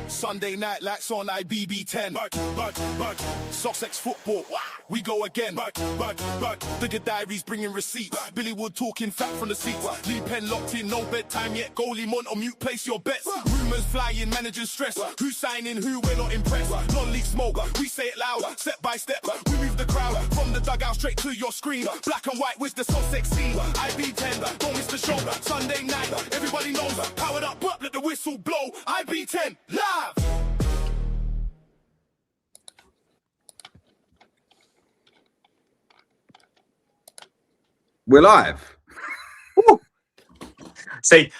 Sunday night lights on IBB10. Sussex football, we go again. Digger Diaries bringing receipts. Billy Wood talking fact from the seats. Lee Pen locked in, no bedtime yet. Goalie Mont on mute, place your bets. Rumours flying, managers stress. Who's signing who, we're not impressed. Non-league smoke, we say it loud, step by step. We move the crowd from the dugout straight to your screen. Black and white with the Sussex scene. IB10, don't miss the show. Sunday night, everybody knows. Powered up, but let the whistle blow. IB10, live! We're live. See,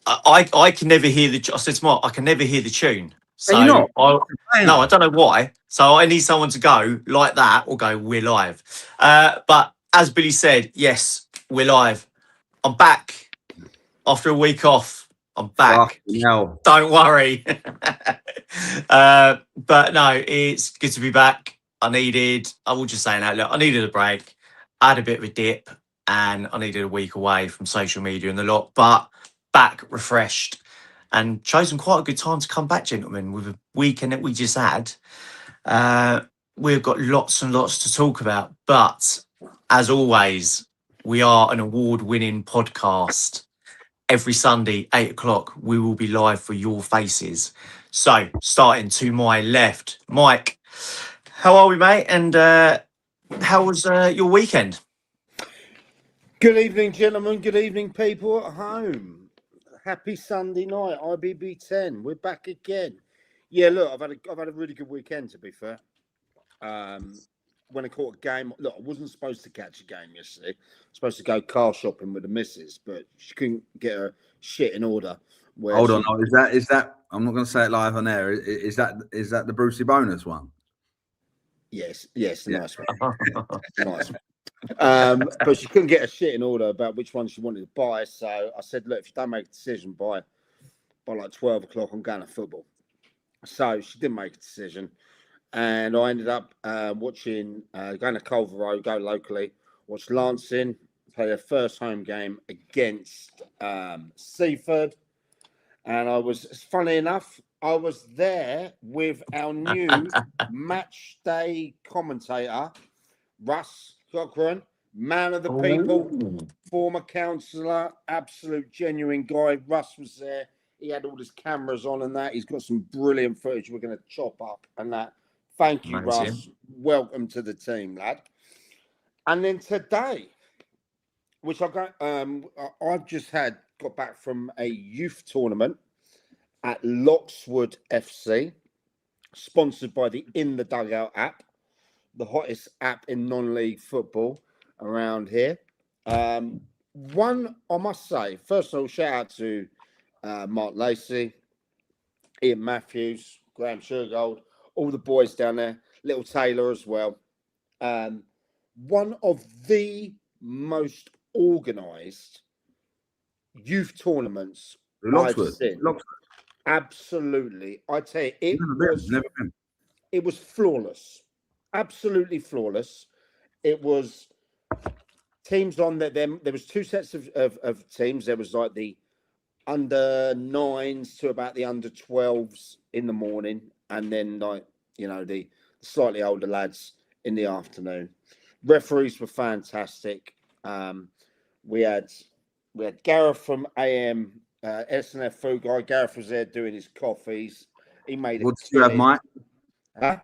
I can never hear the. I said to Mark, I can never hear the tune. So Are you not? No, I don't know why. So I need someone to go like that or go, we're live. But as Billy said, yes, we're live. I'm back after a week off. I'm back. No. Don't worry. But no, it's good to be back. I will just say now, look, I needed a break. I had a bit of a dip and I needed a week away from social media and the lot, but back refreshed and chosen quite a good time to come back, gentlemen, with a weekend that we just had. We've got lots and lots to talk about, but as always, we are an award-winning podcast. Every Sunday, 8 o'clock, we will be live for your faces. So, starting to my left, Mike, how are we, mate? And how was your weekend? Good evening, gentlemen. Good evening, people at home. Happy Sunday night, IBB10. We're back again. Yeah, look, I've had a really good weekend, to be fair. When I caught a game, look, I wasn't supposed to catch a game yesterday. I was supposed to go car shopping with the missus, but she couldn't get her shit in order. Hold on, is that? I'm not going to say it live on air. Is that the Brucey bonus one? Yes, nice one. Nice one. But she couldn't get her shit in order about which one she wanted to buy. So I said, look, if you don't make a decision by like 12 o'clock, I'm going to football. So she didn't make a decision. And I ended up watching, going to Culver Road, go locally, watch Lancing play their first home game against Seaford. And funny enough, I was there with our new match day commentator, Russ Cochran, man of the people, former councillor, absolute genuine guy. Russ was there. He had all his cameras on and that. He's got some brilliant footage we're going to chop up and that. Thank you, Russ. Welcome to the team, lad. And then today, which I've just got back from a youth tournament at Lockswood FC, sponsored by the In the Dugout app, the hottest app in non-league football around here. One, I must say, first of all, shout out to Mark Lacey, Ian Matthews, Graham Sugargold, all the boys down there, Little Taylor as well. One of the most organised youth tournaments I've seen. Absolutely. I tell you, it was flawless. Absolutely flawless. It was teams on there. There was two sets of teams. There was like the under 9s to about the under 12s in the morning, and then the slightly older lads in the afternoon. Referees were fantastic. We had Gareth from AM SNF Food Guy. Gareth was there doing his coffees. He made it. What did you have, Mike? Huh?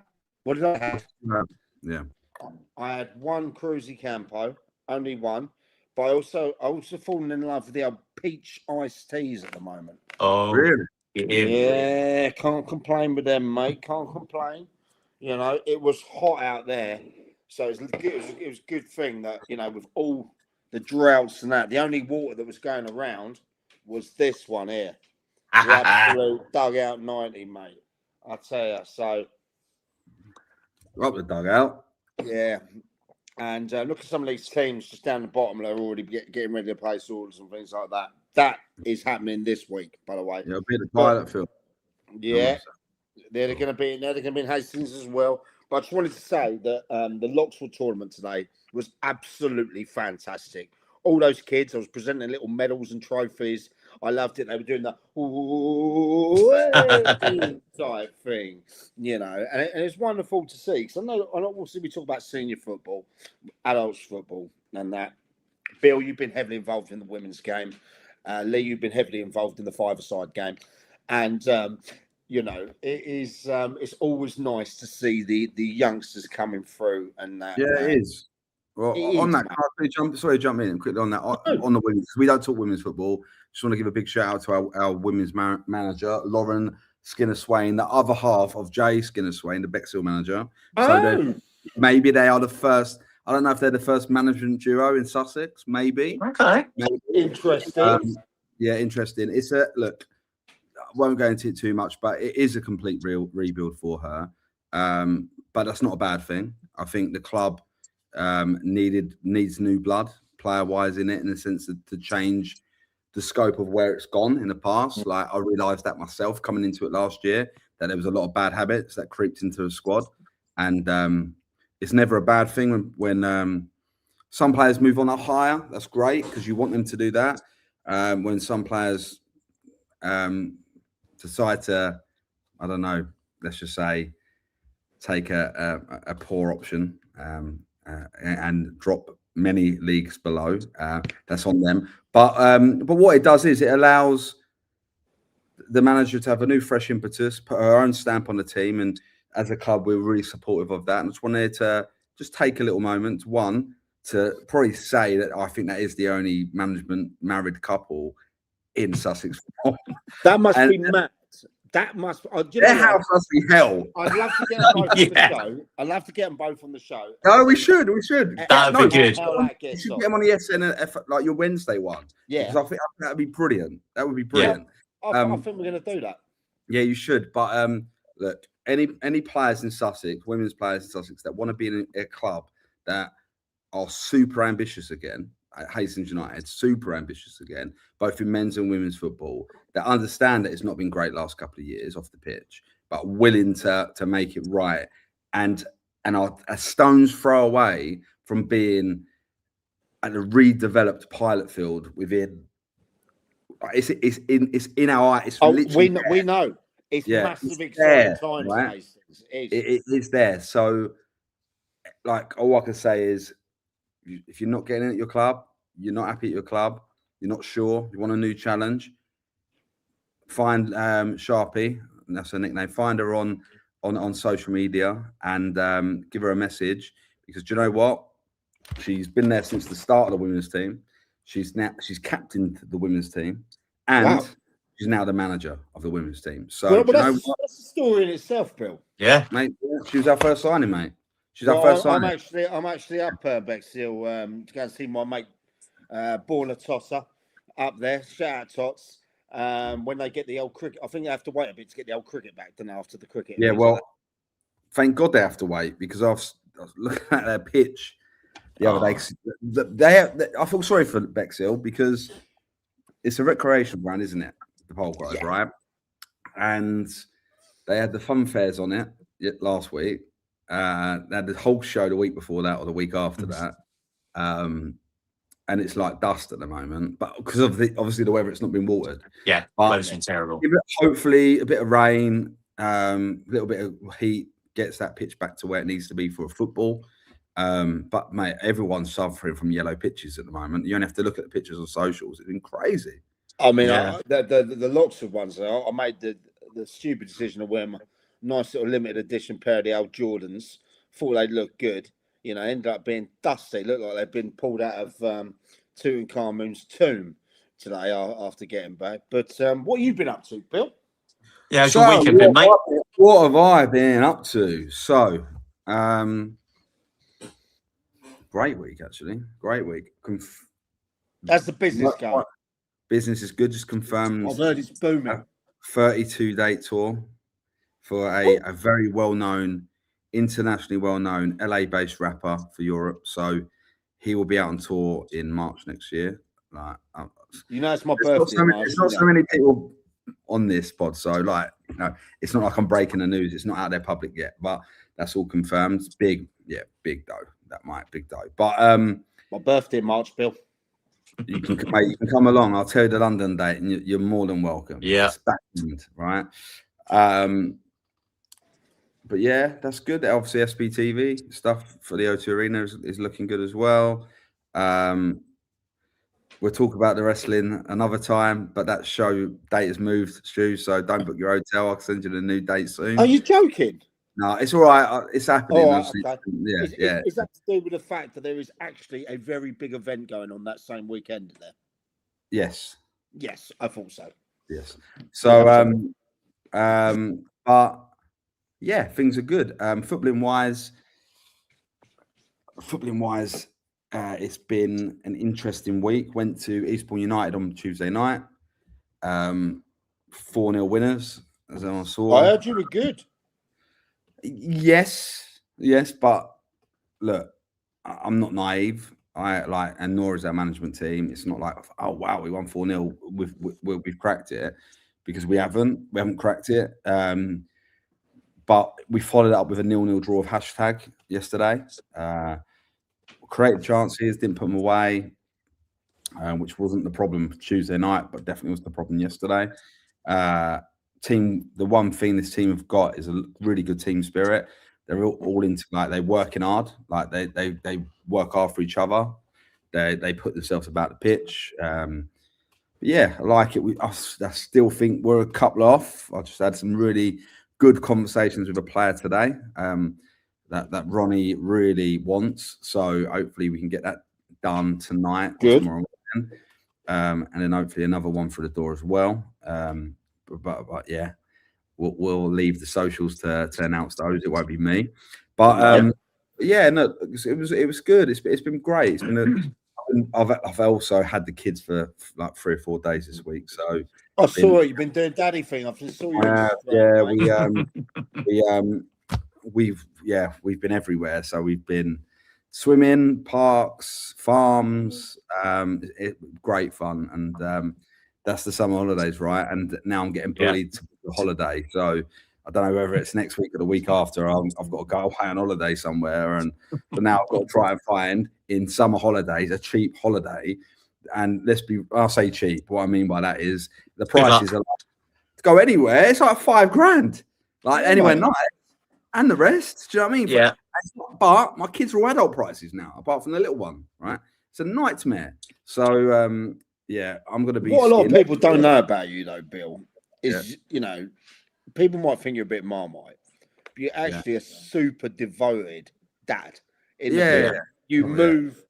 What did I have? Yeah. I had one Cruzy Campo, only one. But I also fallen in love with the old peach iced teas at the moment. Oh, really? Yeah, can't complain with them, mate. Can't complain. It was hot out there, so it was a good thing that with all the droughts and that, the only water that was going around was this one here. The absolute dugout 90, mate. I tell you. So Up the dugout. Yeah. And look at some of these teams just down the bottom. They're already getting ready to place orders and things like that. That is happening this week, by the way. Yeah, a bit of pilot film. Yeah. They're going to be in there. They're going to be in Hastings as well. But I just wanted to say that the Lockswood tournament today was absolutely fantastic. All those kids, I was presenting little medals and trophies. I loved it. They were doing the, hey, type thing, you know, and it's wonderful to see. Because I know obviously we talk about senior football, adults football, and that. Bill, you've been heavily involved in the women's game. Lee, you've been heavily involved in the five-a-side game, and you know, it's always nice to see the youngsters coming through and that. Yeah, it is. Well, It on is, that, mate. sorry, jump in quickly on that. On the women's, we don't talk women's football. Just want to give a big shout out to our women's manager, Lauren Skinner Swain, the other half of Jay Skinner Swain, the Bexhill manager. So maybe they are the first. I don't know if they're the first management duo in Sussex. Maybe. Okay. Maybe. Interesting. Yeah, interesting. It's a look. I won't go into it too much, but it is a complete rebuild for her. But that's not a bad thing. I think the club needs new blood, player wise, in it, in the sense to change the scope of where it's gone in the past. Like I realised that myself coming into it last year, that there was a lot of bad habits that creeped into the squad, and it's never a bad thing when some players move on up higher. That's great because you want them to do that. When some players decide to, I don't know, let's just say, take a poor option and drop many leagues below, that's on them. But what it does is it allows the manager to have a new, fresh impetus, put her own stamp on the team, and as a club, we're really supportive of that. And I just wanted to just take a little moment, one, to probably say that I think that is the only management married couple in Sussex. That must be mad. That must. Their house must be hell. I'd love to get them both on the show. I'd love to get them both on the show. No, we should. We should. That'd be good. You should get them on the SN, like your Wednesday one. Yeah, because I think that'd be brilliant. That would be brilliant. I think we're going to do that. Yeah, you should. But look, any players in Sussex, women's players in Sussex that want to be in a club that are super ambitious again, Hastings United, super ambitious again, both in men's and women's football, that understand that it's not been great last couple of years off the pitch, but willing to make it right, and are a stone's throw away from being at a redeveloped pilot field within. It's in our eye. It's we know it's massive, exciting times. Right? It is there. So, like, all I can say is, if you're not getting in at your club, you're not happy at your club, you're not sure, you want a new challenge, find Sharpie, and that's her nickname. Find her on social media and give her a message, because do you know what? She's been there since the start of the women's team. She's captained the women's team, and she's now the manager of the women's team. So that's a story in itself, Bill. Yeah, mate. She was our first signing, mate. She's our first signing. I'm actually up Bexhill to go and see my mate Baller Tosser up there. Shout out Tots. When they get the old cricket, I think they have to wait a bit to get the old cricket back. Then after the cricket. Yeah, well, thank God they have to wait, because I was looking at their pitch the other day. I feel sorry for Bexhill because it's a recreation ground, isn't it? The Pole Grove, right? And they had the fun fairs on it last week. They had the whole show the week before that or the week after that. And it's like dust at the moment, but because of obviously the weather, it's not been watered. Yeah, weather's been terrible. Hopefully, a bit of rain, a little bit of heat gets that pitch back to where it needs to be for a football. But mate, everyone's suffering from yellow pitches at the moment. You only have to look at the pictures on socials. It's been crazy. I mean, the lots of ones. I made the stupid decision to wear my nice little limited edition pair of the old Jordans. Thought they'd look good. You know, ended up being dusty. Looked like they'd been pulled out of Tutankhamun's tomb today after getting back. But what have you been up to, Bill? Yeah, it's your weekend been, mate. What have I been up to? So, great week, actually. Great week. That's the business going. Business is good. Just confirmed. I've heard it's booming. 32-date tour for a very well-known, internationally well-known LA-based rapper for Europe. So he will be out on tour in March next year. Like, you know, it's my birthday. There's not so many people on this pod, so like, you know, it's not like I'm breaking the news. It's not out there public yet, but that's all confirmed. It's big, big dough. Big dough. But my birthday in March, Bill. You can mate, you can come along. I'll tell you the London date, and you're more than welcome. Yeah. It's back end, right? But yeah, that's good. Obviously, SBTV stuff for the O2 Arena is looking good as well. We'll talk about the wrestling another time, but that show date has moved, Stu. So don't book your hotel. I'll send you the new date soon. Are you joking? No, it's all right. It's happening. Oh, okay. Yeah. Is that to do with the fact that there is actually a very big event going on that same weekend there? Yes. Yes, I thought so. Yes. So, but yeah, things are good. Footballing wise, it's been an interesting week. Went to Eastbourne United on Tuesday night. 4-0 winners, as I saw. I heard you were good. Yes, but look, I'm not naive. And nor is our management team. It's not like, oh wow, we won 4-0. We've cracked it, because we haven't cracked it. But we followed up with a 0-0 draw of hashtag yesterday. Created chances, didn't put them away, which wasn't the problem Tuesday night, but definitely was the problem yesterday. The one thing this team have got is a really good team spirit. They're all into, like, they're working hard, like they work hard for each other. They put themselves about the pitch. Yeah, I like it. I still think we're a couple off. I just had some really good conversations with a player today that Ronnie really wants. So hopefully we can get that done tonight or tomorrow morning. And then hopefully another one through the door as well. But yeah, we'll leave the socials to announce those. It won't be me. But yeah, no, it was good. It's been great. It's been I've also had the kids for like 3 or 4 days this week. So I saw it. You've been doing daddy thing. I saw you. We've been everywhere. So we've been swimming, parks, farms. Great fun, and that's the summer holidays, right? And now I'm getting bullied to the holiday. So I don't know whether it's next week or the week after. I've got to go away on holiday somewhere, and so now I've got to try and find in summer holidays a cheap holiday. And I'll say cheap. What I mean by that is the prices are like, to go anywhere. It's like $5,000, like anywhere nice, and the rest. Do you know what I mean? Yeah. But my kids are all adult prices now, apart from the little one. Right? It's a nightmare. So yeah, I'm going to be. What a lot of people don't know about you, though, Bill, is people might think you're a bit Marmite, but you're actually a super devoted dad. You move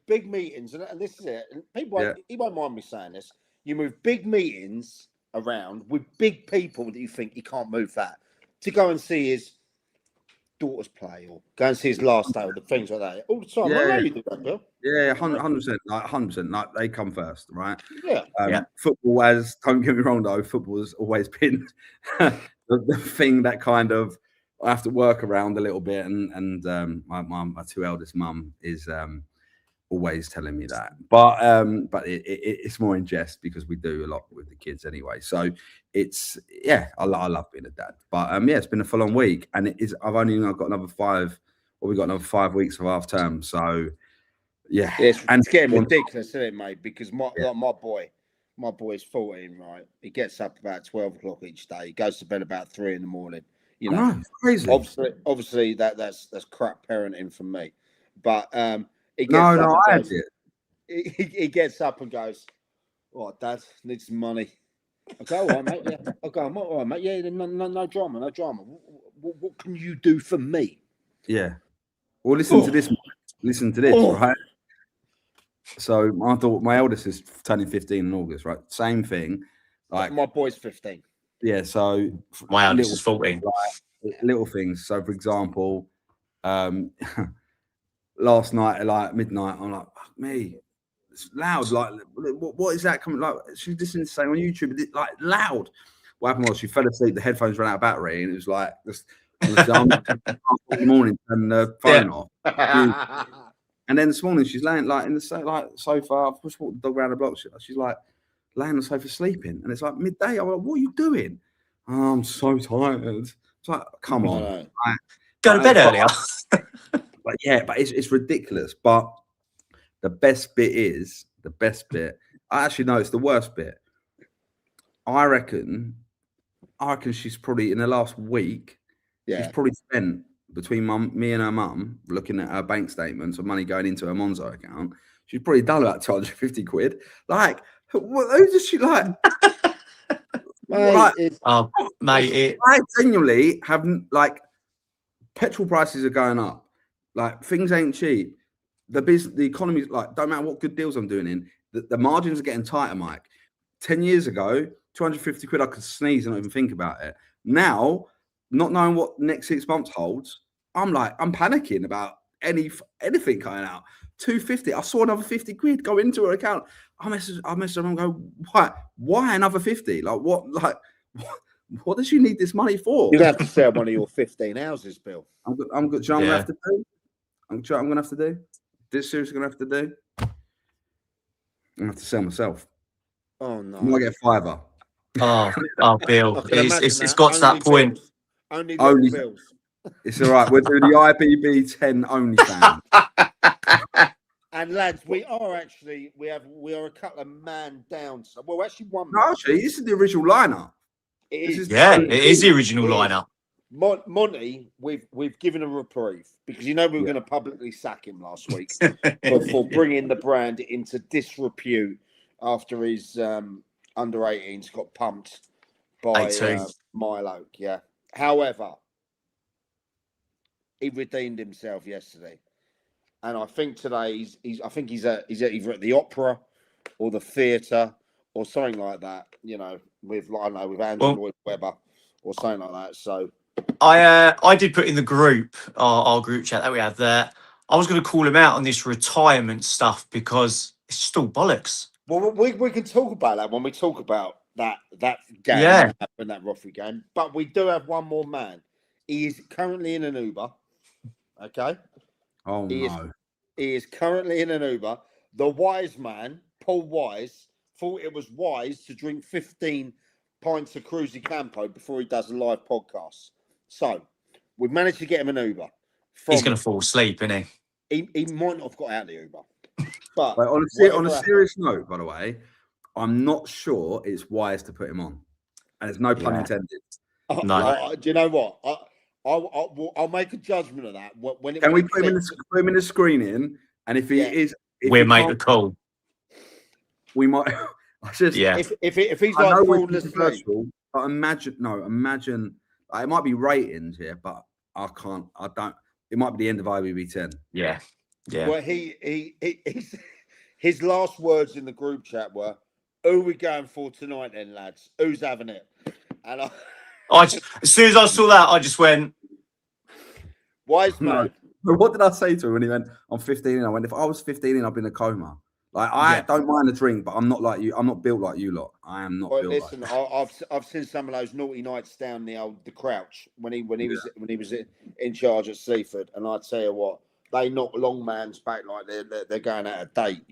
big meetings, and this is it. And people, he won't mind me saying this. You move big meetings around with big people that you think he can't move that to go and see his daughters play or go and see his last day or the things like that all the time. I know you do that, Bill. Yeah, 100%, like 100%. Like they come first, right? Yeah. Football, don't get me wrong though, football has always been the thing that kind of I have to work around a little bit, and my 2 eldest mum is always telling me that, but it's more in jest because we do a lot with the kids anyway. So it's I love being a dad, but it's been a full-on week, and I've got another 5 weeks of half term, so it's getting ridiculous, isn't it, mate? Because my boy is 14, right? He gets up about 12 o'clock each day. He goes to bed about 3 in the morning. You know, it's crazy. Obviously that's crap parenting from me, but he gets up and goes, "Oh, Dad, need some money." I go, "All right, mate. Yeah." I go, "All right, mate. Yeah, no drama, no drama. What can you do for me?" Yeah. Well, listen to this. Listen to this, right? So my eldest is turning 15 in August, right? Same thing. Like my boy's 15. Yeah. So my eldest is 14. Little things. So, for example, last night at like midnight, I'm like, fuck me, it's loud. Like, what is that coming? Like, she's listening to something on YouTube, like loud. What happened was she fell asleep. The headphones ran out of battery, and it was like just in the morning, turning the phone off. And then this morning, she's laying like in the sofa. I've just walked the dog around the block. She's like laying on the sofa sleeping, and it's like midday. I'm like, what are you doing? Oh, I'm so tired. It's like, come on, go to bed earlier. But it's ridiculous. But the best bit is the best bit. I actually know it's the worst bit. I reckon she's probably in the last week. Yeah. She's probably spent between me and her mum looking at her bank statements of money going into her Monzo account. She's probably done about 250 quid. Like, who does she like? Mate, Mate, I genuinely haven't, like, petrol prices are going up. Like, things ain't cheap. The economy's like, don't matter what good deals I'm doing in, the margins are getting tighter, Mike. 10 years ago, 250 quid, I could sneeze and not even think about it. Now, not knowing what next 6 months holds, I'm panicking about anything coming out. 250. I saw another 50 quid go into her account. I message her and go, why another 50? Like, what does she need this money for? you're gonna have to sell one of your 15 houses, Bill. I'm good. Do you know what I'm gonna have to do? I'm gonna have to do. This seriously gonna have to do. I'm gonna have to sell myself. Oh no! I'm gonna get a fiver. Oh, Bill, it's got to that point. Bills. Only little bills. It's all right. We're doing the IBB10 only fan. And lads, we are a couple of man down. So, well, actually, one. No, actually, this is the original lineup. It is the original lineup. Monty, we've given a reprieve because we were going to publicly sack him last week for bringing the brand into disrepute after his under 18s got pumped by Milo. Yeah. However, he redeemed himself yesterday, and I think today he's either at the opera or the theatre or something like that. With Andrew Lloyd Webber or something like that. So. I did put in the group, our group chat that we had there. I was going to call him out on this retirement stuff because it's just all bollocks. Well, we can talk about that when we talk about that game, that Rothery game. But we do have one more man. He is currently in an Uber. Okay. Oh no. He is currently in an Uber. The wise man, Paul Wise, thought it was wise to drink 15 pints of Cruzy Campo before he does a live podcast. So, we've managed to get him an Uber. He's going to fall asleep, isn't he? He might not have got out of the Uber. But on a serious note, by the way, I'm not sure it's wise to put him on. And there's no pun intended. No. Do you know what? I'll make a judgment of that. Can we put him in the screening? And if he is... We'll make the call. We might... If he's like falling asleep... Imagine... It might be ratings here, but I don't. It might be the end of IBB10. Yeah. Well, his last words in the group chat were, "Who are we going for tonight, then, lads? Who's having it?" And as soon as I saw that, I just went, "Wise man." No. What did I say to him when he went, "I'm 15"? I went, "If I was 15, I'd be in a coma." Like, I don't mind a drink, but I'm not like you. I'm not built like you lot. I am not built listen, like I've seen some of those naughty nights down the Crouch when he was in charge at Seaford, and I tell you what, they knock long man's back like they're going out of date.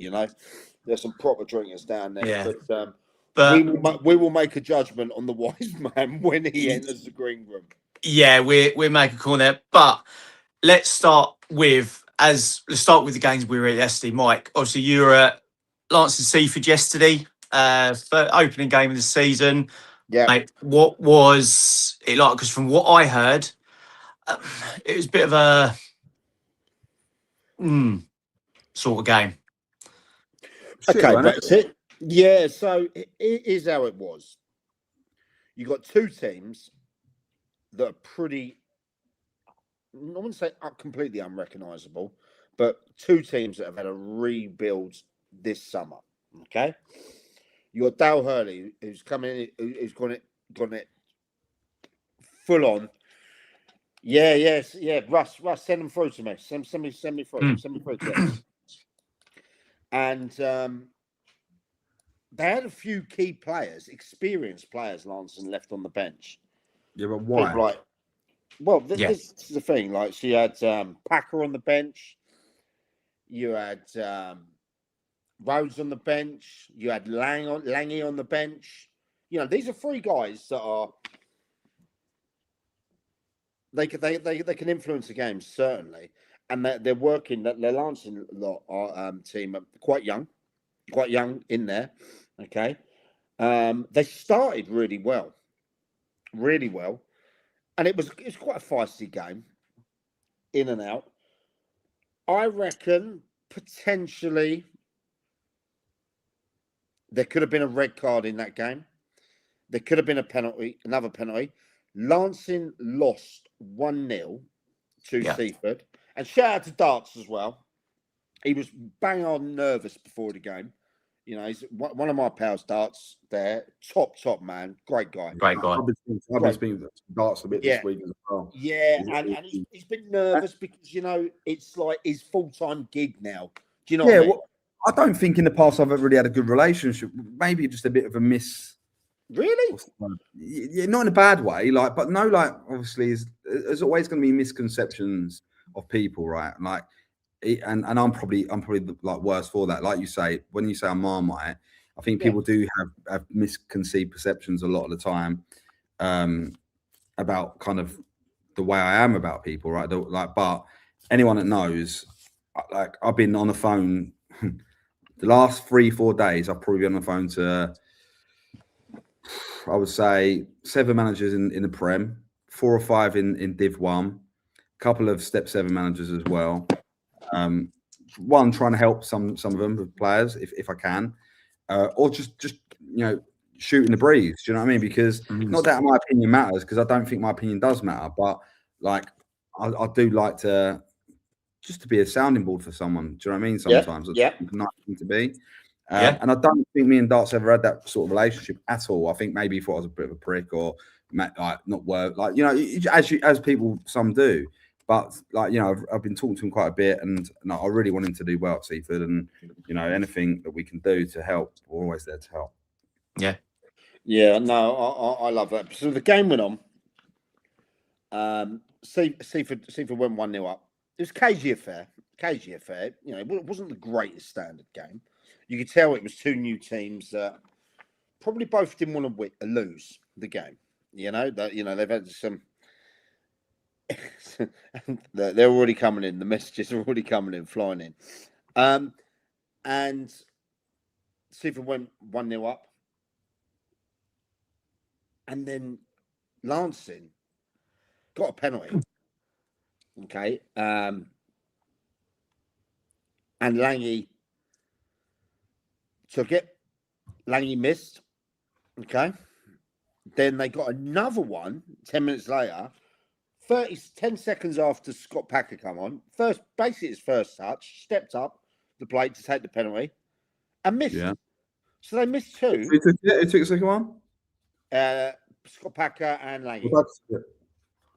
There's some proper drinkers down there. Yeah. But we will make a judgment on the wise man when he enters the green room. Yeah, we'll make a call there. But let's start with the games we were at yesterday. Mike, obviously you were at Lance and Seaford yesterday, for opening game of the season. Yeah. Mate, what was it like? Because from what I heard, it was a bit of a sort of game. Okay, that's it. Yeah, so it is how it was. You got two teams that are pretty, I wouldn't say completely unrecognisable, but two teams that have had a rebuild this summer. Okay, you got Dale Hurley, who's coming in, who's gone it full on. Yeah. Russ, send them through to me. Send me through. Send me through to us. And they had a few key players, experienced players, Lanson, left on the bench. Yeah, but why? This is the thing. Like, so you had Packer on the bench. You had Rhodes on the bench. You had Lange on the bench. These are three guys that are... They can influence the game, certainly. And they're working... Their Lancing team are quite young. quite young in there. Okay. They started really well, and it was quite a feisty game, in and out. I reckon potentially there could have been a red card in that game. There could have been a penalty, another penalty. Lancing lost 1-0 to Seaford. And shout out to Darts as well. He was bang on nervous before the game. You know, he's one of my pals, Darts, there. Top man. Great guy. Great guy. I've been speaking to Darts a bit this week as well. Yeah, and he's been nervous because, you know, it's like his full-time gig now. Do you know what I mean? Well, I don't think in the past I've ever really had a good relationship. Maybe just a bit of a Really? Yeah, not in a bad way. Like, but no, like obviously, there's always going to be misconceptions of people, right? Like, and I'm probably like worse for that. Like you say, when you say I'm Marmite, I think people do have misconceived perceptions a lot of the time about kind of the way I am about people, right? But anyone that knows, like I've been on the phone the last 3-4 days. I've probably been on the phone to, I would say, 7 managers in the Prem, 4 or 5 in Div 1, a couple of Step 7 managers as well. One trying to help some of them with players if I can, or just you know, shooting the breeze. Do you know what I mean? Because not that my opinion matters, because I don't think my opinion does matter, but like I do like to just to be a sounding board for someone. Do you know what I mean? Sometimes it's a nice thing to be. And I don't think me and Darts ever had that sort of relationship at all. I think maybe if I was a bit of a prick or like not work, like, you know, as people some do. But like, you know, I've been talking to him quite a bit, and I really want him to do well at Seaford, and you know, anything that we can do to help, we're always there to help. Yeah, no, I love that. So the game went on. Seaford went 1-0 up. It was cagey affair. You know, it wasn't the greatest standard game. You could tell it was 2 new teams that probably both didn't want to lose the game. You know, they've had some. They're already coming in. The messages are already coming in, flying in. And Seaford went 1-0 up. And then Lancing got a penalty. Okay. And Langy took it. Langy missed. Okay. Then they got another one 10 minutes later. 10 seconds after Scott Packer come on, basically his first touch, stepped up the plate to take the penalty and missed. Yeah. So they missed 2. Who took the second one? Scott Packer and Langy.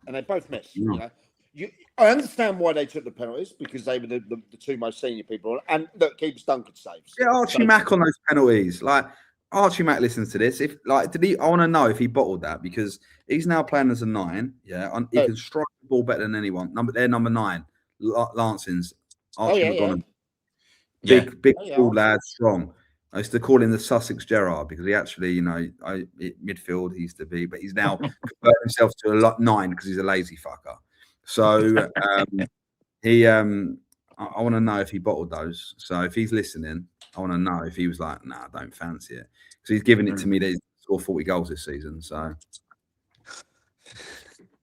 And they both missed. Yeah. You know, I understand why they took the penalties, because they were the 2 most senior people. And look, keepers done good saves. Yeah, Archie Mack on those penalties. Like, Archie Mack listens to this. If like, I want to know if he bottled that, because he's now playing as a 9. Yeah, he can strike the ball better than anyone. They're number 9, Lancing's Archie McGonagle. Big, tall lad, strong. I used to call him the Sussex Gerrard, because he actually, you know, midfield he used to be, but he's now converted himself to a 9 because he's a lazy fucker. So I want to know if he bottled those. So if he's listening, I want to know if he was like, nah, I don't fancy it. Because he's given it to me that he's scored 40 goals this season. So.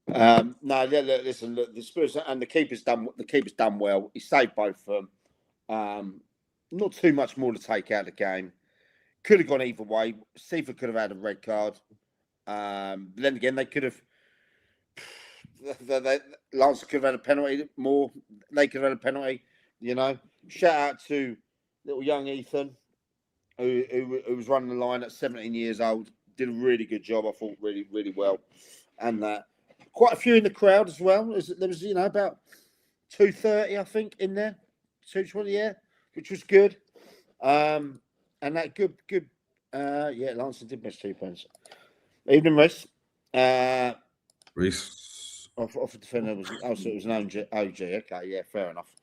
No, listen, look, the Spurs and the keeper's done well. He saved both of them. Not too much more to take out of the game. Could have gone either way. Seaford could have had a red card. Then again, they could have. Lance could have had a penalty more. They could have had a penalty. You know, shout out to little young Ethan, who was running the line at 17 years old. Did a really good job. I thought really well, and quite a few in the crowd as well. There was, you know, about 230, I think, in there, 220, yeah, which was good. And that good. Lancing did miss 2 points. Evening, Reese. Reese. Off the defender was so it was an OG. Okay, yeah, fair enough.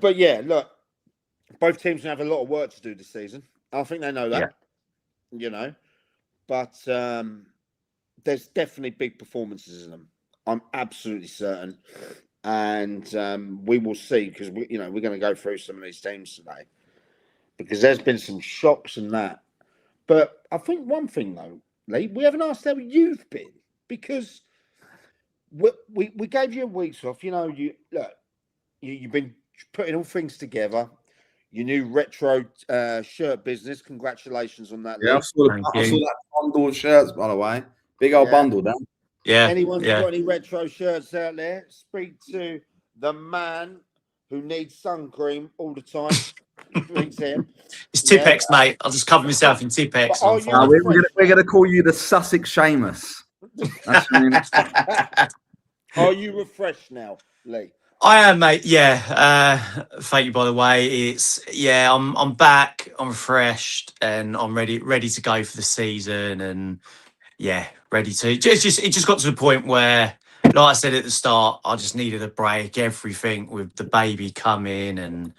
But yeah, look, both teams have a lot of work to do this season. I think they know that. Yeah. You know, but there's definitely big performances in them. I'm absolutely certain, and we will see, because we're going to go through some of these teams today. because there's been some shocks and that. But I think one thing though, Lee, we haven't asked how you've been because we gave you a week's off. You know, you've been putting all things together. Your new retro shirt business. Congratulations on that, Lee. Yeah, I saw that bundle of shirts, by the way. Big old bundle, Dan. Yeah. Anyone's got any retro shirts out there? Speak to the man who needs sun cream all the time. Speak to him. It's Tipex, mate. I'll just cover myself in Tipex. We're going to call you the Sussex Seamus. That's your name. Are you refreshed now, Lee? I am, mate. Yeah. Thank you, by the way. I'm back. I'm refreshed, and I'm ready to go for the season. And yeah, ready to. It just got to the point where, like I said at the start, I just needed a break. Everything with the baby coming and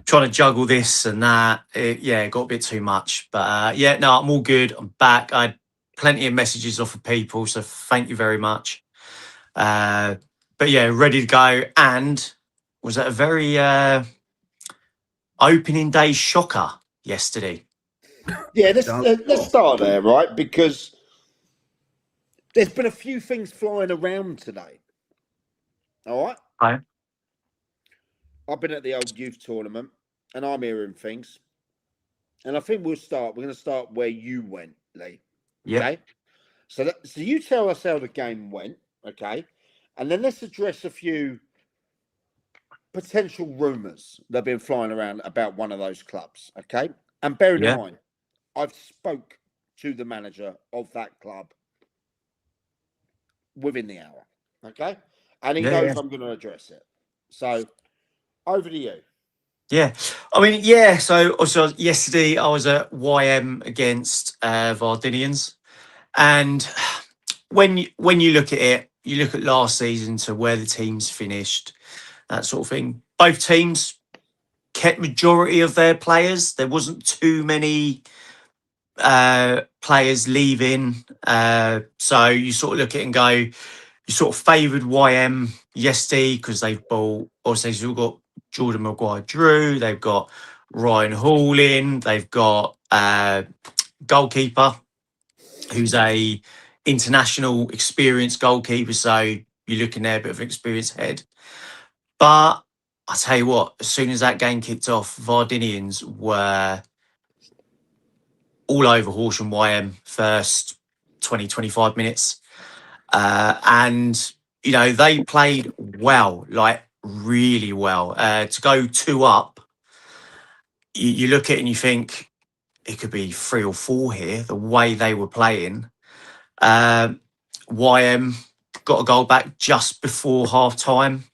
trying to juggle this and that. It got a bit too much. But I'm all good. I'm back. I had plenty of messages off of people, so thank you very much. But yeah, ready to go. And was that a very opening day shocker yesterday? Yeah, let's start there, right? Because there's been a few things flying around today. All right. Hi. I've been at the old youth tournament, and I'm hearing things. And I think we're going to start where you went, Lee. Yeah. Okay. So you tell us how the game went, okay? And then let's address a few potential rumours that have been flying around about one of those clubs, okay? And bearing in mind, I've spoke to the manager of that club within the hour, okay? And he knows I'm going to address it. So, over to you. Yeah. I mean, yeah. So, also yesterday I was at YM against Vardinians. And when you look at it, you look at last season to where the teams finished, that sort of thing. Both teams kept majority of their players. There wasn't too many players leaving. So you sort of look at it and go, you sort of favoured YM yesterday because they've bought, also they've still got Jordan Maguire-Drew, they've got Ryan Hall in, they've got goalkeeper who's a international experienced goalkeeper, so you're looking there a bit of an experienced head. But I tell you what, as soon as that game kicked off, Vardinians were all over Horsham YM first 20, 25 minutes. And, you know, they played well, like really well. To go 2 up, you look at it and you think it could be 3 or 4 here, the way they were playing. YM got a goal back just before half time.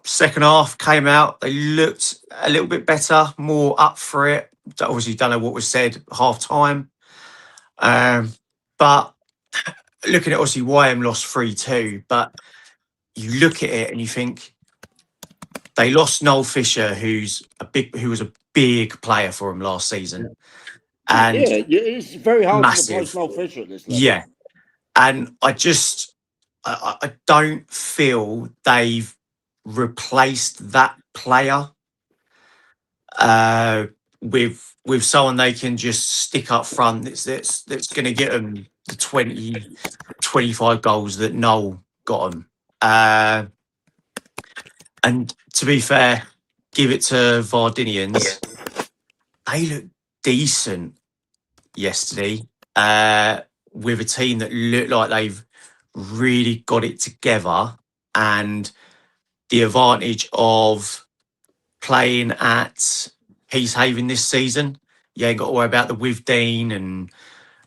Second half came out, they looked a little bit better, more up for it. Obviously, don't know what was said half time. But looking at obviously YM lost 3-2, but you look at it and you think they lost Noel Fisher, who was a big player for him last season. And it's very hard massive. to replace Noel Fisher at this level. Yeah. And I don't feel they've replaced that player with someone they can just stick up front that's going to get them the 20, 25 goals that Noel got them. And to be fair, give it to Vardinians. They looked decent yesterday with a team that looked like they've really got it together, and the advantage of playing at Peacehaven this season, you ain't got to worry about the Withdean and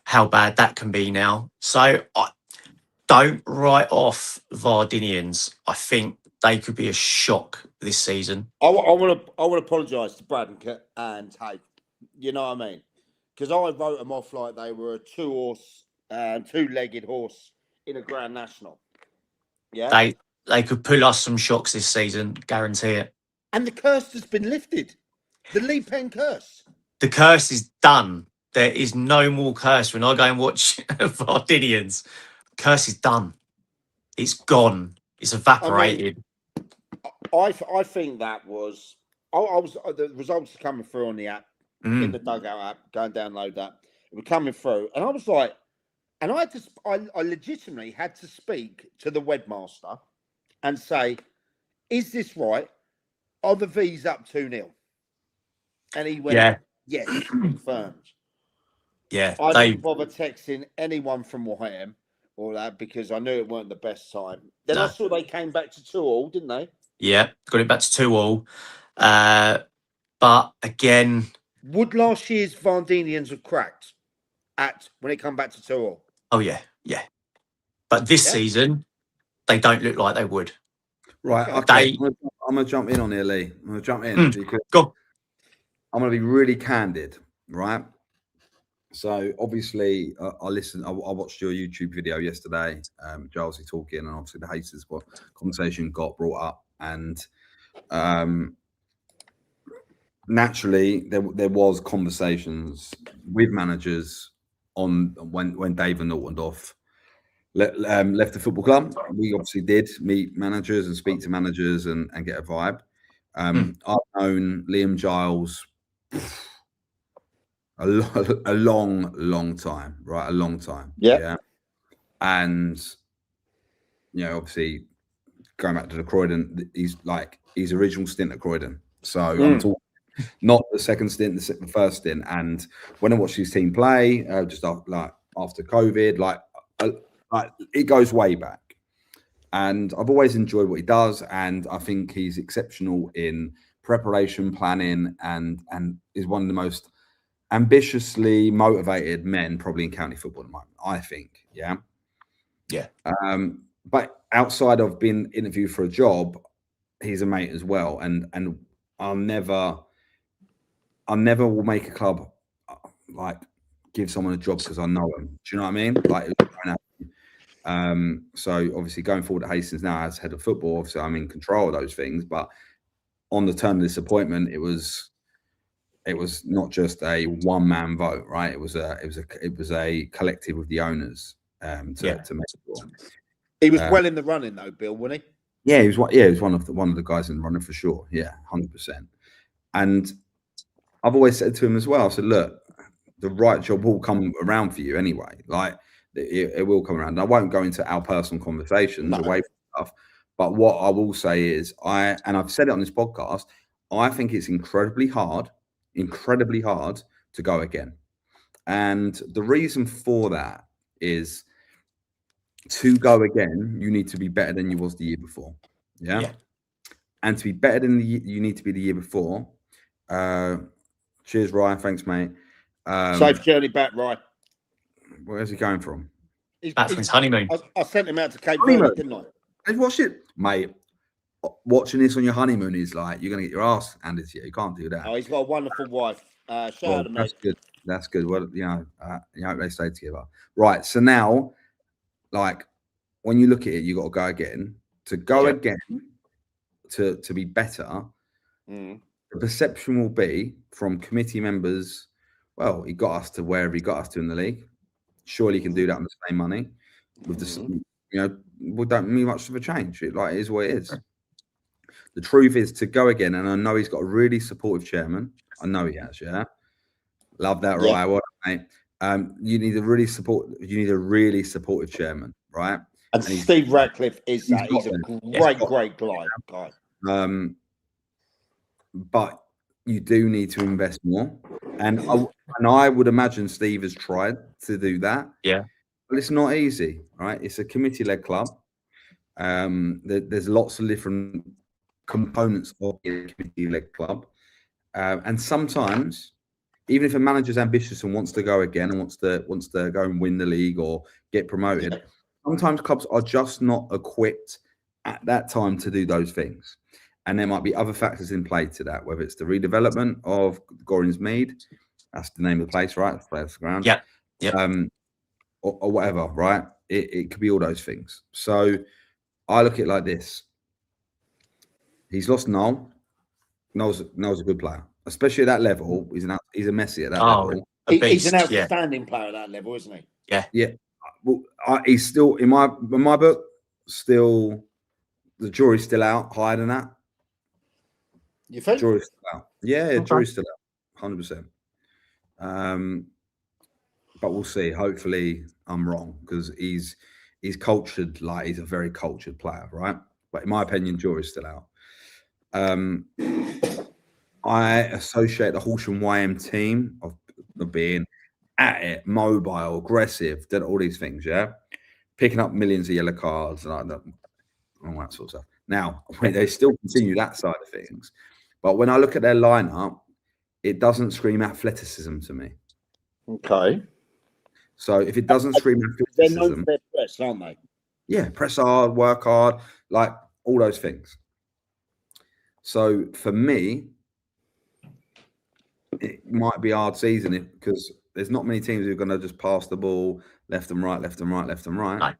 how bad that can be now. So I don't write off Vardinians. I think they could be a shock this season. I want to apologise to Brad and Tate. You know what I mean? Because I wrote them off like they were a two-legged horse in a Grand National. Yeah, they could pull us some shocks this season, guarantee it. And the curse has been lifted. The Lee Penn curse. The curse is done. There is no more curse. When I go and watch Vardinians, curse is done. It's gone. It's evaporated. I think that was was the results are coming through on the app, in the dugout app. Go and download that. It was coming through, and I was like, and I legitimately had to speak to the webmaster and say, "Is this right? Are the V's up 2-0?" And he went, "Yes, confirmed." Yeah, I didn't bother texting anyone from Wyham or that because I knew it weren't the best time. Then I saw they came back to 2-2, didn't they? Yeah, got it back to 2-2. But again, would last year's Vardinians have cracked when it come back to 2-2? Oh yeah. But this season, they don't look like they would. Right, okay. I'm gonna jump in on here, Lee. I'm gonna jump in because I'm gonna be really candid, right? So obviously, I listened. I watched your YouTube video yesterday, Giles talking, and obviously the Hastings conversation got brought up, and naturally there was conversations with managers on when David Nortendorf left the football club. We obviously did meet managers and speak to managers and get a vibe. I've known Liam Giles a long time, right? A long time. Yeah. And, obviously going back to the Croydon, he's original stint at Croydon. So I'm talking not the second stint, the first stint. And when I watched his team play, just after COVID, it goes way back. And I've always enjoyed what he does. And I think he's exceptional in preparation, planning, and is one of the most ambitiously motivated men probably in county football at the moment, I think. Yeah. But outside of being interviewed for a job, he's a mate as well. And I'll never will make a club give someone a job because I know him. Do you know what I mean? So obviously going forward at Hastings now as head of football, obviously I'm in control of those things. But on the term of this appointment, it was not just a one-man vote, right? It was a collective of the owners to make sure. He was well in the running though, Bill, wasn't he? Yeah, he was one of the guys in the running for sure. Yeah, 100%. And I've always said to him as well, I said, look, the right job will come around for you anyway. It will come around. I won't go into our personal conversations away from stuff. But what I will say is I've said it on this podcast, I think it's incredibly hard to go again. And the reason for that is to go again, you need to be better than you was the year before. Yeah. And to be better than you need to be the year before. Cheers, Ryan. Thanks, mate. Safe journey back, Ryan. Where's he going from? Back from his honeymoon. I sent him out to Cape Verde, didn't I? Hey, watch it, mate. Watching this on your honeymoon is like you're gonna get your ass handed to you. You can't do that. Oh, he's got a wonderful wife. Shout out to me. That's good. That's good. Well, hope they stay together. Right. So now, when you look at it, you got to go again. To go again, to be better. The perception will be from committee members. Well, he got us to wherever he got us to in the league. Surely he can do that on the same money. With the, we don't mean much of a change. It is what it is. The truth is to go again, and I know he's got a really supportive chairman. I know he has. Yeah, love that, right? Well, mate. You need a really supportive chairman, right? And Steve Ratcliffe is that. He's a great guy. But you do need to invest more, and I would imagine Steve has tried to do that. Yeah, but it's not easy, right? It's a committee-led club. There's lots of different components of a committee-led club, and sometimes, even if a manager's ambitious and wants to go again and wants to go and win the league or get promoted, sometimes clubs are just not equipped at that time to do those things. And there might be other factors in play to that, whether it's the redevelopment of Gorings Mead, that's the name of the place, right? That's the ground. Yeah. Or whatever, right? It could be all those things. So I look at it like this. He's lost Noel. Noel's a good player, especially at that level. He's a Messi at that level. He's an outstanding player at that level, isn't he? Yeah. Well, he's still in my book. Still, the jury's still out higher than that. You think? Jury's still out. Yeah, Okay. jury's still out. 100%. But we'll see. Hopefully, I'm wrong because he's cultured. Like he's a very cultured player, right? But in my opinion, jury's still out. I associate the Horsham YM team of being at it, mobile, aggressive, did all these things, yeah, picking up millions of yellow cards and all that sort of stuff. Now, they still continue that side of things, but when I look at their lineup, it doesn't scream athleticism to me. Okay. So if it doesn't scream They're known athleticism, for their press, aren't they? yeah, press hard, work hard, like all those things. So for me, it might be a hard season because there's not many teams who are going to just pass the ball left and right, left and right, left and right. No.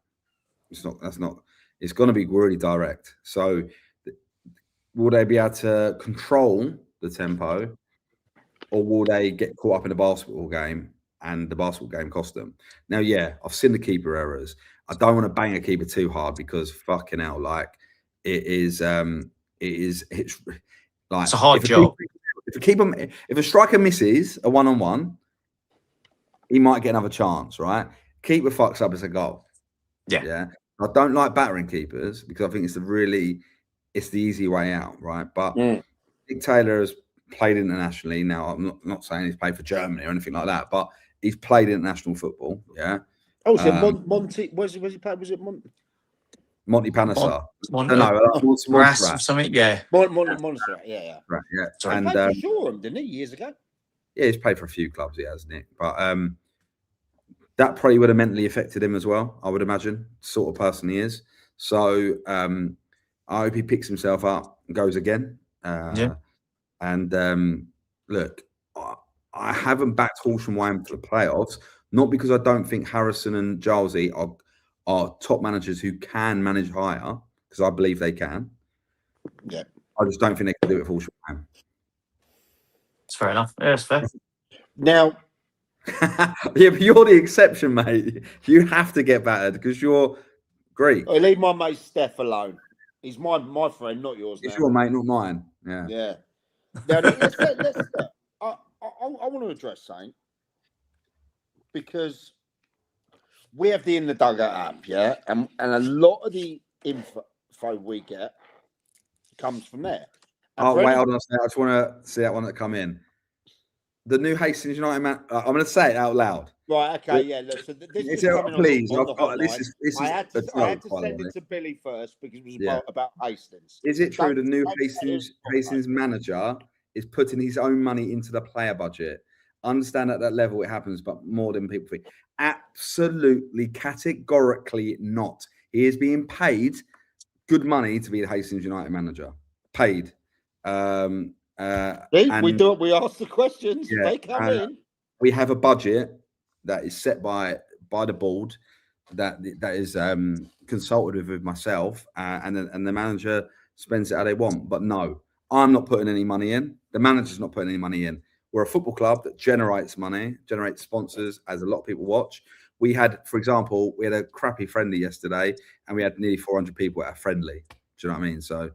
It's not. That's not. It's going to be really direct. So, will they be able to control the tempo, or will they get caught up in a basketball game and the basketball game cost them? Now, yeah, I've seen the keeper errors. I don't want to bang a keeper too hard because fucking hell, like it's like It's a hard job. If a striker misses a 1-on-1, he might get another chance, right? Keeper fucks up, it's a goal. Yeah. I don't like battering keepers because I think it's the easy way out, right? But Nick Taylor has played internationally. Now, I'm not saying he's played for Germany or anything like that, but he's played international football. Yeah. Oh, is it Monty? Was he played? Was it Monty? Monty Panasar. Montserrat or something. Yeah. Montserrat. Yeah. Right. Yeah. Sorry, and he played for Shoreham, didn't he, years ago? Yeah, he's played for a few clubs, he has, Nick. But that probably would have mentally affected him as well, I would imagine, sort of person he is. So I hope he picks himself up and goes again. And look, I haven't backed Horsham YM for the playoffs, not because I don't think Harrison and Gilesy are top managers who can manage higher, because I believe they can. Yeah. I just don't think they can do it for Horsham YM. It's fair enough. Yeah, it's fair. Now, yeah, but you're the exception, mate. You have to get battered because you're Greek. I leave my mate Steph alone. He's my friend, not yours. It's your mate, not mine. Yeah. Yeah. Now, let's I want to address something because we have the In the Dugout app, yeah, and a lot of the info we get comes from there. And wait, hold on. I just want to see that one that come in. The new Hastings United man. I'm going to say it out loud. Right. Okay. Yeah. Look, so this is coming please. On the hotline. This I had to send it to Billy first because it was about Hastings. Is it true the new Hastings manager is putting his own money into the player budget? Understand at that level it happens, but more than people think. Absolutely, categorically not. He is being paid good money to be the Hastings United manager. Paid. We do it. We ask the questions. Yeah, they come in. We have a budget that is set by the board that is consulted with myself, and the manager spends it how they want. But no, I'm not putting any money in. The manager's not putting any money in. We're a football club that generates money, generates sponsors, as a lot of people watch. We had, for example, we had a crappy friendly yesterday, and we had nearly 400 people at a friendly. Do you know what I mean? So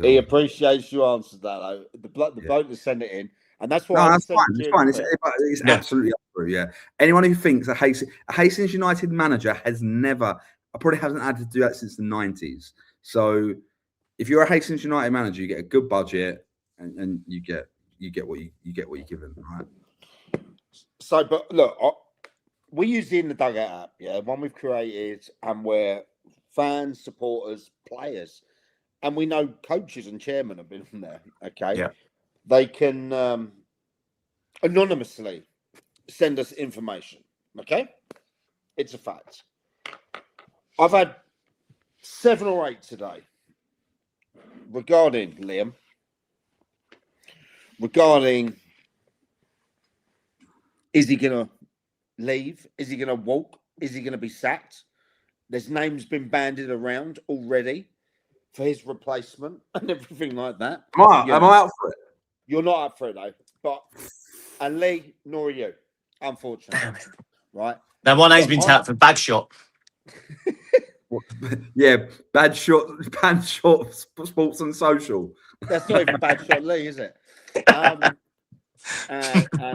he appreciates you answered that, though. The bloke that sent it in, and that's why. No, that's fine. It's fine. It's absolutely true. Yeah. Anyone who thinks a Hastings United manager has never, I probably haven't had to do that since the 90s. So if you're a Hastings United manager, you get a good budget, and you get what you're given, right? So, but look, we use the In the Dugout app, yeah, one we've created, and where fans, supporters, players, and we know coaches and chairmen have been from there. Okay, yeah, they can anonymously send us information. Okay, it's a fact. I've had 7 or 8 today regarding Liam. Regarding, is he going to leave? Is he going to walk? Is he going to be sacked? There's names been bandied around already for his replacement and everything like that. Am I out for it? You're not up for it, though. But, and Lee, nor are you, unfortunately. Right? Now, my name's been tapped for bag shot. Yeah, bad shot, sports and social. That's not even bad shot Lee, is it? And I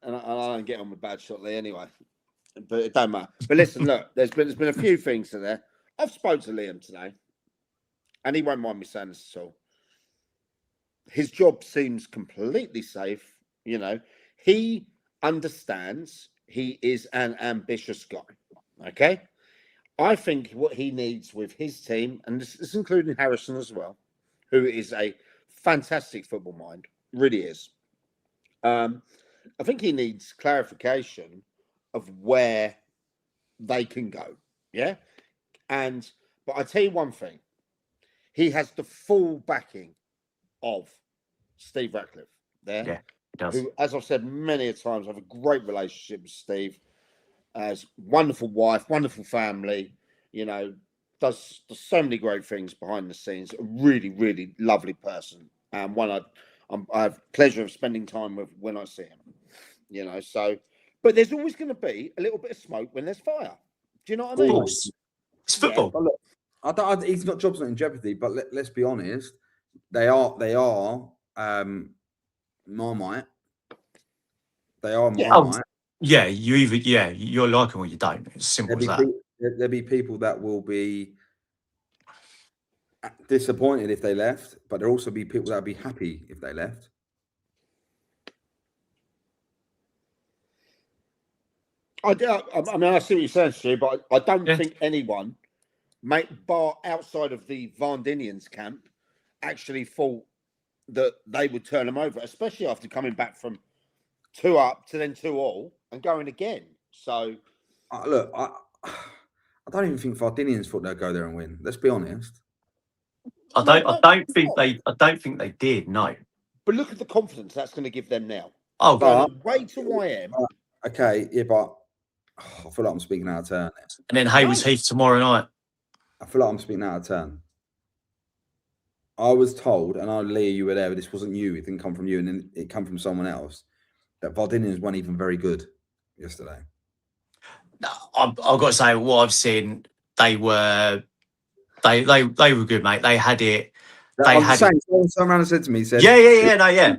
don't get on with bad shot Lee anyway. But it don't matter. But listen, look, there's been a few things in there. I've spoke to Liam today, and he won't mind me saying this at all. His job seems completely safe. You know, he understands he is an ambitious guy. Okay. I think what he needs with his team, and this is including Harrison as well, who is a fantastic football mind, really is. I think he needs clarification of where they can go. Yeah. But I tell you one thing, he has the full backing of Steve Ratcliffe there. Yeah, he does. Who, as I've said many a times, have a great relationship with Steve. Has wonderful wife, wonderful family, you know, does so many great things behind the scenes. A really, really lovely person, and one I have pleasure of spending time with when I see him. You know, so, but there's always going to be a little bit of smoke when there's fire. Do you know what I mean? Of course. It's football. Yeah, but look, he's not job's not in jeopardy. But let's be honest, they are Marmite. They are Marmite. Yeah, you're liking or you don't. It's simple as that. There'll be people that will be disappointed if they left, but there'll also be people that'll be happy if they left. I mean, I see what you're saying, Stu, but I don't think anyone, bar outside of the Vardinians camp, actually thought that they would turn them over, especially after coming back from 2-up to then 2-all and going again. So, look, I don't even think Vardinians thought they'd go there and win. Let's be honest. I don't think they did. No. But look at the confidence that's going to give them now. Oh, but way to YM. Okay, yeah, but I feel like I'm speaking out of turn. And then Haywards Heath tomorrow night. I feel like I'm speaking out of turn. I was told, and I, Lee, you were there, but this wasn't you. It didn't come from you, and then it came from someone else. That Vardinians weren't even very good yesterday. I've got to say, what I've seen, they were good, mate. They had it. Someone around and said to me, said, yeah.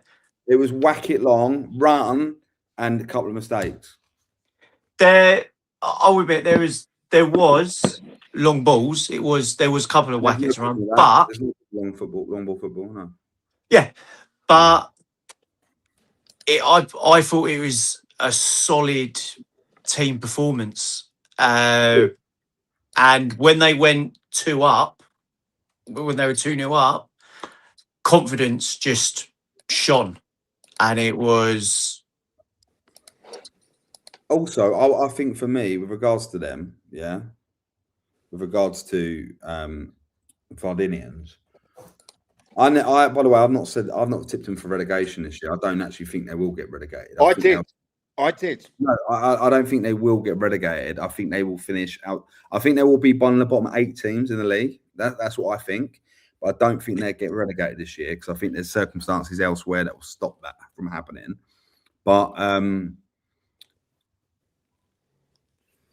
It was whack it long, run, and a couple of mistakes. I'll admit there was long balls. There was a couple of whackets around, but long ball football, no. Yeah, but I thought it was a solid team performance. And when they went 2-up, when they were 2-0 up, confidence just shone, and it was. Also, I think for me, with regards to them, with regards to Vardinians, by the way, I've not tipped them for relegation this year. I don't actually think they will get relegated. I did. No, I don't think they will get relegated. I think they will finish out. I think they will be one of the bottom 8 teams in the league. That's what I think. But I don't think they'll get relegated this year because I think there's circumstances elsewhere that will stop that from happening. But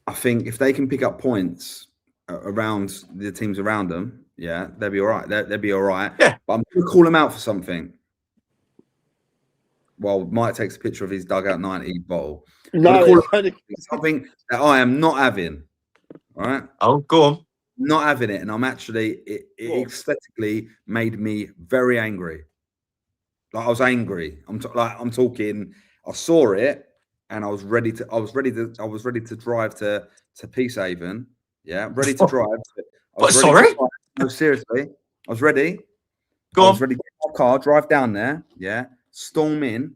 I think if they can pick up points around the teams around them, they'll be all right. They'll be all right. Yeah. But I'm going to call them out for something. Well, Mike takes a picture of his dugout 90 bottle. No, something that I am not having. All right. Oh, go on. Not having it, and I'm actually it aesthetically made me very angry. Like I was angry. I'm talking. I saw it, and I was ready to drive to Peacehaven. Yeah, ready to drive. Sorry? No, seriously, I was ready. Go on. I was ready to get my car, drive down there. Yeah, storm in,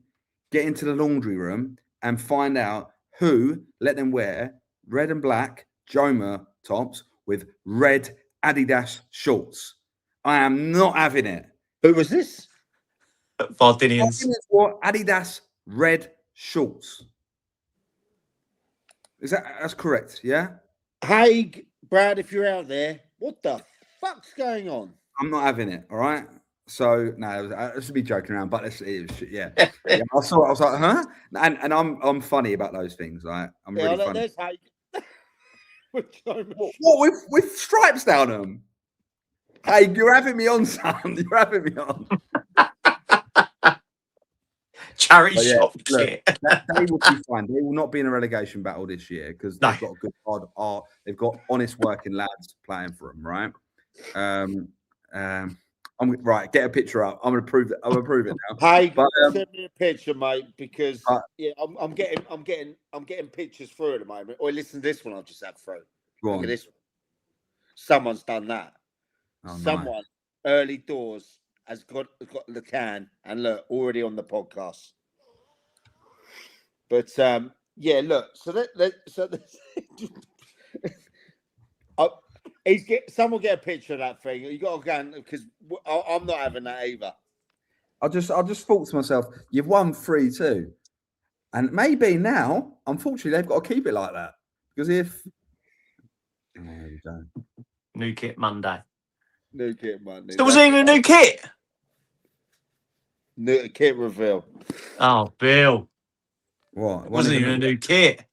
get into the laundry room, and find out who let them wear red and black Joma tops with red Adidas shorts. I am not having it. Who was this? Vardinians. Wore Adidas red shorts. That's correct? Yeah. Hey, Brad, if you're out there, what the fuck's going on? I'm not having it. All right. So no, I should be joking around, but yeah. I saw it. I was like, huh? And I'm funny about those things. Right? I'm really funny. What with stripes down them? Hey, you're having me on, son. You're having me on. Charity But yeah, shop look, kit. they will be fine. They will not be in a relegation battle this year because they've got a good hard art. They've got honest working lads playing for them, right? I'm right. Get a picture up. I'm gonna prove it. I'm gonna prove it now. Hey, But, send me a picture, mate, because I'm getting pictures through at the moment. Or listen to this one I've just had through. Look at this one. Someone's done that. Oh, Someone early doors has got the can and look already on the podcast. But yeah, look. Someone get a picture of that thing. You got to go because I'm not having that either. I just thought to myself, you've won 3-2, and maybe now, unfortunately, they've got to keep it like that because if New kit Monday. New kit Monday. Still wasn't even a new kit. New kit reveal. Oh, Bill. What? It wasn't even a new kit.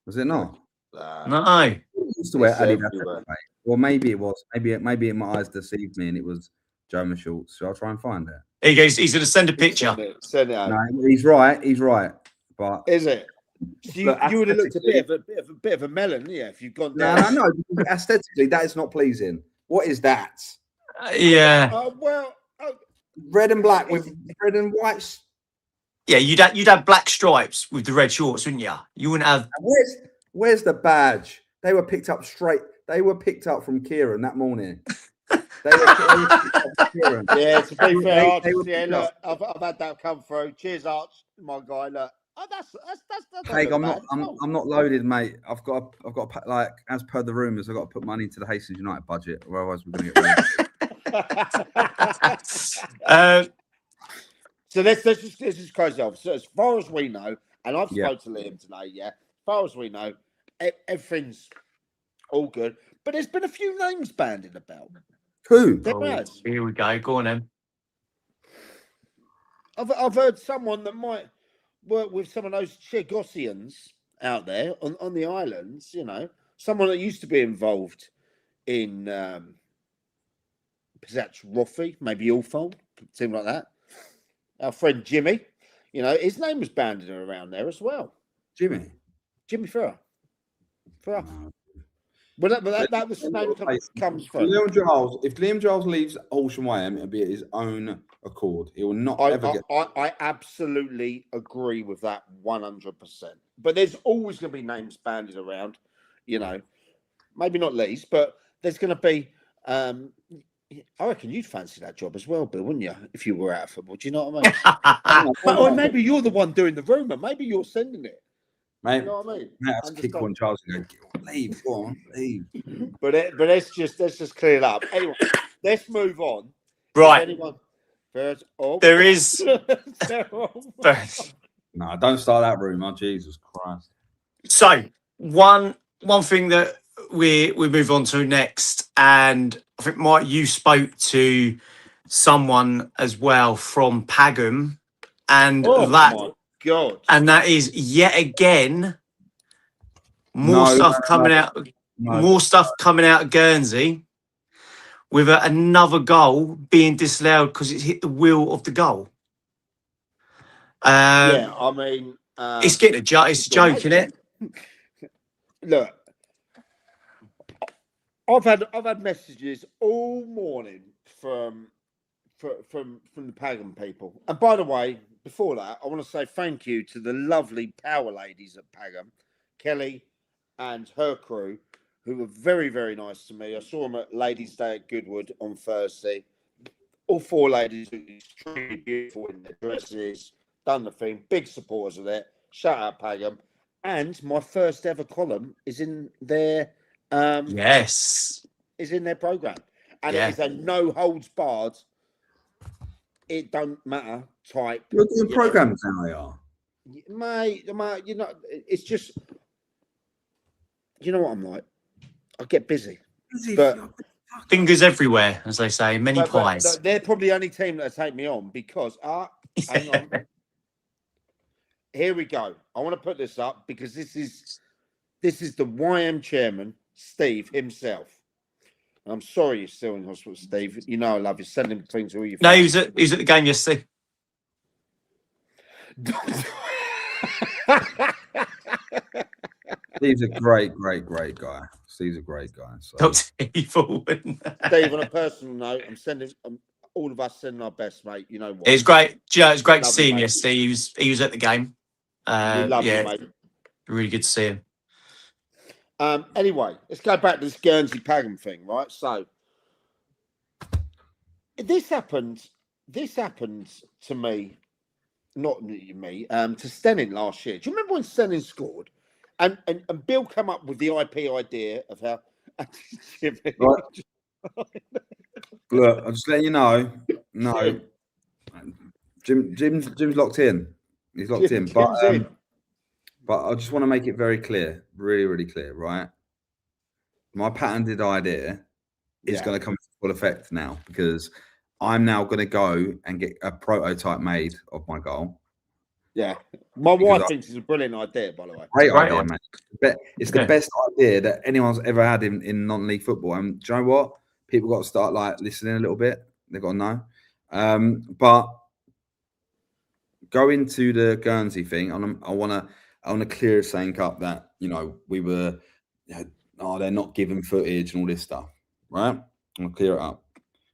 Was it not? No. I used to wear Adidas, or maybe it was. Maybe my eyes deceived me, and it was Joma Schultz. So I'll try and find it. He goes. He's going to send a picture. Send it out. No, he's right. He's right. But is it? So you would have looked a bit of a melon, yeah. If you've gone down. No. Aesthetically, that is not pleasing. What is that? Yeah. Red and black with red and white. Yeah, you'd have black stripes with the red shorts, wouldn't you? You wouldn't have. Where's the badge? They were picked up straight. They were picked up from Kieran that morning. They were picked up from Kieran. Yeah, to be fair, Arch, look, I've had that come through. Cheers, Arch, my guy. Look, that's Hey, I'm not loaded, mate. I've got to, like, as per the rumours, I've got to put money into the Hastings United budget, or otherwise we're going to get rid. So let's just close it off. So as far as we know, and I've spoke to Liam today, as far as we know, everything's all good. But there's been a few names bandied about. Who? Here we go. Go on, then. I've heard someone that might work with some of those Chegosians out there on the islands. You know, someone that used to be involved in perhaps Roffey, maybe Ulfald, something like that. Our friend Jimmy, you know, his name was banded around there as well. Jimmy Farrar. But that was the name that comes from. If Liam Giles leaves Ocean YM, it'll be at his own accord. He will not ever get. I absolutely agree with that 100%. But there's always going to be names banded around, you know. Maybe not least, but there's going to be. I reckon you'd fancy that job as well, Bill, wouldn't you? If you were out of football, do you know what I mean? Or maybe you're the one doing the rumour. Maybe you're sending it. Mate, you know what I mean? Mate, I'll kick on Charles and go, leave, go on, leave. But let's just clear it up. Anyway, let's move on. Right. There is. No, don't start that rumour. Jesus Christ. So one thing that we move on to next, and I think Mike, you spoke to someone as well from Pagham, and my God, and that is yet again more stuff coming out of Guernsey, with another goal being disallowed because it's hit the wheel of the goal. Yeah, I mean, it's getting it's a joke, isn't it? Look, I've had messages all morning from the Pagham people. And by the way, before that, I want to say thank you to the lovely power ladies at Pagham, Kelly and her crew, who were very, very nice to me. I saw them at Ladies' Day at Goodwood on Thursday. All four ladies were extremely beautiful in their dresses, done the thing, big supporters of it. Shout out Pagham. And my first ever column is in their is in their programme. And it is a no holds barred, it don't matter type. You're doing programmes now, they are. Mate, you know, it's just, you know what I'm like. I get busy. But fingers everywhere, as they say, many pies. But they're probably the only team that take me on because hang on. Here we go. I want to put this up because this is the YM chairman, Steve himself. I'm sorry you're still in hospital, Steve. You know I love you. Send him things to all your No, he friends. was at the game yesterday. Steve's a great guy. Steve's a great guy. So. Dr. Evil. Steve, on a personal note, I'm sending all of us sending our best, mate. You know what? It was great. Do you know, it was great to Love see you, him mate. yesterday. He was at the game. We love yeah, you, mate. really good to see him. Anyway, let's go back to this Guernsey Pagan thing, right? So this happened to me, not me, to Stenning last year. Do you remember when Stenning scored? And Bill came up with the IP idea of how Right. Look, I'm just letting you know. No, Jim's locked in. He's locked in. But I just want to make it very clear, really clear, right? My patented idea is going to come into full effect now because I'm now going to go and get a prototype made of my goal. Yeah, my wife thinks it's a brilliant idea, by the way. Great idea, man. It's the best idea that anyone's ever had in non-league football. And do you know what? People got to start like listening a little bit. They've got to know. But go into the Guernsey thing, and I want to clear something up that we were, they're not giving footage and all this stuff, right? I'll clear it up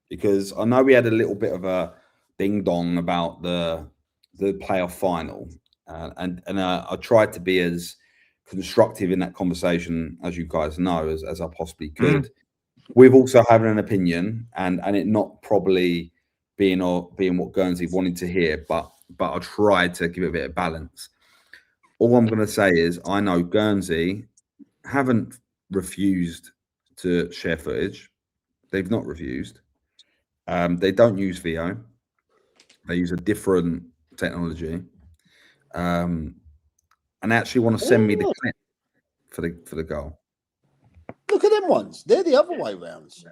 because I know we had a little bit of a ding dong about the playoff final, and I tried to be as constructive in that conversation as you guys know as I possibly could. With also having an opinion and it not probably being what Guernsey wanted to hear, but I tried to give it a bit of balance. All I'm going to say is I know Guernsey haven't refused to share footage. They've not refused. They don't use VO. They use a different technology. And they actually want to send me the clip for the goal. Look at them ones. They're the other way rounds.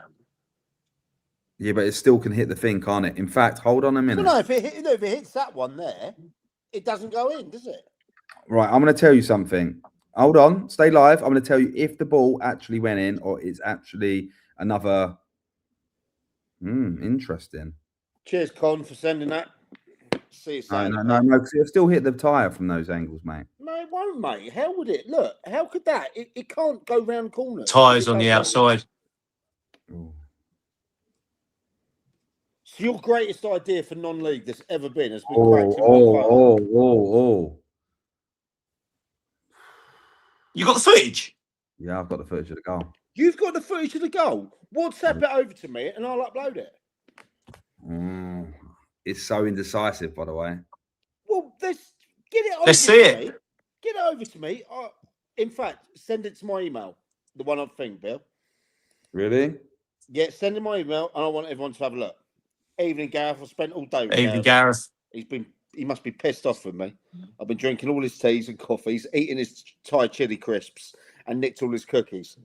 Yeah, but it still can hit the thing, can't it? In fact, hold on a minute. No, if it hits that one there, it doesn't go in, does it? Right, I'm going to tell you something. Hold on, stay live. I'm going to tell you if the ball actually went in or it's actually another. Interesting. Cheers, Con, for sending that. See you soon. No, because it'll still hit the tyre from those angles, mate. No, it won't, mate. How would it? Look, how could that? It can't go round corners. Tyres on the outside. Ooh. So your greatest idea for non-league that's ever been has been You got the footage? Yeah, I've got the footage of the goal. You've got the footage of the goal. WhatsApp it over to me and I'll upload it. It's so indecisive, by the way. Well, get it over Let's see it. me. Get it over to me. In fact, send it to my email. The one on thing, Bill. Really? Yeah, send it my email and I want everyone to have a look. Evening, Gareth. I spent all day with Evening, Gareth. He must be pissed off with me. I've been drinking all his teas and coffees, eating his Thai chili crisps, and nicked all his cookies.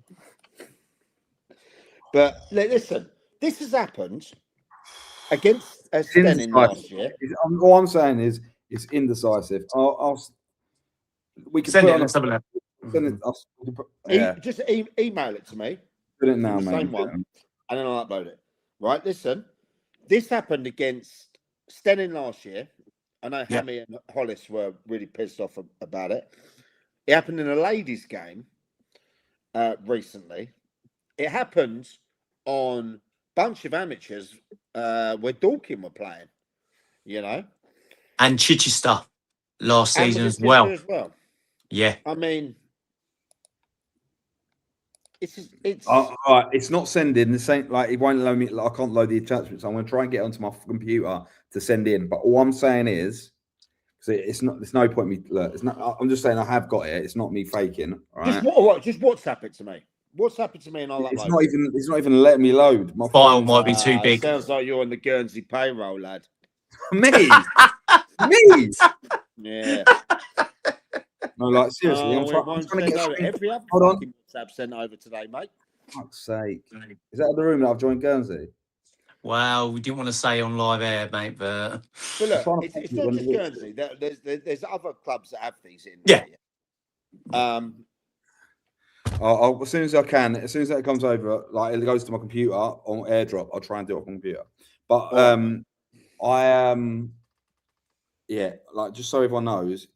But listen, this has happened against Stenning last year. All I'm saying is it's indecisive. We can Send put it. it on Just email it to me. Put it now, the mate. Same one, and then I'll upload it. Right, listen. This happened against Stenning last year. I know Hammy and Hollis were really pissed off about it. It happened in a ladies' game recently. It happened on a bunch of amateurs where Dorking were playing, And Chichester last season as well. Yeah. I mean, it's it's not sending the same. Like it won't load me. I can't load the attachments. I'm going to try and get onto my computer to send in. But all I'm saying is, it's not. There's no point me. Look, it's not. I'm just saying I have got it. It's not me faking. All right? Just WhatsApp it to me. WhatsApp it to me, and I'll. It's not even letting me load. My file might be too big. Sounds like you're on the Guernsey payroll, lad. Me. Me. Yeah. No, like seriously, I'm trying to get every other WhatsApp sent over today, mate. Fuck's sake! Is that the room that I've joined Guernsey? Well, we didn't want to say on live air, mate, but look, it's not just Guernsey. There's other clubs that have these in. Yeah. I'll as soon as I can, as soon as that comes over, like it goes to my computer on AirDrop, I'll try and do it on my computer. But yeah, like just so everyone knows,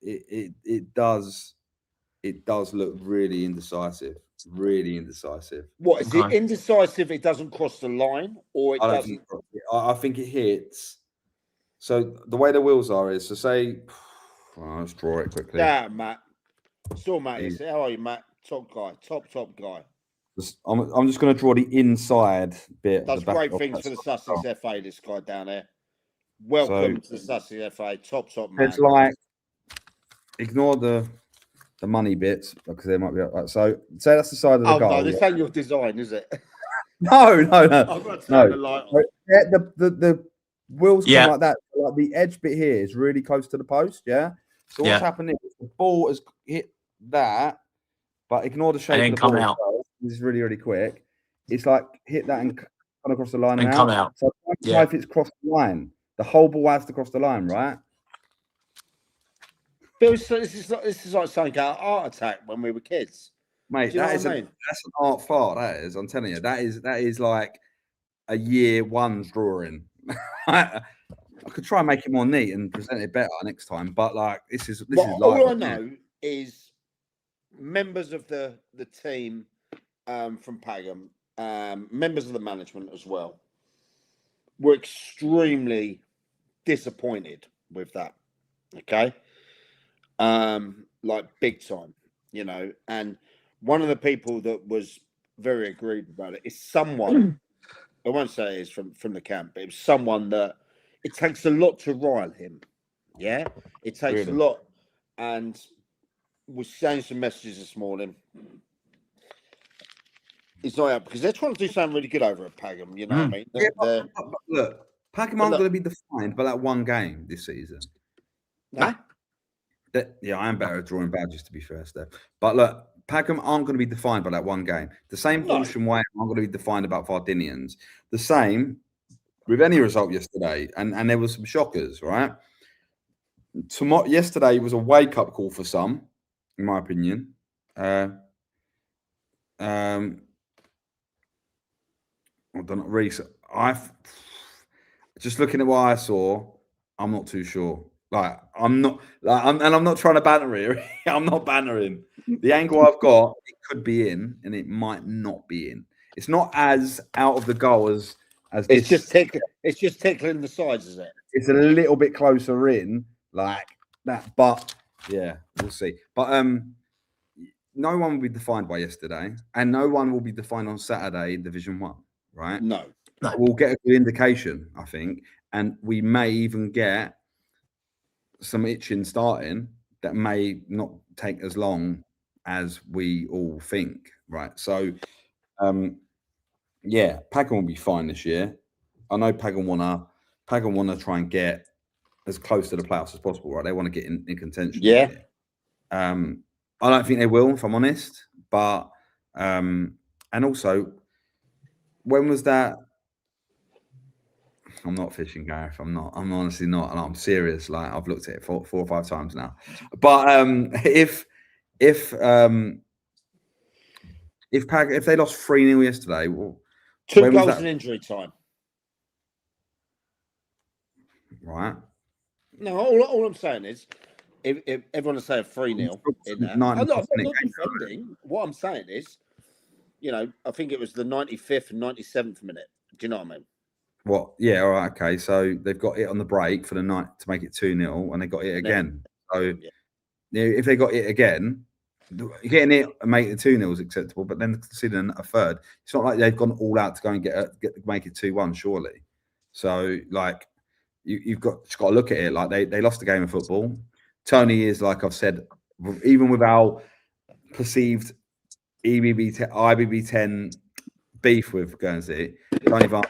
it does look really indecisive. Really indecisive. What is it? Indecisive? It doesn't cross the line, or it doesn't. I think it hits. So the way the wheels are is, so say, let's draw it quickly. Yeah, Matt. Still, Matt. How are you, Matt? Top guy. Top guy. I'm just going to draw the inside bit. Does great things for the Sussex FA. This guy down there. Welcome to the Sussex FA. Top man. It's like, ignore the money bits because they might be up. So say that's the side of the goal. No, this ain't your design, is it? No. I've got to turn the light on. The wheels come like that. Like the edge bit here is really close to the post. Yeah. So what's happening is the ball has hit that, but ignore the shape and then of the come ball. out. This is really, really quick. It's like hit that and come across the line and come out. So if it's crossed the line, the whole ball has to cross the line, right? This is like something out of Art Attack when we were kids, mate. That's an art fart. That is. I'm telling you, that is like a year one's drawing. I could try and make it more neat and present it better next time, but like this is all I know is members of the team from Pagham, members of the management as well, were extremely disappointed with that. Okay. Like big time, you know, and one of the people that was very aggrieved about it is someone, I won't say it's from the camp, but it was someone that it takes a lot to rile him. Yeah, it takes a lot. And we're saying some messages this morning. It's not out because they're trying to do something really good over at Pagham, you know what I mean? Look, Pagham aren't going to be defined by that one game this season. No? I am better at drawing badges, to be fair, Steph. But look, Pagham aren't going to be defined by that one game. The same Horsham way aren't going to be defined about Fardinians. The same with any result yesterday, and there were some shockers, right? Yesterday was a wake-up call for some, in my opinion. I don't know, Reece. Just looking at what I saw, I'm not too sure. I'm not trying to banter here. I'm not bantering. The angle I've got, it could be in, and it might not be in. It's not as out of the goal as it's just tickling. It's just tickling the sides, is it? It's a little bit closer in, like that. But yeah, we'll see. But no one will be defined by yesterday, and no one will be defined on Saturday in Division 1, right? No. We'll get a good indication, I think, and we may even get some itching starting that may not take as long as we all think, right? So, yeah, Pagham will be fine this year. I know Pagham wanna try and get as close to the playoffs as possible, right? They want to get in contention. Yeah. I don't think they will, if I'm honest. But and also, when was that? I'm not fishing, Gareth. I'm honestly not, and I'm serious. Like I've looked at it 4 or 5 times now. But if they lost 3-0 yesterday, well, 2 goals in injury time. Right. No, all I'm saying is, if everyone will say a 3-0 in that, I'm not defending. What I'm saying is, you know, I think it was the 95th and 97th minute. Do you know what I mean? What? Yeah, all right, okay. So they've got it on the break for the night to make it 2-0, and they got it again. So if they got it again, getting it and make it 2-0 is acceptable, but then considering a third, it's not like they've gone all out to go and make it 2-1, surely. So like you've just got to look at it like they lost a game of football. Tony is, like I've said, even with our perceived IBB10 beef with Guernsey, Tony Van,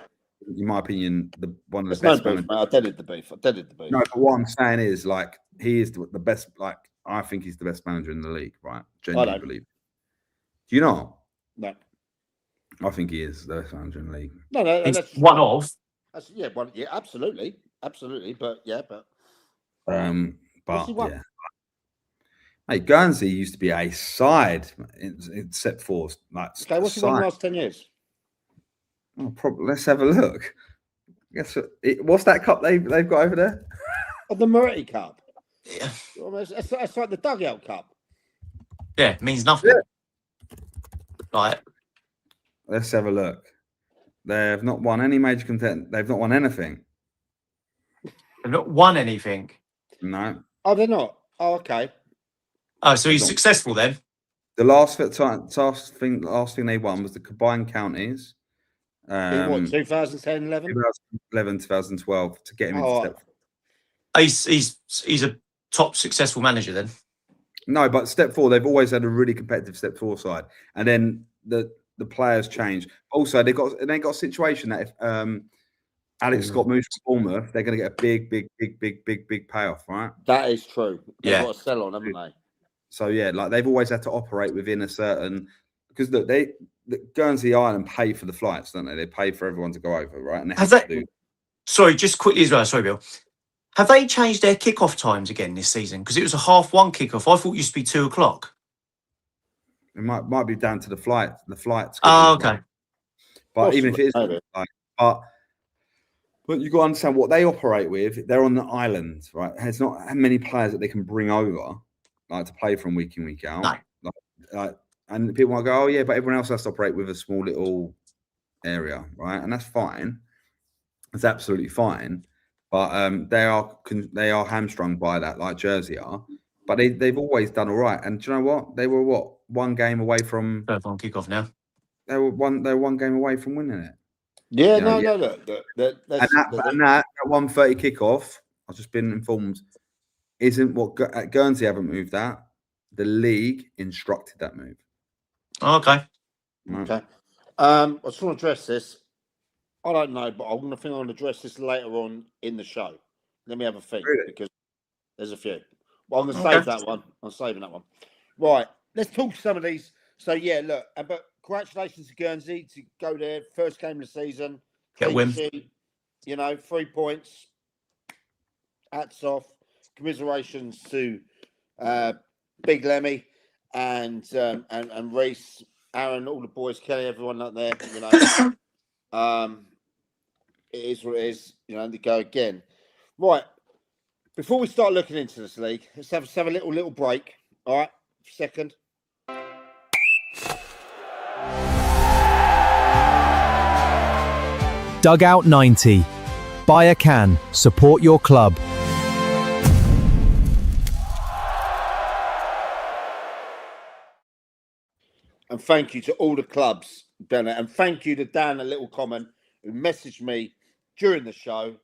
in my opinion, one of the best. No beef, mate. I deaded the beef. No, but what I'm saying is, like, he is the best. Like, I think he's the best manager in the league, right? Genuinely believe. Do you not? No. I think he is the best manager in the league. No, that's one of. Yeah, absolutely. But yeah, but yeah. Hey, Guernsey used to be a side in step four. Like, Okay, what's he won the last 10 years? Oh, probably. Let's have a look. Guess what's that cup they've got over there? The Moretti Cup. Yeah, That's like the dugout cup. yeah, it means nothing. Like, Let's have a look. They've not won any major content. They've not won anything. they've not won anything. No. Oh, they're not. Oh, okay. Oh, so he's successful then. The last thing they won was the combined counties. In what, 2010, 11? 2011, 2012 to get him into step four. Oh, he's a top successful manager then. No, but step four, they've always had a really competitive step four side. And then the players change. Also, they got a situation that if Alex Scott moves to Bournemouth, they're going to get a big payoff, right? That is true. They've Yeah. got to sell on, haven't they? So yeah, like they've always had to operate within a certain, because look, the Guernsey Island pay for the flights, don't they? They pay for everyone to go over, right? And they have to do. Sorry, just quickly as well. Sorry, Bill. Have they changed their kickoff times again this season? Because it was a 1:30 kickoff. I thought it used to be 2:00. It might be down to the flights. The flights. Oh, okay. But even if it is, but you've got to understand what they operate with. They're on the island, right? There's not many players that they can bring over, like to play from week in, week out. No. And people might go, oh yeah, but everyone else has to operate with a small little area, right? And that's fine. It's absolutely fine. But they are hamstrung by that, like Jersey are. But they've always done all right. And do you know what? They were one game away from Third one kickoff now. They were one game away from winning it. Yeah, You know, look. And that 1:30 kickoff, I've just been informed, isn't what Guernsey haven't moved that. The league instructed that move. Oh, okay. Right. Okay. I just want to address this. I don't know, but I'm going to address this later on in the show. Let me have a think because there's a few. Well, I'm going to save that one. I'm saving that one. Right. Let's talk some of these. So yeah, look, but congratulations to Guernsey to go there. First game of the season. Get a win. 3 points. Hats off. Commiserations to Big Lemmy and Reese, Aaron, all the boys, Kelly, everyone up there. You know, it is what it is. You know, to go again. Right. Before we start looking into this league, let's have a little break. All right, second. Dugout 90. Buy a can. Support your club. And thank you to all the clubs, Bennett. And thank you to Dan, a little comment, who messaged me during the show.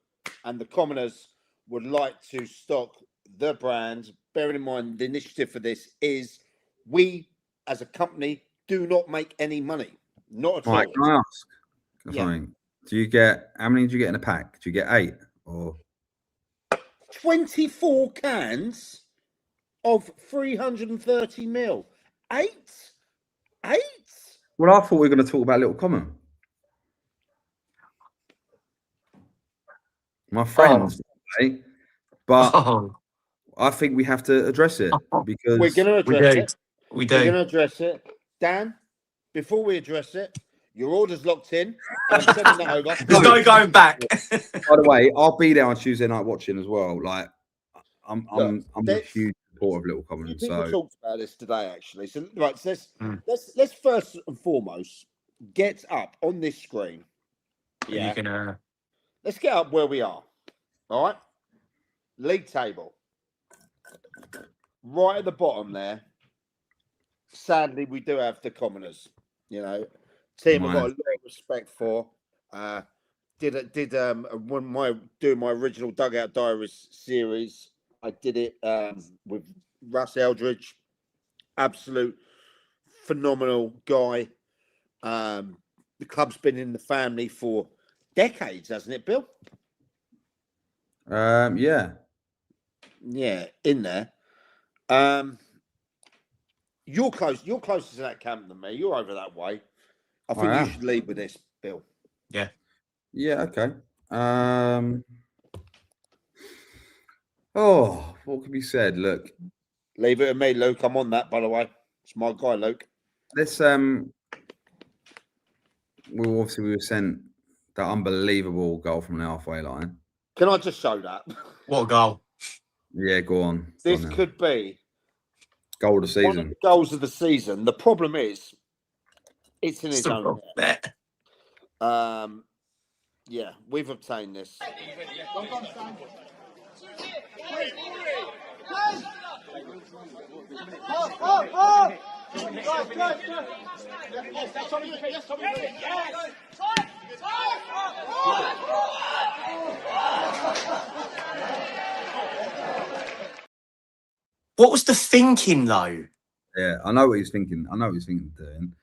And the commoners would like to stock the brand. Bearing in mind, the initiative for this is we, as a company, do not make any money. Not at all. Can I ask something? Do you get, how many do you get in a pack? Do you get 8 or 24 cans of 330 mil? 8? Well, I thought we were going to talk about Little Common. My friends, but I think we have to address it because we're going to address it. We do. We're going to address it. Dan, before we address it, your order's locked in. I'm sending that over. There's no going back. By the way, I'll be there on Tuesday night watching as well. Like, I'm a huge supporter of Little Common. People talked about this today, actually. So, right, so let's first and foremost get up on this screen. Yeah. Let's get up where we are. All right. League table. Right at the bottom there. Sadly, we do have the commoners. You know, team I've got a lot of respect for. When doing my original Dugout Diaries series, I did it with Russ Eldridge, absolute phenomenal guy. The club's been in the family for decades, hasn't it, Bill? Yeah, in there. You're closer to that camp than me. You're over that way. I think you should lead with this, Bill. Yeah. Okay. What can be said? Look, Leave it to me, Luke. I'm on that, by the way. It's my guy, Luke. Let's we were sent that unbelievable goal from the halfway line. Can I just show that? What a goal. Yeah, go on. This could be goal of the season. one of the goals of the season. The problem is, it's in his own net. Yeah, we've obtained this. What was the thinking though? Yeah, I know what he's thinking. I know what he's thinking of doing.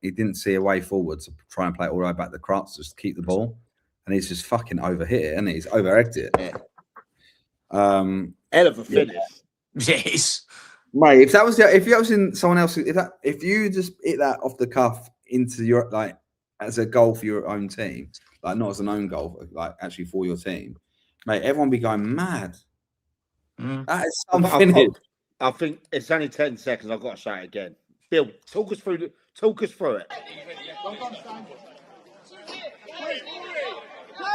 He didn't see a way forward to try and play it all the way back the crux, just to keep the ball. And he's just fucking overhit it, and he's over-egged it. Yeah. Hell of a finish. Yes. Mate, if that was in someone else, if you just hit that off the cuff into your as a goal for your own team, like not as an own goal, like actually for your team, mate, everyone be going mad. That is some finish. I think it's only 10 seconds. I've got to say it again. Bill, talk us through it.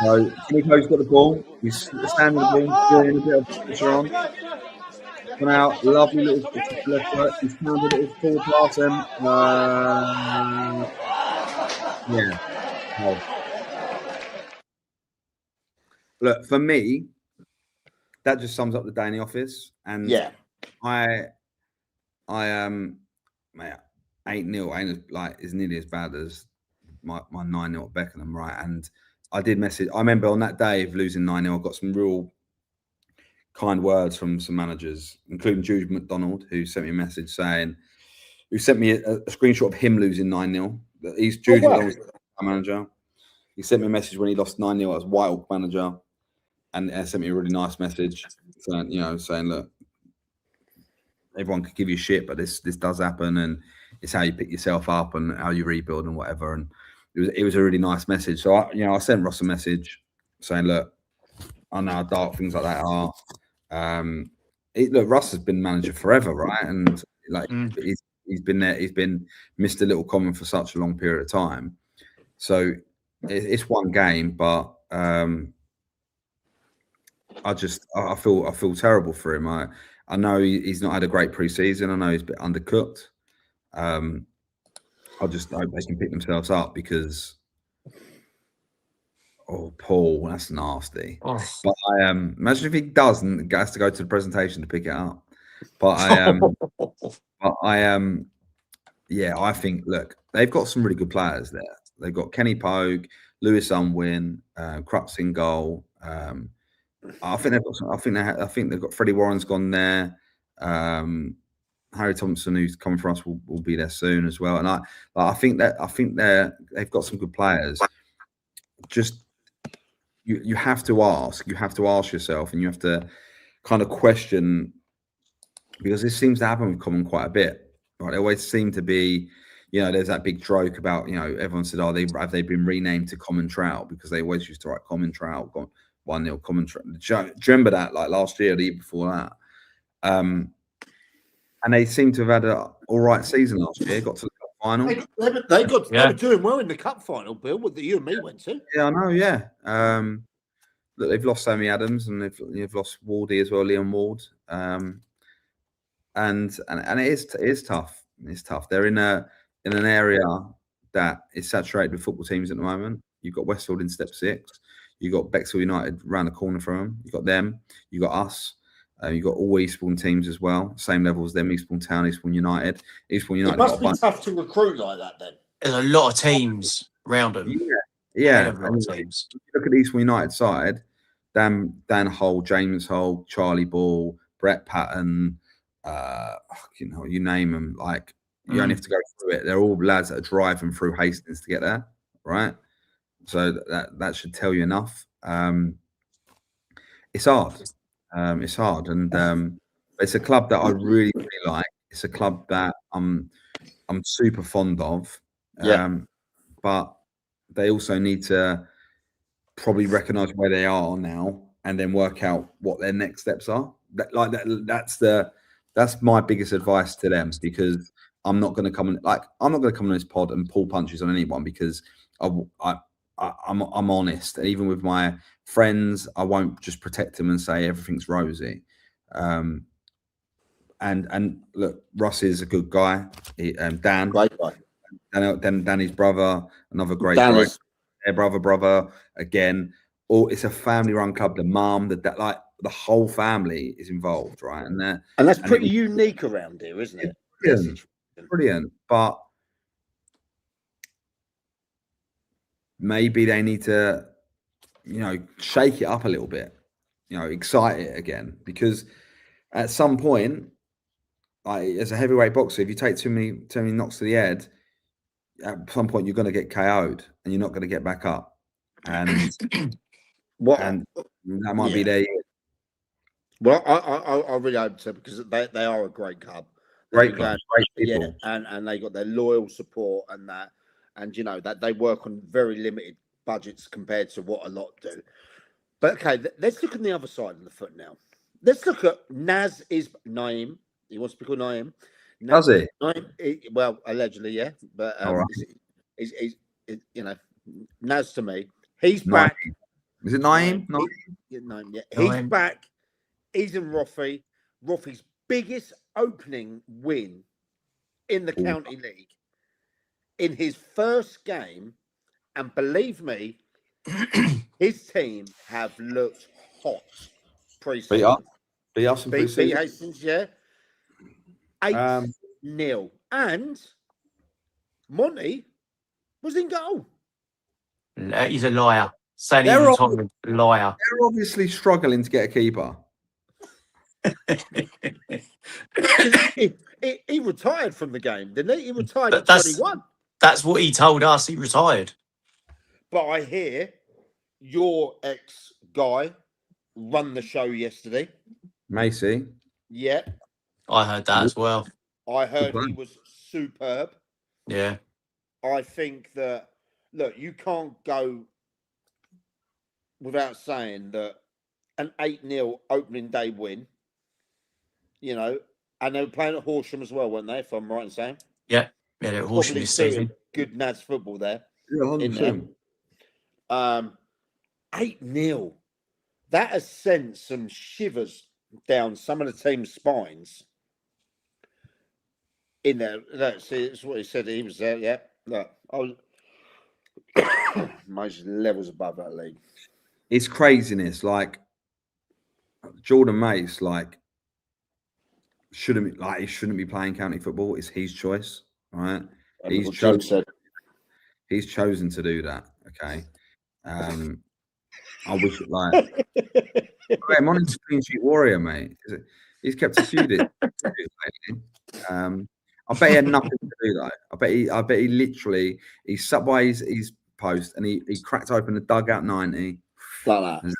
So Nico's got the ball. He's standing the ball, doing a bit of pressure on. Come out, lovely little left foot. He's pounded it forward pass him. Yeah. Oh. Look, for me, that just sums up the day in the office. And yeah, I mate, 8-0 ain't is nearly as bad as my 9-0 at Beckenham, right? And I did message. I remember on that day of losing 9-0, I got some real kind words from some managers, including Jude McDonald, who sent me a message who sent me a screenshot of him losing 9-0. He's Jude McDonald's manager. He sent me a message when he lost 9-0 as Whitehawk manager, and sent me a really nice message saying, look, everyone could give you shit, but this does happen, and it's how you pick yourself up and how you rebuild and whatever. And it was a really nice message. So I sent Ross a message saying, look, I know how dark things like that are. Look, Russ has been manager forever, right? And he's been there. He's been Mr. Little Common for such a long period of time. So it's one game, but I feel terrible for him. I know he's not had a great preseason. I know he's a bit undercooked. I just hope they can pick themselves up because, Paul, that's nasty. Oh. But imagine if he doesn't, he has to go to the presentation to pick it up. But I think, look, they've got some really good players there. They've got Kenny Pogue, Lewis Unwin, Crux in goal. I think they've got Freddie Warren's gone there. Harry Thompson, who's coming for us, will be there soon as well. And I think they've got some good players. Just you have to ask yourself, and you have to kind of question, because this seems to happen with Common quite a bit. Right? They always seem to be, there's that big joke about, everyone said, have they been renamed to Common Trout, because they always used to write Common Trout, 1-0 Common Trout. Do you remember that, like last year, the year before that? And they seem to have had an all right season last year. Got to the cup final. They were doing well in the cup final, Bill, that you and me went to. Yeah, I know. Yeah. Look, they've lost Sammy Adams, and they've lost Wardy as well, Leon Ward. And it is tough. It's tough. They're in an area that is saturated with football teams at the moment. You've got Westfield in step 6. You've got Bexhill United round the corner from them. You've got them. You've got us. You've got all Eastbourne teams as well. Same level as them, Eastbourne Town, Eastbourne United. Eastbourne United. It must be tough to recruit like that then. There's a lot of teams around them. Yeah. Teams. Look at the Eastbourne United side. Dan Hull, James Hull, Charlie Ball, Brett Patton, you name them. Like, you only have to go through it. They're all lads that are driving through Hastings to get there, right? So that should tell you enough. It's hard. It's hard, and it's a club that I really, really like. It's a club that I'm super fond of. But they also need to probably recognise where they are now, and then work out what their next steps are. That's the That's my biggest advice to them, because I'm not going to come on this pod and pull punches on anyone, because I'm honest. And even with my friends, I won't just protect them and say everything's rosy. And look, Russ is a good guy. Dan, Great guy. Danny's brother, another great Dan guy. is- Their brother again. It's a family-run club. The mum, like the whole family is involved, right? And that's pretty unique around here, isn't it? Brilliant. But maybe they need to, shake it up a little bit, excite it again, because at some point, like, as a heavyweight boxer, if you take too many knocks to the head, at some point you're going to get KO'd and you're not going to get back up. And and that might be their. Well, I really hope so, because they are a great club. Great club, great people. Yeah, and they got their loyal support and that, and that they work on very limited budgets compared to what a lot do. But okay, let's look at the other side of the foot now. Let's look at Naeem. He wants to be called Naeem. Does he? Well, allegedly, yeah. But right. he's Naz to me. He's back. Is it Naeem? Naeem, yeah. He's back. He's in Roffey. Roffey's biggest opening win in the county league in his first game, and believe me, his team have looked hot pre-season. Beat us in pre-season. Beat Hastings, yeah. 8-0, and Monty was in goal. He's a liar. Saying he's a liar. They're obviously struggling to get a keeper. he retired from the game, didn't he? He retired at 21. That's what he told us. He retired. But I hear your ex-guy run the show yesterday. Macy. Yeah. I heard that as well. I heard he was superb. Yeah. I think that, look, you can't go without saying that an 8-0 opening day win, and they were playing at Horsham as well, weren't they, if I'm right in saying? Yeah. Yeah, they were Horsham this season. Good Nads football there. Yeah, 100%. 8-0. That has sent some shivers down some of the team's spines. In there, that's what he said. He was there. Yeah, look, I was most levels above that league. It's craziness. Like Jordan Mace, he shouldn't be playing county football. It's his choice, right? He's chosen to do that. Okay. I wish I'm on his clean sheet warrior, mate. He's kept a few lately. I bet he had nothing to do though. I bet he literally sat by his post and he cracked open the dugout 90. Like that.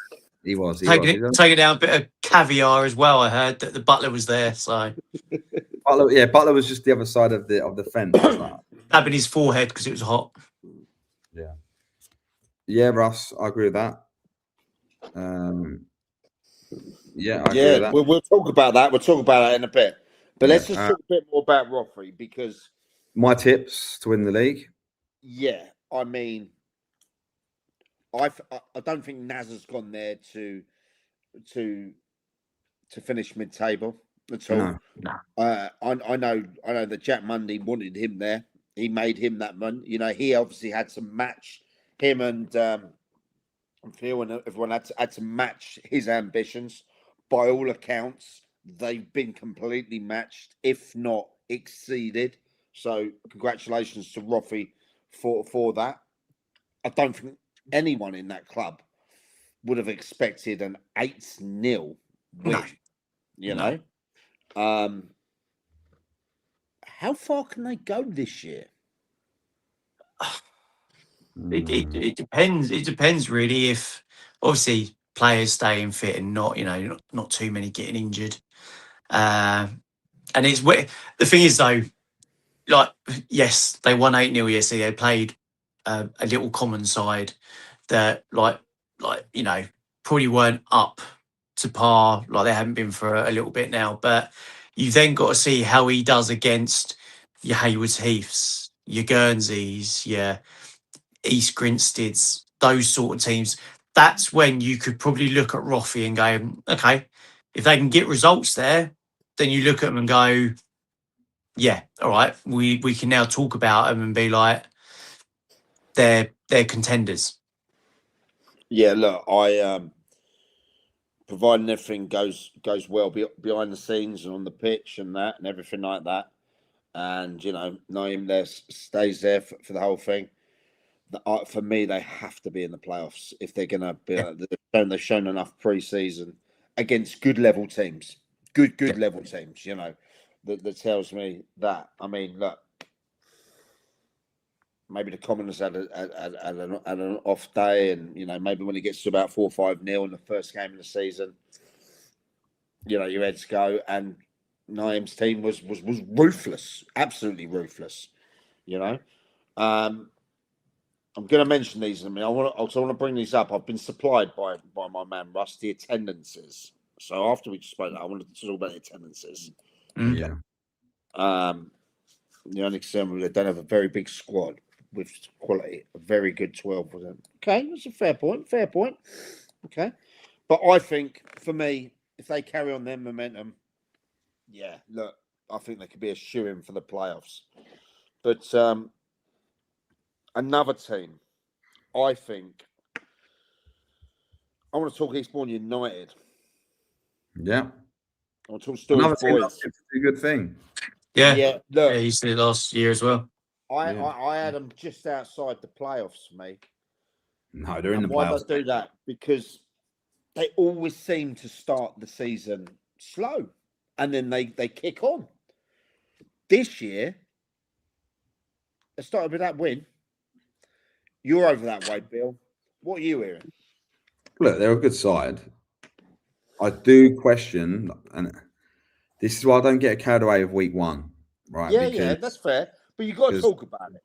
He was taking down a bit of caviar as well. I heard that the butler was there, so Butler was just the other side of the fence. Dabbing his forehead because it was hot. Yeah, Russ, I agree with that. I agree with that. We'll talk about that. We'll talk about that in a bit. But let's just talk a bit more about Roffey, because my tips to win the league. Yeah, I mean, I don't think Naz has gone there to finish mid-table at all. No. I know that Jack Mundy wanted him there. He made him that man. He obviously had to match him, and Phil and everyone had to match his ambitions. By all accounts, they've been completely matched, if not exceeded. So congratulations to Roffey for that. I don't think anyone in that club would have expected an 8-0 win. No. How far can they go this year? It depends. It depends really. If obviously players staying fit and not too many getting injured. And it's the thing is though, yes, they won 8-0 yesterday. They played a little common side that probably weren't up to par, like they haven't been for a little bit now. But You've then got to see how he does against your Haywards Heaths, your Guernseys, your East Grinsteads, those sort of teams. That's when you could probably look at Roffey and go, okay, if they can get results there, then you look at them and go, yeah, all right, we can now talk about them and be like, they're contenders. Yeah, look, providing everything goes well behind the scenes and on the pitch and that and everything like that, and Naeem there stays there for the whole thing. For me, they have to be in the playoffs if they're going to be. They've shown enough pre-season against good level teams, good level teams. That tells me that. I mean, look, maybe the Commoners had an off day, and maybe when it gets to about 4 or 5-0 in the first game of the season, your heads go. And Naeem's team was ruthless, absolutely ruthless. I'm going to mention these in a minute. I want to bring these up. I've been supplied by my man Russ the attendances. So after we spoke, I wanted to talk about the attendances. Yeah. The only concern they don't have a very big squad with quality. A very good 12 with them. Okay, that's a fair point. Fair point. Okay, but I think for me, if they carry on their momentum, yeah, look, I think they could be a shoo-in for the playoffs. But another team, I think, I want to talk Eastbourne United. Yeah. I want to talk Stories Boys. It's a good thing. Yeah. Look, he said last year as well. I had them just outside the playoffs, mate. No, they're in the why playoffs. Why do I do that? Because they always seem to start the season slow, and then they kick on. This year, they started with that win. You're over that way, Bill. What are you hearing? Look, they're a good side. I do question, and this is why I don't get carried away with week one, right? Yeah, that's fair. But you've got to talk about it.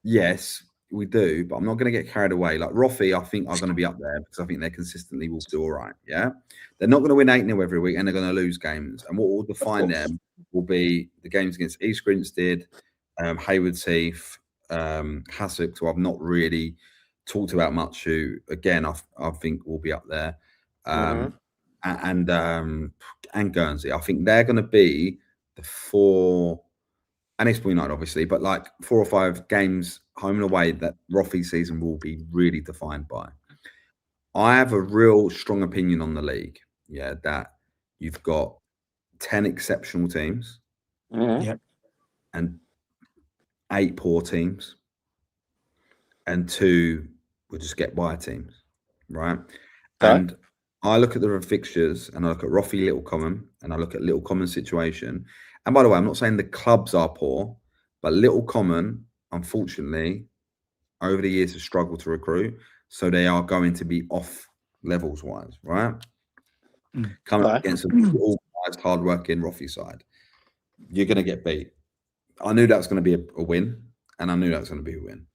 Yes, we do, but I'm not going to get carried away. Like Roffey, I think are going to be up there because I think they consistently will do all right. Yeah, they're not going to win 8-0 every week, and they're going to lose games. And what will define them will be the games against East Grinstead, Haywards Heath, Hassocks, who I've not really talked about much. Who again I think will be up there, and Guernsey. I think they're going to be the 4. And it's United, obviously, but like 4 or 5 games home and away that Roffey season will be really defined by. I have a real strong opinion on the league. Yeah, that you've got 10 exceptional teams, and 8 poor teams, and 2 will just get by teams, right? Okay. And I look at the fixtures, and I look at Roffey, Little Common, and I look at Little Common situation. And by the way, I'm not saying the clubs are poor, but Little Common, unfortunately, over the years have struggled to recruit. So they are going to be off levels wise, right? Coming up against an organised, hard-working Roffey side. You're going to get beat. I knew that was going to be a win, and I knew that was going to be a win.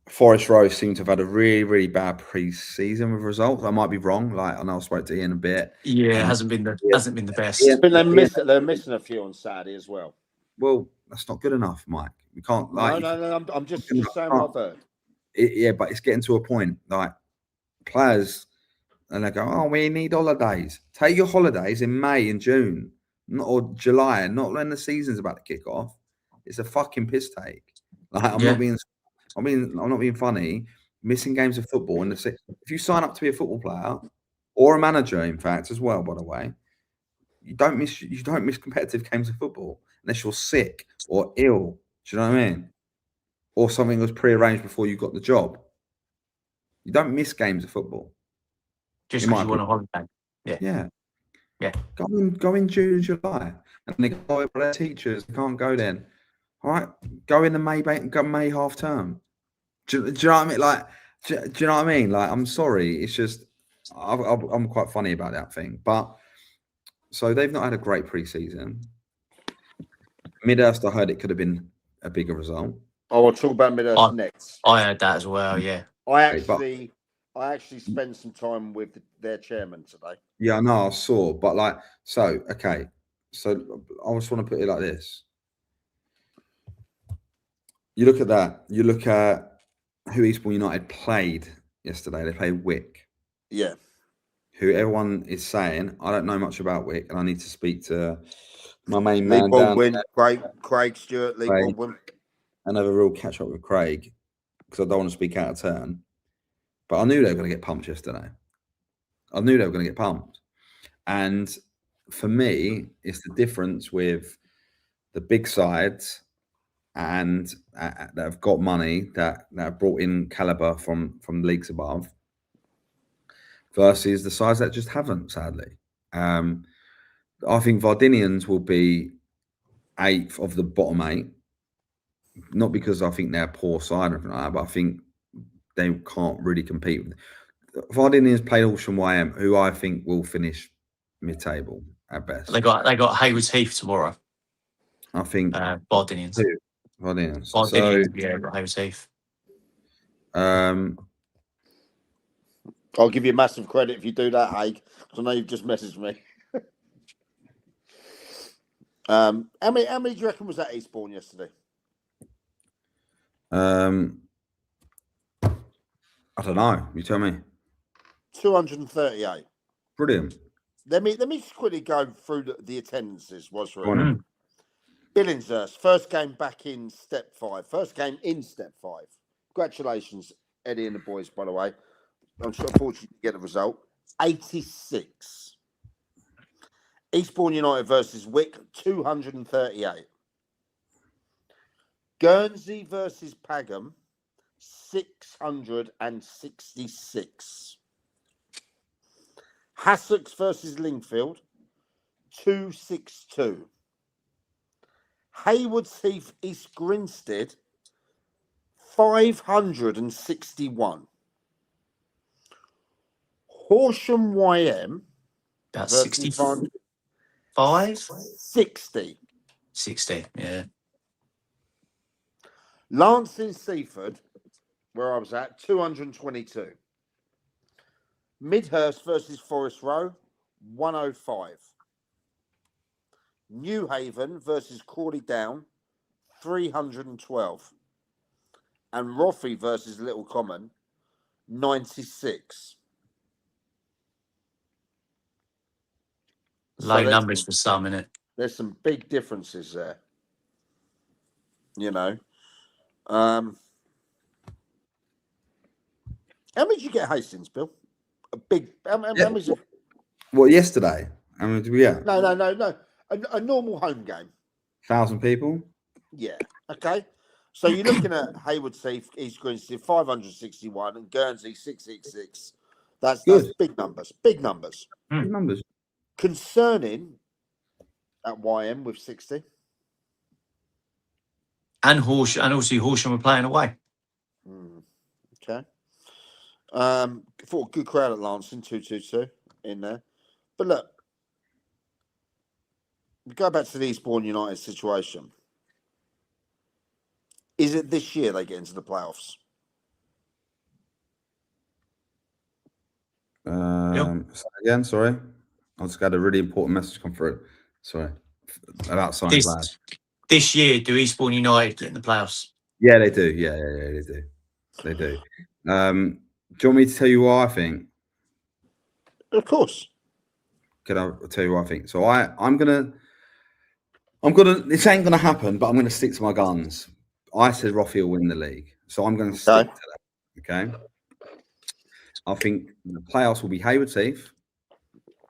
Forest Row seem to have had a really, really bad pre-season with results. I might be wrong. Like I know I spoke to Ian a bit. Yeah, it hasn't been the best. Yeah, but they're missing a few on Saturday as well. Well, that's not good enough, Mike. We can't like. No. I'm just saying what I've heard. Yeah, but it's getting to a point like players, and they go, "Oh, we need holidays. Take your holidays in May and June, or July, not when the season's about to kick off. It's a fucking piss take. Like I'm not being funny. Missing games of football if you sign up to be a football player or a manager, in fact, as well, by the way, you don't miss competitive games of football unless you're sick or ill. Do you know what I mean? Or something was prearranged before you got the job. You don't miss games of football. Just because you want a holiday. Yeah. Go in June, July, and they go, their teachers can't go then. All right, go in the May half term. Do you know what I mean? Like, do you know what I mean? Like, I'm sorry, it's just I'm quite funny about that thing. But so they've not had a great pre-season. Midhurst, I heard it could have been a bigger result. I will talk about Midhurst next. I heard that as well. Yeah, I actually spent some time with their chairman today. Yeah, I know, I saw, but like, so okay, So I just want to put it like this. You look at that. You look at who Eastbourne United played yesterday. They played Wick. Yeah. Who everyone is saying, I don't know much about Wick, and I need to speak to my main Lee man down Baldwin, Craig Stewart, Lee Craig. Baldwin. and have a real catch up with Craig because I don't want to speak out of turn. But I knew they were going to get pumped yesterday. I knew they were going to get pumped. And for me, it's the difference with the big sides and that have got money that have brought in caliber from leagues above versus the sides that just haven't, sadly. I think Vardinians will be 8th of the bottom 8, not because I think they're a poor side or anything like that, but I think they can't really compete with. Vardinians played Horsham YM, who I think will finish mid-table at best. They got Haywards Heath tomorrow. I think Vardinians. Vardinians. Vardinians, yeah, got Haywards Heath. I'll give you massive credit if you do that, Haig, because I know you've just messaged me. How many do you reckon was at Eastbourne yesterday? I don't know. You tell me. 238. Brilliant. Let me just quickly go through the attendances. Go on. Billingshurst, first game back in Step 5. First game in Step 5. Congratulations, Eddie and the boys, by the way. I'm so fortunate to get the result. 86. Eastbourne United versus Wick, 238. Guernsey versus Pagham, 666. Hassocks versus Lingfield, 262. Haywards Heath East Grinstead, 561. Horsham YM, About versus 65? 60. 60, yeah. Lancing Seaford, where I was at, 222. Midhurst versus Forest Row, 105. New Haven versus Crawley Down, 312. And Roffey versus Little Common, 96. Low numbers for some, innit? There's some big differences there. You know. How many did you get at Hastings, Bill? A big. How many? Well, yesterday. I mean, yeah. No. A normal home game. 1,000 people. Yeah. Okay. So you're looking at Haywards Heath, East Grinstead, 561, and Guernsey 666. That's big numbers. Big numbers. Big numbers. Concerning at YM with 60. And also Horsham were playing away. Okay. Thought a good crowd at Lancing, 222 in there. But look, we go back to the Eastbourne United situation. Is it this year they get into the playoffs? So again, sorry. I just got a really important message come through. Sorry. About signing players. This year, do Eastbourne United get in the playoffs? Yeah, they do. Yeah, they do. They do. Do you want me to tell you what I think? Of course. Can I tell you what I think? So I'm gonna this ain't gonna happen, but I'm gonna stick to my guns. I said Roffey will win the league. So I'm gonna stick to that. Okay. I think the playoffs will be Haywards Heath.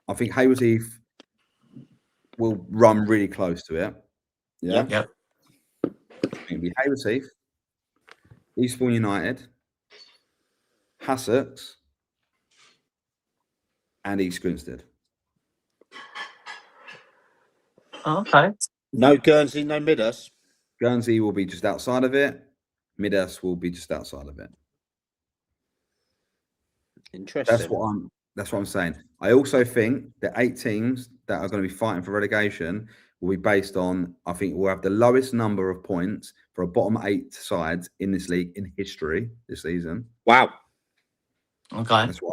I think Haywards Heath will run really close to it. Yeah. Yep. I think it'll be Haywards Heath, Eastbourne United, Hassocks, and East Grinstead. Oh, okay. No Guernsey, no Midhurst. Guernsey will be just outside of it. Midhurst will be just outside of it. Interesting. That's what I'm saying. I also think the 8 teams that are going to be fighting for relegation will be based on, I think we'll have the lowest number of points for a bottom 8 sides in this league in history this season. Wow. Okay. That's why.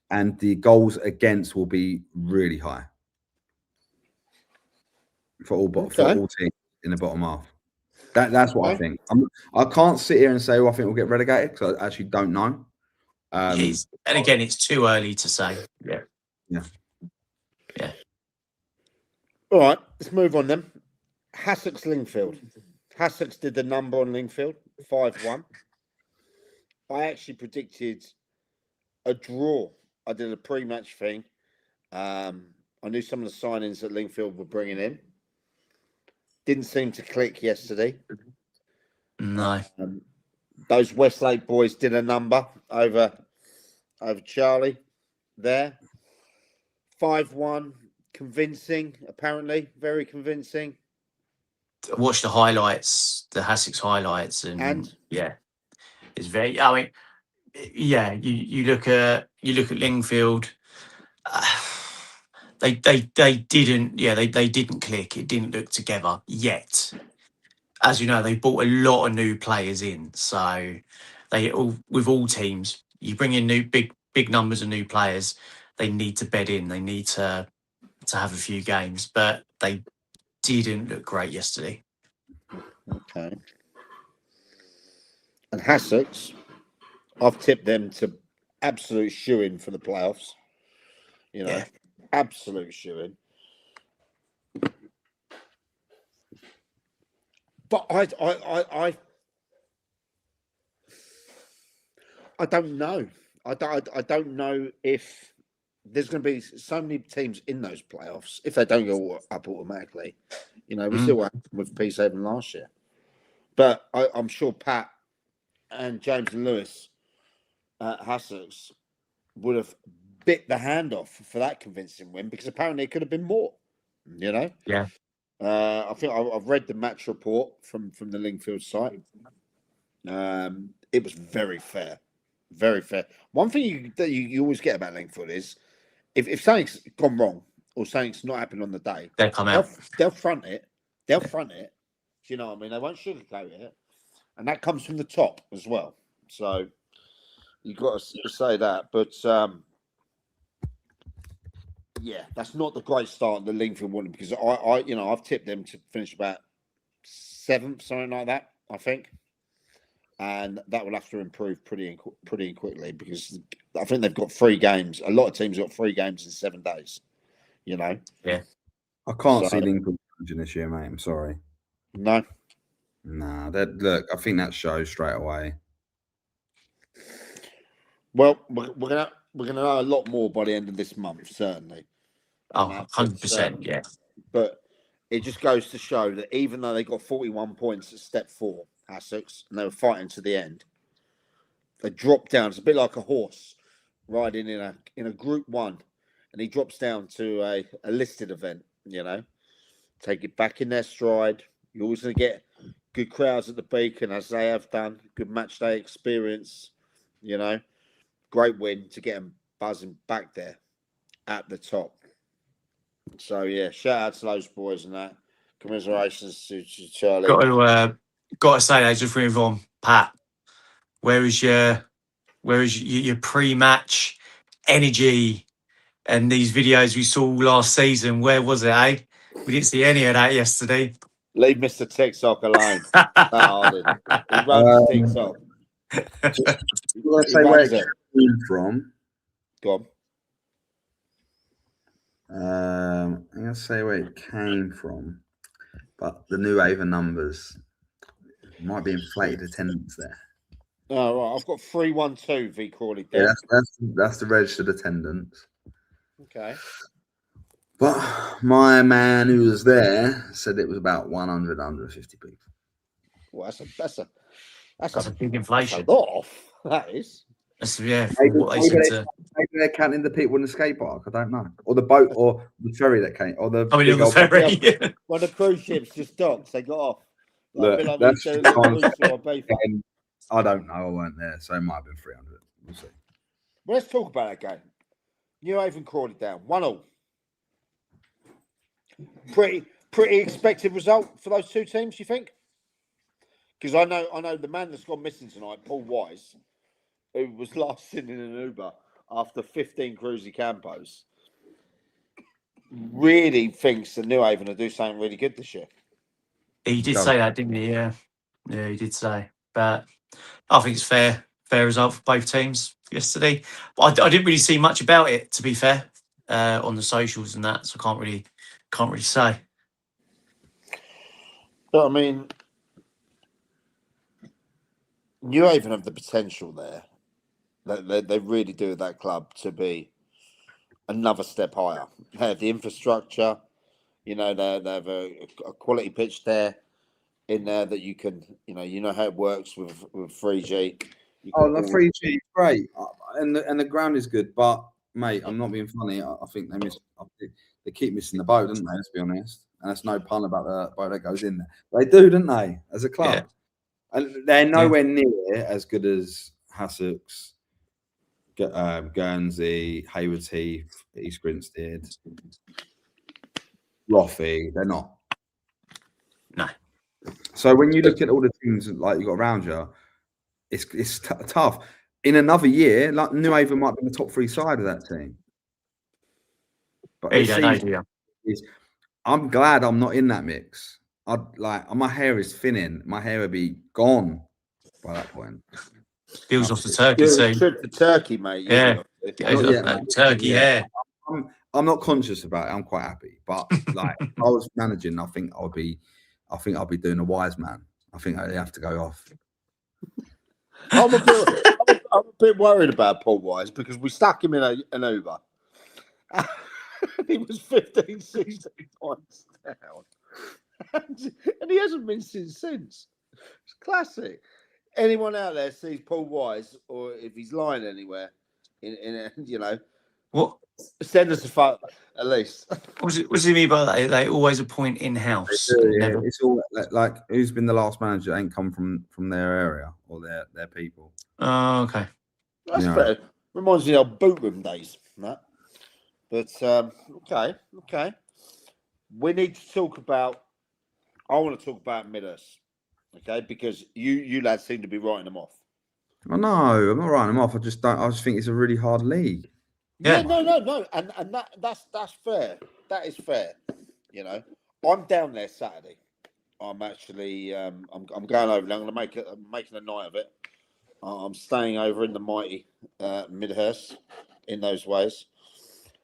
And the goals against will be really high. for all Okay. teams in the bottom half. That's what I think. I can't sit here and say, I think we'll get relegated because I actually don't know. And again, it's too early to say. Yeah. All right, let's move on then. Hassocks Lingfield. Hassocks did the number on Lingfield, 5-1. I actually predicted a draw. I did a pre-match thing. I knew some of the signings that Lingfield were bringing in. Didn't seem to click yesterday. No. Those Westlake boys did a number over Charlie there. 5-1, convincing, apparently, very convincing. Watch the highlights, the Hassocks highlights, and yeah, it's very. I mean, yeah, you look at Lingfield. They didn't. Yeah, they didn't click. It didn't look together yet. As you know, they brought a lot of new players in. So with all teams, you bring in big numbers of new players. They need to bed in. They need to have a few games, but they didn't look great yesterday. Okay. And Hassocks, I've tipped them to absolute shoe-in for the playoffs. You know, absolute shoe-in. But I don't know. I don't know if there's going to be so many teams in those playoffs if they don't go up automatically. You know, we see what happened with Peacehaven last year. But I'm sure Pat and James and Lewis at Hassocks would have bit the hand off for that convincing win because apparently it could have been more. You know? Yeah. I think I've read the match report from the Lingfield site. It was very fair. Very fair. One thing that you always get about Lingfield is if something's gone wrong or something's not happened on the day, they'll come out. They'll front it. They'll front it. Do you know what I mean? They won't sugarcoat it. And that comes from the top as well. So you've got to say that. But yeah, that's not the great start that Lingfield wanted because I've tipped them to finish about 7th, something like that, I think. And that will have to improve pretty quickly because I think they've got 3 games. A lot of teams have got 3 games in 7 days. You know. Yeah. I can't see Lincoln this year, mate. I'm sorry. No. Nah. Look, I think that shows straight away. Well, we're gonna know a lot more by the end of this month, certainly. Oh, 100%, yeah. But it just goes to show that even though they got 41 points at step 4, Hassocks, and they were fighting to the end, they dropped down. It's a bit like a horse riding in a Group 1, and he drops down to a listed event. You know, take it back in their stride. You're always going to get good crowds at the Beacon, as they have done. Good match day experience. You know, great win to get them buzzing back there at the top. So yeah, shout out to those boys and that. Commiserations to Charlie. Got to say, just for on Pat, where is your pre-match energy and these videos we saw last season? Where was it, eh? We didn't see any of that yesterday. Leave Mr. TikTok alone. He runs TikTok. I'm going to say where it came from. Go on. I'm going to say where it came from, but the New Haven numbers might be inflated attendance there. Oh, right. I've got 312 V Crawley. Yeah, that's the registered attendance. Okay. But my man who was there said it was about 100, 150 people. Well, that's a big inflation. That's a lot off. That is. Maybe they're counting the people in the skate park. I don't know, or the boat, or the ferry that came, or the. the ferry. Yeah. When the cruise ships just docked, they got off. Look, that's I don't know. I weren't there, so it might have been 300. We'll see. Well, let's talk about that game. New Haven Crawley down 1-1. Pretty expected result for those two teams, you think? Because I know the man that's gone missing tonight, Paul Wise, who was last seen in an Uber after 15 Cruisy Campos. really thinks that New Haven will do something really good this year. He did Go. say that, didn't he? Yeah, he did say. But I think it's fair result for both teams yesterday. But I didn't really see much about it, to be fair, on the socials and that, so I can't really say. But I mean, New Haven have the potential there. They really do at that club to be another step higher. They have the infrastructure, they have a quality pitch there in there that you can, you know how it works with 3G. Oh, the 3G is great, and the ground is good. But mate, I'm not being funny. I think they keep missing the boat, don't they? Let's be honest. And that's no pun about the boat that goes in there. They do, don't they? As a club, and they're nowhere near as good as Hassocks, Guernsey, Haywards Heath, East Grinstead, Roffey. They're not. No. So when you look at all the teams like you got around you, it's tough. In another year, like New Haven might be in the top 3 side of that team. But I'm glad I'm not in that mix. My hair is thinning. My hair would be gone by that point. Feels off the turkey soon. Trip to Turkey, mate. Yeah. Turkey hair. I'm not conscious about it. I'm quite happy. But like if I was managing, I think I'll be doing a wise man. I think I have to go off. I'm a bit worried about Paul Wise because we stuck him in an Uber. He was 15, 16 points down. And he hasn't been since. It's classic. Anyone out there sees Paul Wise, or if he's lying anywhere, what? Send us a photo at least. What does he mean by that? They always appoint in-house. It's all like who's been the last manager that ain't come from their area or their people. Oh, okay. That's fair. Reminds me of boot room days, that. But okay. We need to talk about. I want to talk about Midhurst, okay? Because you lads seem to be writing them off. Oh, no, I'm not writing them off. I just think it's a really hard league. Yeah, no, and that's fair. That is fair. I'm down there Saturday. I'm actually I'm going over there. I'm making a night of it. I'm staying over in the mighty Midhurst in those ways.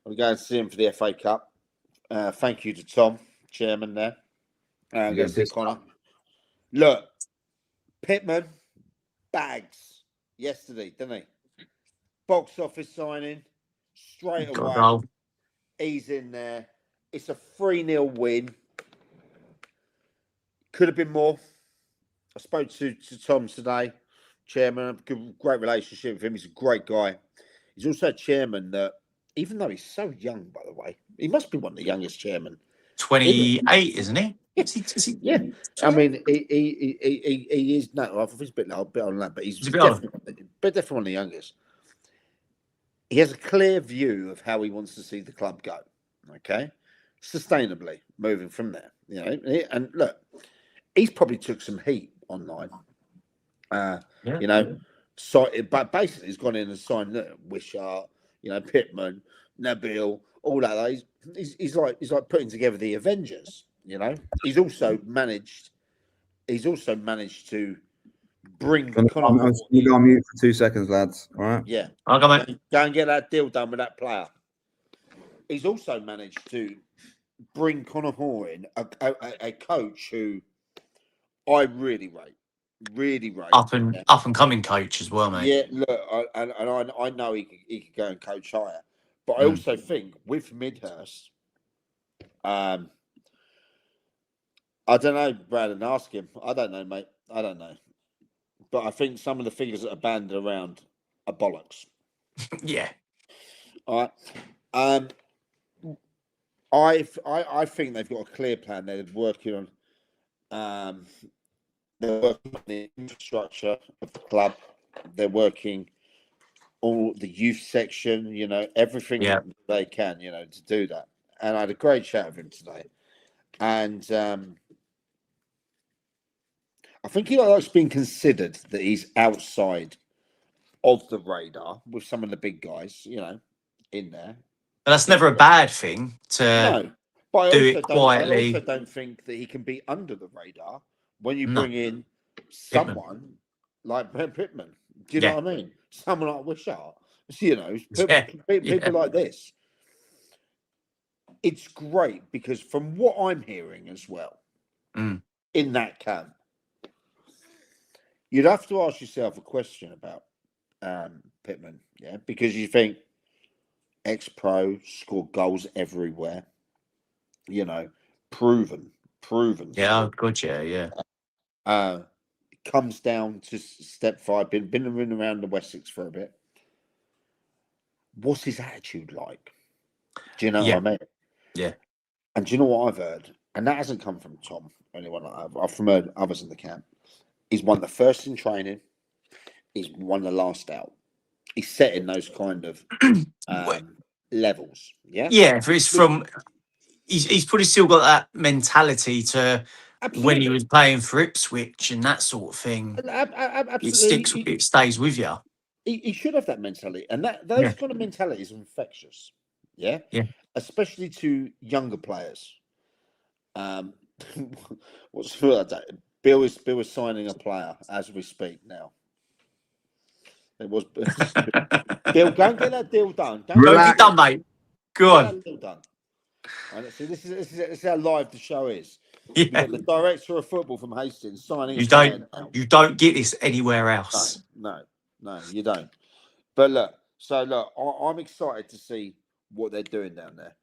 I'm going to see him for the FA Cup. Thank you to Tom, chairman there. I'm going to see Connor. Look, Pittman bags yesterday, didn't he? Box office signing straight away. He's in there. It's a 3-0 win. Could have been more. I spoke to Tom today, chairman. Great relationship with him. He's a great guy. He's also a chairman that, even though he's so young, by the way, he must be one of the youngest chairmen. 28, isn't he? Is he? Yeah. I mean, he is. No, I think he's a bit on that, but he's definitely one of the youngest. He has a clear view of how he wants to see the club go. Okay, sustainably moving from there. And look, he's probably took some heat online. So, but basically, he's gone in and signed Wishart, Pittman, Nabil, all that. He's like putting together the Avengers. He's also managed to bring. You go on mute for 2 seconds, lads. All right. Yeah, I'll go, mate. Go and get that deal done with that player. He's also managed to bring Conor Hoare in, a coach who I really rate. Up and coming coach as well, mate. Yeah, look, I know he could go and coach higher, but I also think with Midhurst, I don't know, Brandon. Ask him. I don't know, mate. I don't know, but I think some of the figures that are banded around are bollocks. Yeah. All right. I think they've got a clear plan. They're working on the infrastructure of the club. They're working all the youth section, everything they can, to do that. And I had a great chat with him today. And I think he likes being considered that he's outside of the radar with some of the big guys, in there. that's never a bad thing to No, but do it I quietly. also don't think that he can be under the radar when you No. bring in someone like Brent Pittman. Do you know what I mean? Someone like Wishart. You know, people like this. It's great because from what I'm hearing as well, in that camp, you'd have to ask yourself a question about Pittman, yeah, because you think ex-pro, scored goals everywhere, you know, proven. Yeah, good, yeah. Comes down to step 5, been around the Wessex for a bit. What's his attitude like? Do you know what I mean? Yeah. And do you know what I've heard? And that hasn't come from Tom or anyone like that. I've heard others in the camp. He's one of the first in training. He's one of the last out. He's setting those kind of levels. Yeah. Yeah, if it's from he's probably still got that mentality to when he was playing for Ipswich and that sort of thing. Absolutely. It stays with you. He should have that mentality, and those kind of mentalities are infectious. Yeah, especially to younger players. What's Bill is signing a player as we speak now. It was Bill. Go and get that deal done. Don't get done, mate. Go on. Deal done. And see, this is how live the show is. Yeah. You've got the director of football from Hastings signing. You don't get this anywhere else. No, you don't. But look, I'm excited to see what they're doing down there.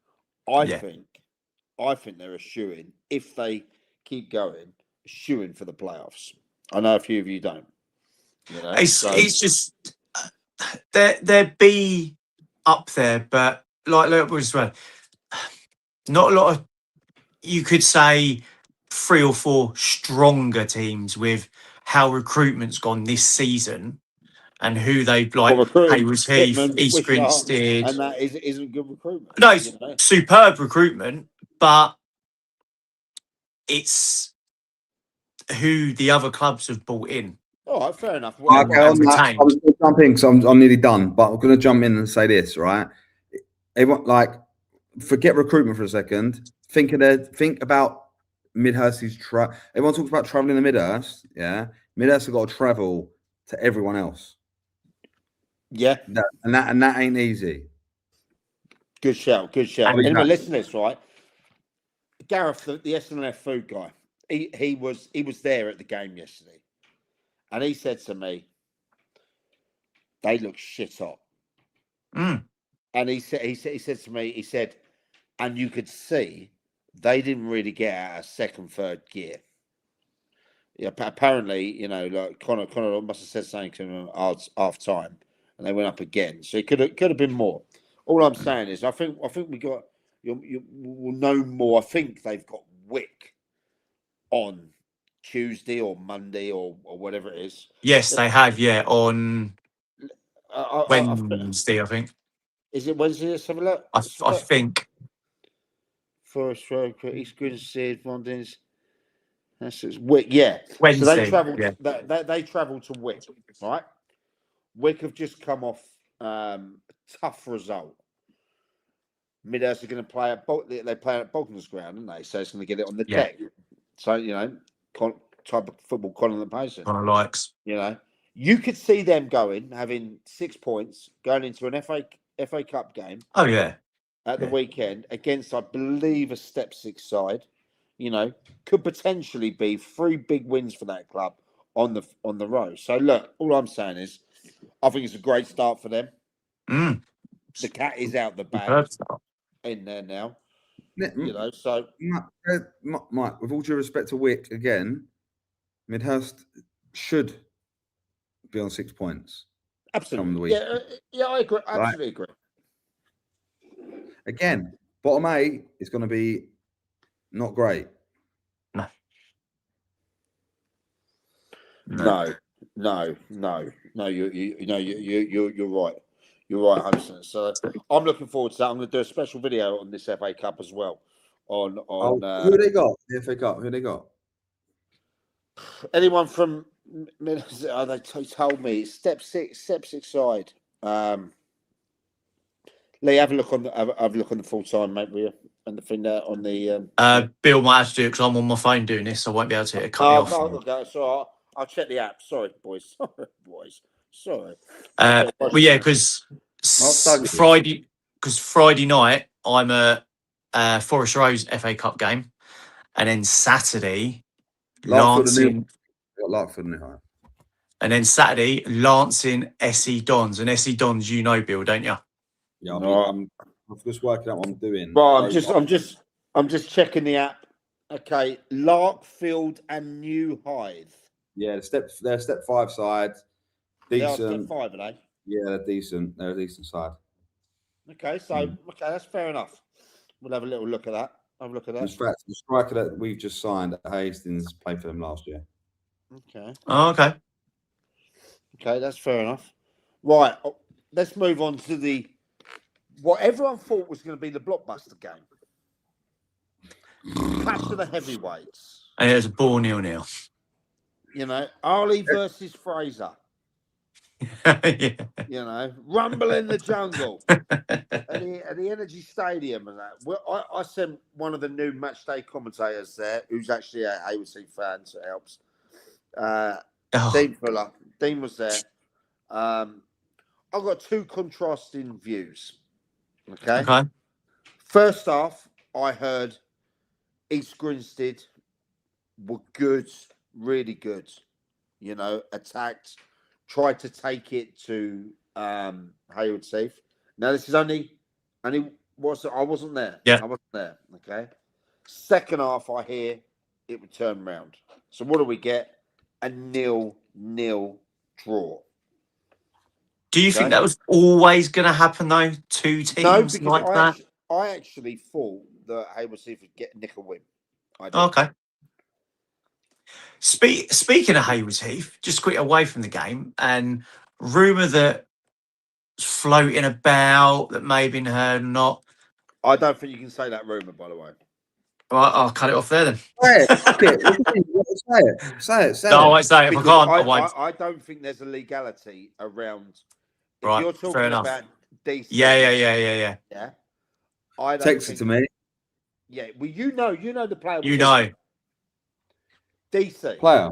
I think they're a shoo-in if they keep going, shoo-in for the playoffs. I know a few of you don't. You know, it's just they're be up there, but like was well, not a lot of. You could say 3 or 4 stronger teams with how recruitment's gone this season and who they've Haywards Heath, East Grinstead, and that isn't good recruitment. No, it's superb recruitment, but it's who the other clubs have bought in. All right, fair enough. Okay, on that, I was going to jump in because I'm nearly done, but I'm going to jump in and say this, right? Everyone, forget recruitment for a second. Think about Midhurst's everyone talks about traveling to Midhurst. Yeah, Midhurst have got to travel to everyone else. Yeah, and that ain't easy. Good shout. Anyway, listen to this, right? Gareth, the SNF food guy, he was there at the game yesterday, and he said to me, "They look shit hot." And he said to me, and you could see they didn't really get out of second, third gear. Yeah, apparently, you know, like Connor must have said something to him half time, and they went up again. So it could have been more. All I'm saying is, I think we got you will know more. I think they've got Wick on Tuesday or Monday or whatever it is. Yes, they have. Yeah, on Wednesday, I think. Is it Wednesday? Let's have a look. I think. Forest Road, East Grinstead, Mondins. That's Wick. Yeah. Wednesday. So they travelled. Yeah. They travelled to Wick, right? Wick have just come off tough result. Midhurst are going to play at they play at Bogner's ground, aren't they? So it's going to get it on the deck. So you know, type of football Colin Payson. Connor likes. You know, you could see them having 6 points, going into an FA Cup game. Oh yeah. At the weekend against, I believe, a step 6 side. You know, could potentially be 3 big wins for that club on the road. So look, all I'm saying is, I think it's a great start for them. The cat is out the bag in there now. You know, so Mike, with all due respect to Wick, again, Midhurst should be on 6 points. Absolutely, yeah, I agree. Absolutely agree. Again, bottom 8 is going to be not great. No. You're right. You're right, 100%. So I'm looking forward to that. I'm going to do a special video on this FA Cup as well. Who they got? The FA Cup. Who they got? Anyone from? They told me step six side. Lee, have a look on the have a look on the full time, mate. Will you? And the thing there on the. Bill might have to do it because I'm on my phone doing this. So I won't be able to cut me off. Okay, so I'll check the app. Sorry, boys. Sorry, boys. Sorry. Well, yeah, because Friday night I'm at Forest Rose FA Cup game, and then Saturday Lancing, and then Saturday Lancing SE Dons, and SE Dons, you know, Bill, don't you? Yeah, I'm just working out what I'm doing. Well, I'm just checking the app. Okay, Larkfield and New Hythe. Yeah, they're step 5 side. Decent. They are step 5, are they? Yeah, they're decent. They're a decent side. Okay, so that's fair enough. We'll have a little look at that. Have a look at that. In fact, the striker that we've just signed at Hastings played for them last year. Okay. Oh, okay. Okay, that's fair enough. Right, let's move on to what everyone thought was going to be the blockbuster game. Clash of the heavyweights. And it was a ball 0-0. You know, Ali versus Fraser. Yeah. You know, rumble in the jungle at the Energy Stadium and that. Well, I sent one of the new match day commentators there, who's actually a Hayward fan, so it helps. Dean Fuller. Dean was there. I've got 2 contrasting views. Okay. First off, I heard East Grinstead were good, really good. You know, attacked, tried to take it to Hayward Heath. Now this is only I wasn't there. Yeah, I wasn't there. Okay. Second half, I hear it would turn round. So what do we get? A 0-0 draw. Do you think that was always going to happen though? 2 teams like that? I actually thought that Hayward Heath would nick a win. Okay. Speaking of Hayward Heath, just quick away from the game, and rumour that floating about that may have been heard or not. I don't think you can say that rumour, by the way. Well, I'll cut it off there then. Say it. Say it. No, I won't say it. If I can't, I won't. I don't think there's a legality around. If right, you're talking fair enough. about DC. Yeah. Yeah. I don't text it to me. Yeah. Well, you know the player. You know. DC. Player.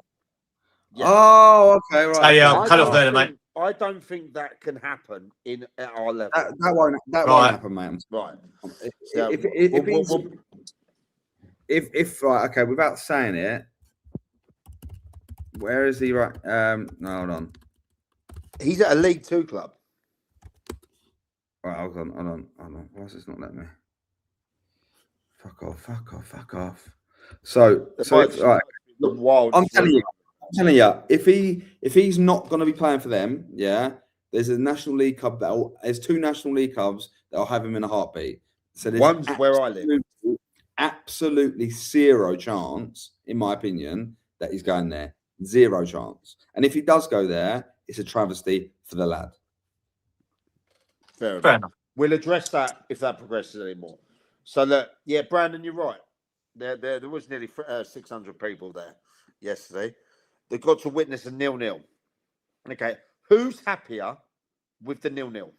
Yeah. Oh, okay, right. So, yeah, cut it off there, mate. I don't think that can happen at our level. That won't happen, mate. Right. If right, okay, without saying it, where is he? Right, no, hold on. He's at a League 2 club. Right, hold on. Why is this not letting me? Fuck off. So right. Wild. I'm telling you, if he's not going to be playing for them, yeah, there's a National League club there's 2 National League clubs that'll have him in a heartbeat. So there's one's where I live. Absolutely 0 chance, in my opinion, that he's going there. 0 chance. And if he does go there, it's a travesty for the lad. Fair enough. We'll address that if that progresses anymore. So look, yeah, Brandon, you're right. There was nearly 600 people there yesterday. They got to witness a 0-0. Okay, who's happier with the 0-0?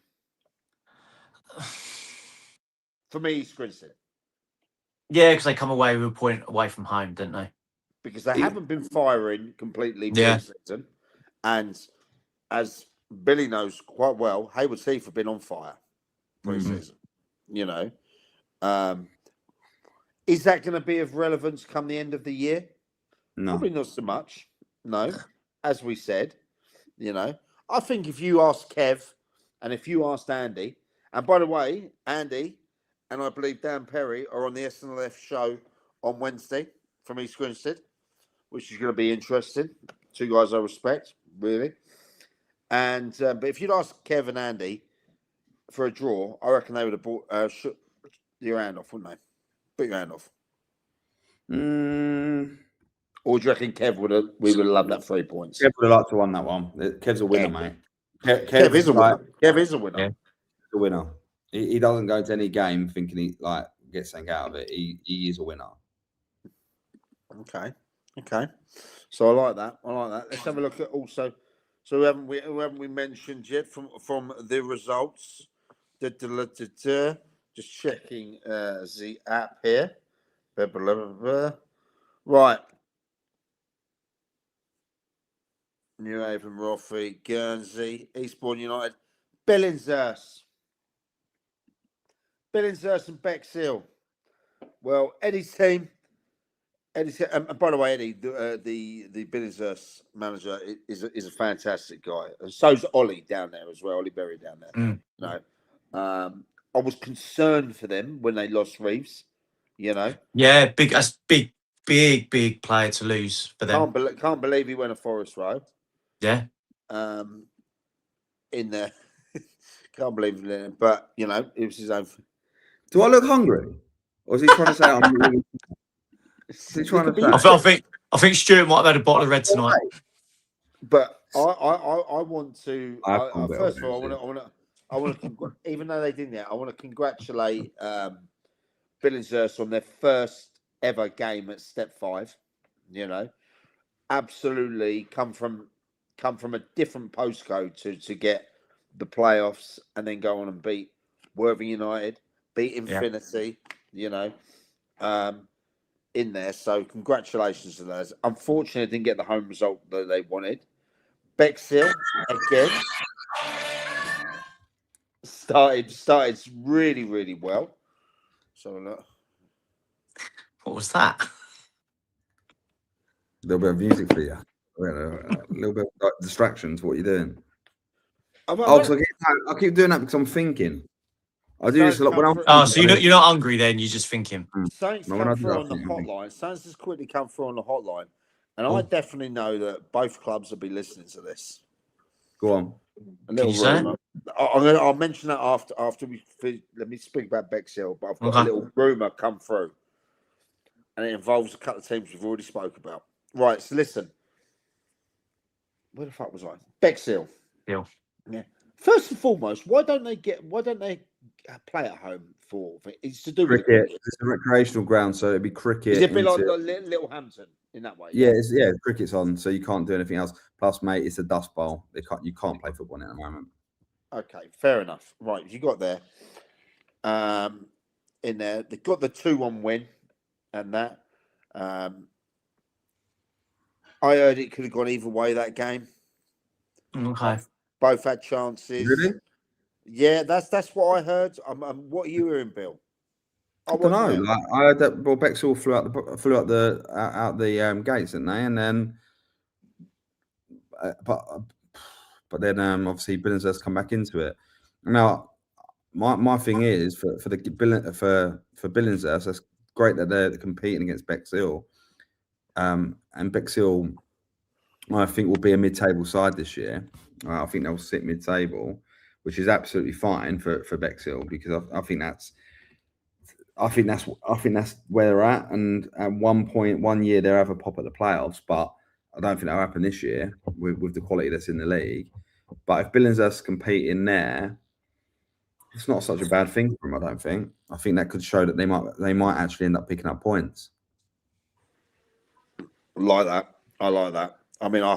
For me, East Grinstead. Yeah, because they come away with a point away from home, didn't they? Because they haven't been firing completely pre-season. And as Billy knows quite well, Hayward Heath have been on fire pre-season. You know. Is that going to be of relevance come the end of the year? No. Probably not so much. No. As we said, you know. I think if you ask Kev and if you asked Andy, and by the way, Andy and I believe Dan Perry are on the SNLF show on Wednesday from East Grinstead, which is going to be interesting. 2 guys I respect, really. And but if you'd ask Kev and Andy for a draw, I reckon they would have shut your hand off, wouldn't they? Put your hand off. Or do you reckon we would have loved that 3 points? Kev would have liked to won that one. Kev's a winner, mate. Kev is a winner. Kev is a winner. Yeah. A winner. He doesn't go to any game thinking he gets something out of it. He is a winner. Okay. So I like that. Let's have a look at also. So who haven't we mentioned yet from the results? Just checking the app here. Blah, blah, blah, blah. Right. New Haven, Rothie, Guernsey, Eastbourne United, Billingshurst and Bexhill. Well, Eddie's team. And by the way, Eddie, the Billingshurst manager is a fantastic guy, and so's Ollie down there as well. Ollie Berry down there. I was concerned for them when they lost Reeves. Yeah, that's big player to lose for them. Can't believe he went a Forest Road. Yeah. In there, can't believe it. But it was his own. Do I look hungry, or is he trying to say I'm? Really... Is he trying to say? I think Stuart might have had a bottle of red tonight. But I want to. First of all, I want to. Even though they didn't yet, I want to congratulate Billingshurst on their first ever game at Step 5. Absolutely come from a different postcode to get the playoffs and then go on and beat Worthing United, beat Infinity, in there. So congratulations to those. Unfortunately, didn't get the home result that they wanted. Bexhill again started really, really well. So look. What was that? A little bit of music for you. A little bit of distractions. What are you doing? I keep doing that because I'm thinking. I do this a lot when I'm. So you're not hungry then? You're just thinking. Saints come through on the hotline. Saints has quickly come through on the hotline, and I definitely know that both clubs will be listening to this. Go on. A little rumor. I'll mention that after we. Let me speak about Bexhill, but I've got a little rumor come through, and it involves a couple of teams we've already spoke about. Right. So listen. Where the fuck was I? Bexhill. Yeah. First and foremost, why don't they play at home for? It's to do cricket. with cricket. It's a recreational ground, so it'd be cricket. Is it a bit like Little Hampton in that way? Yeah, cricket's on, so you can't do anything else. Plus, mate, it's a dust bowl. You can't play football in at the moment. Okay, fair enough. Right, you got there. In there, they got the 2-1 win, and that. I heard it could have gone either way that game. Okay. Both had chances. Really? Yeah, that's what I heard. What are you hearing, Bill? I don't know. I heard that Bexhill flew out the gates, didn't they? And then, but then obviously Billingshurst come back into it. Now, my thing is for Billingshurst, that's great that they're competing against Bexhill, and Bexhill, I think, will be a mid-table side this year. I think they'll sit mid-table, which is absolutely fine for Bexhill because I think that's where they're at. And at one year they'll have a pop at the playoffs, but I don't think that'll happen this year with the quality that's in the league. But if Billingshurst compete in there, it's not such a bad thing for them. I don't think. I think that could show that they might actually end up picking up points. Like that, I like that. I mean, I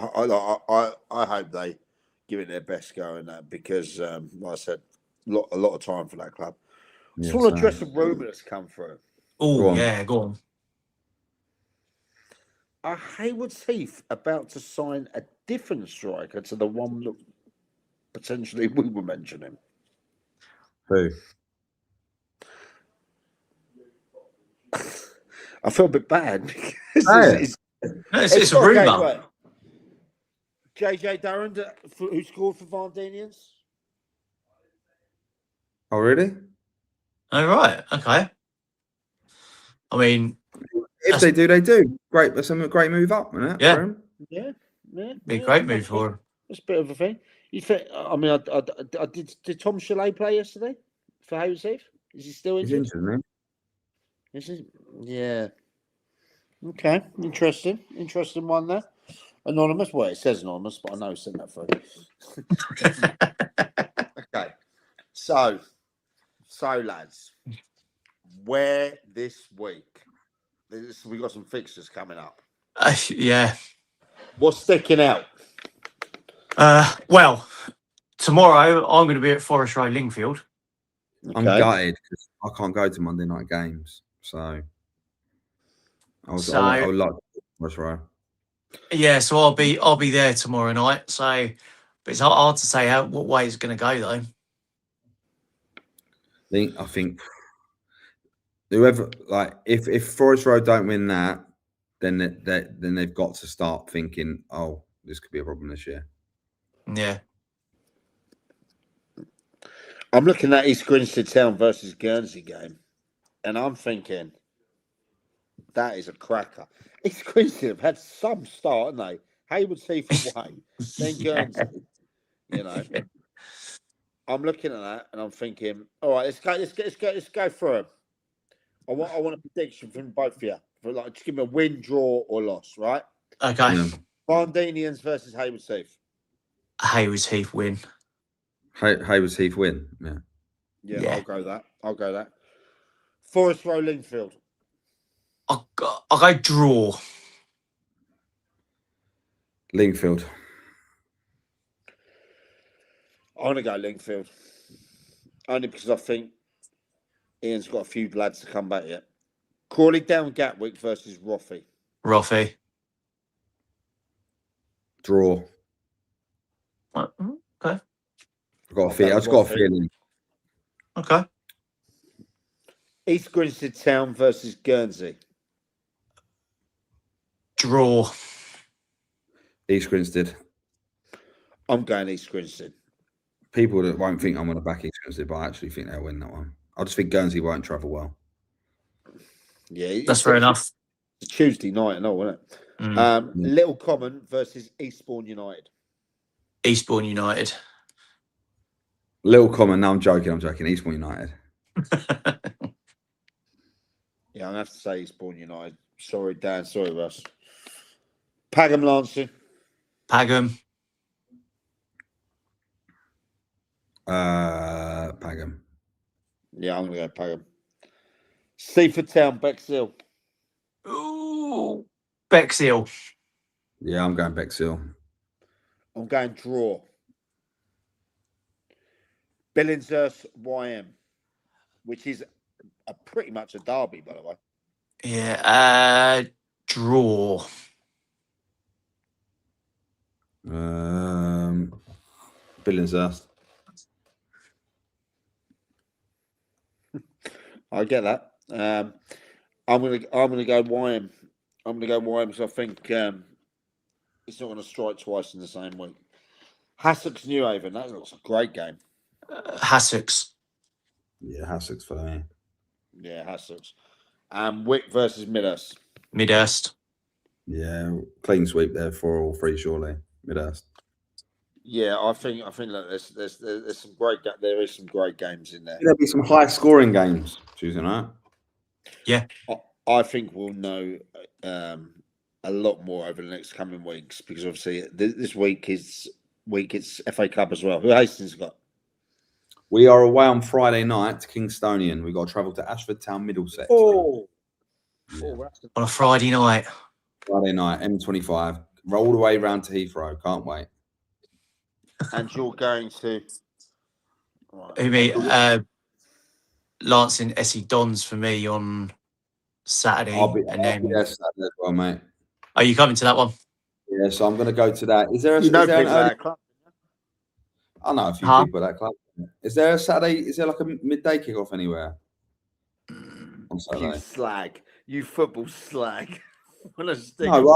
hope they give it their best go in that because, like I said, a lot of time for that club. Yeah, just want to address the rumour that's come through. Oh, yeah, go on. Are Haywards Heath about to sign a different striker to the one that potentially we were mentioning? Who? I feel a bit bad because it's a rumour. Right. JJ Durand, who scored for Vardinians. Oh, really? Oh, right. Okay. I mean, if they do, they do. Great. That's a great move up, isn't it? Yeah. Be a great move for him. It's a bit of a thing. You think? I mean, I did Tom Chalet play yesterday for Haywards Heath? Is he still injured? He's injured, man. Is he? Yeah. Okay. Interesting one there. Anonymous. Well, it says anonymous, but I know it's in that through. Okay. So lads, where this week? We got some fixtures coming up. Yeah. What's sticking out? Well, tomorrow I'm going to be at Forest Road, Lingfield. I'm gutted because I can't go to Monday night games. So I would like Forest Row. Yeah, so I'll be there tomorrow night. So, but it's hard to say what way it's going to go though. I think whoever, like, if Forest Row don't win that, then they've got to start thinking, oh, this could be a problem this year. Yeah. I'm looking at East Grinstead Town versus Guernsey game, and I'm thinking that is a cracker. East Grinstead have had some start, haven't they? Hayward Heath away, then Guernsey. You know, I'm looking at that and I'm thinking, all right, let's go through them. I want a prediction from both of you. For like, just give me a win, draw, or loss, right? Okay. Yeah. Bardinians versus Hayward Heath. Hayward Heath win. Hayward Heath win. Yeah, I'll go that. Forest Row Lingfield. I'll go draw. Lingfield. I'm going to go Lingfield. Only because I think Ian's got a few lads to come back yet. Crawley Down Gatwick versus Roffey. Roffey. Draw. Okay. I've got a feeling. Okay. East Grinstead Town versus Guernsey. Draw. East Grinstead. I'm going East Grinstead. People that won't think I'm going to back East Grinstead, but I actually think they'll win that one. I just think Guernsey won't travel well. Yeah, that's fair enough. It's Tuesday night and all, isn't it? Little Common versus Eastbourne United. Eastbourne United. Little Common. No, I'm joking. Eastbourne United. Yeah, I'm going to have to say Eastbourne United. Sorry, Dan. Sorry, Russ. Pagham Lancing. Pagham. Pagham. Yeah, I'm going to go Pagham. Seaford Town, Bexhill. Ooh, Bexhill. Yeah, I'm going Bexhill. I'm going draw. Billingshurst YM, which is pretty much a derby, by the way. Yeah, draw. Billingshurst. I get that. I'm gonna go YM. I'm gonna go YM because I think it's not going to strike twice in the same week. Hassocks New Haven. That looks a great game. Hassocks. Yeah, Hassocks for me. Yeah, Hassocks. Wick versus Midhurst. Midhurst. Yeah, clean sweep there, 4-3 surely. Midhurst. Yeah, I think that there's some great there is some great games in there. There'll be some high scoring games Tuesday night. Yeah, I think we'll know a lot more over the next coming weeks because obviously this week it's FA Cup as well. Who Hastings got? We are away on Friday night to Kingstonian. We've got to travel to Ashford Town, Middlesex. On a Friday night. Friday night, M25. Roll all the way round to Heathrow. Can't wait. And you're going to Who me? Lancing SE Dons for me on Saturday. I'll be Saturday as well, mate. Are you coming to that one? Yeah, so I'm going to go to that. Is there a people an early... at that club? I know a few people at that club. Is there a Saturday? Is there like a midday kickoff anywhere on Saturday? You slag. You football slag. No,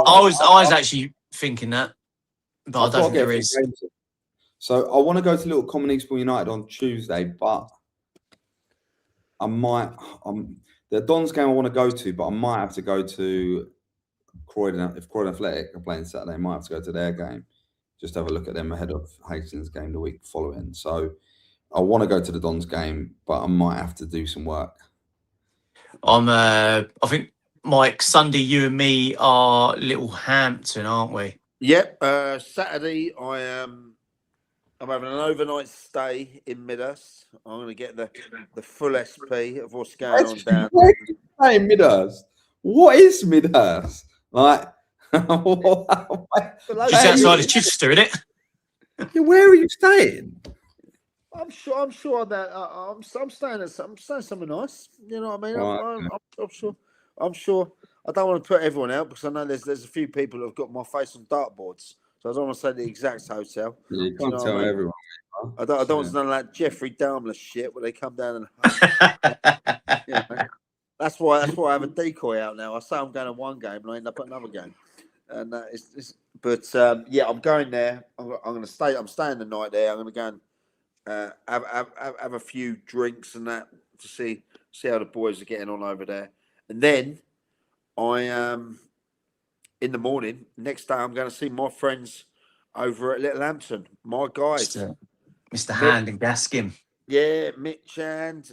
I was actually thinking that, but I don't think there is. So I want to go to Little Common Eastbourne United on Tuesday, but I might. The Dons game I want to go to, but I might have to go to Croydon. If Croydon Athletic are playing Saturday, I might have to go to their game. Just have a look at them ahead of Hastings game the week following. So I want to go to the Dons game, but I might have to do some work. I think, Mike, Sunday, you and me are Little Hampton, aren't we? Yep. Saturday, I'm having an overnight stay in Midhurst. I'm going to get the full SP of what's going on down. Where do you stay in Midhurst? What is Midhurst? Like, just outside of Chichester, isn't it? Yeah, where are you staying? I'm sure that I'm staying somewhere nice. You know what I mean? Right. I'm sure. I don't want to put everyone out because I know there's a few people that have got my face on dartboards. So I don't want to say the exact hotel. Yeah, you Do you can't know tell what I mean? everyone. I don't want to know that Jeffrey Dahmer shit where they come down and you know, that's why I have a decoy out now. I say I'm going to one game and I end up at another game. And yeah, I'm going there. I'm going to stay. I'm staying the night there. I'm going to go and have a few drinks and that to see how the boys are getting on over there. And then I in the morning next day I'm going to see my friends over at Little Hampton. My guys, Mr. Hand and Gaskin. yeah, Mitch and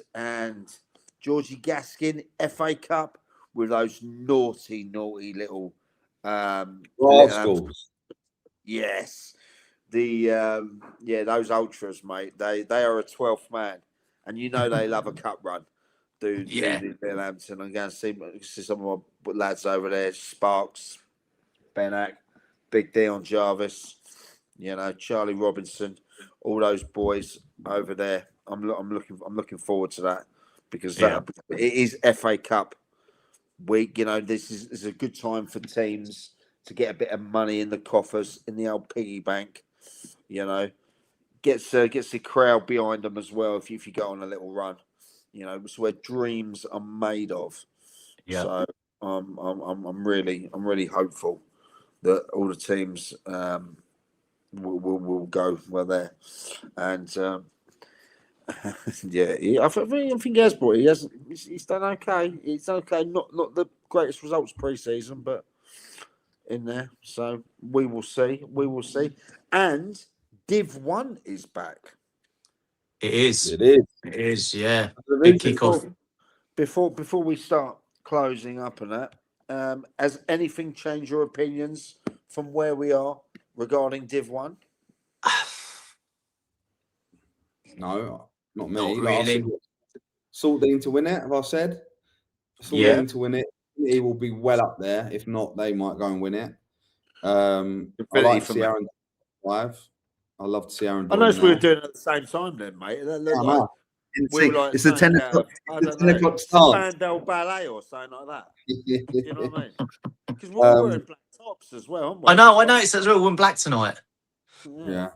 Georgie Gaskin, FA Cup with those naughty little Rascals. yes. Those ultras, mate. They are a 12th man. And you know they love a cup run. Do Little Hampton. I'm going to see some of my lads over there, Sparks, Benak, Big Dion Jarvis, Charlie Robinson, all those boys over there. I'm looking forward to that because it is FA Cup week. This is a good time for teams to get a bit of money in the coffers in the old piggy bank. Gets the crowd behind them as well. If you go on a little run, it's where dreams are made of. Yeah. So I'm really hopeful that all the teams will go well there, and I think he has brought. He's done okay. It's okay. Not the greatest results pre-season, but in there. So we will see. And Div 1 is back. It is. It is. Yeah. Big kickoff. Before we start closing up on that, has anything changed your opinions from where we are regarding Div 1? No, not me. Not really. Saltine to win it, have I said? Saltine to win it. He will be well up there. If not, they might go and win it. I like to see Aaron live. I love to see Aaron. I know we were doing it at the same time then, mate. It's the 10 o'clock. It's 10 o'clock start. Spandau Ballet or something like that. You know what I mean? Because we're wearing black tops as well, aren't we? I know. It says we're wearing black tonight. Yeah.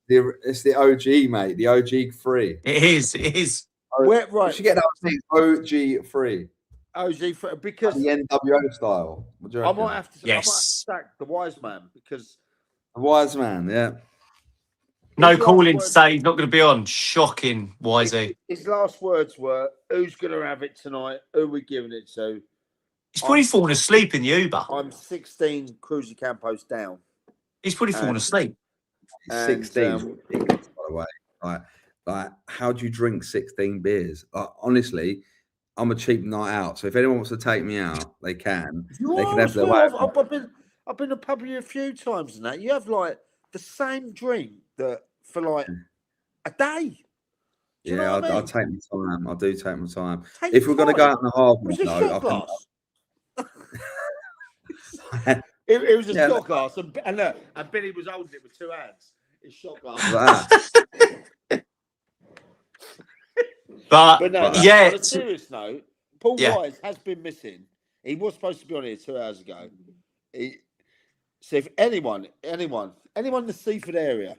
It's the OG, mate. The OG free. It is. Right. You should get that thing OG free. OG free because the NWO style. I might have to sack the wise man because the wise man, yeah. No calling to say he's not going to be on. Shocking, Wisey. His last words were, "Who's going to have it tonight? Who are we giving it to?" He's probably fallen asleep in the Uber. I'm 16 Cruzy Campos down. He's probably fallen asleep. 16, by the way. Like, how do you drink 16 beers? Honestly, I'm a cheap night out. So if anyone wants to take me out, they can. They can have their way. I've been to pub with you a few times and that. You have like the same drink that for like a day. Yeah, I'll take my time. I do take my time. If we're going to go out in the hard though, it was a shot glass, and Billy was holding it with two hands. It's shot glass. But on a serious note, Paul Wise has been missing. He was supposed to be on here 2 hours ago. So if anyone in the Seaford area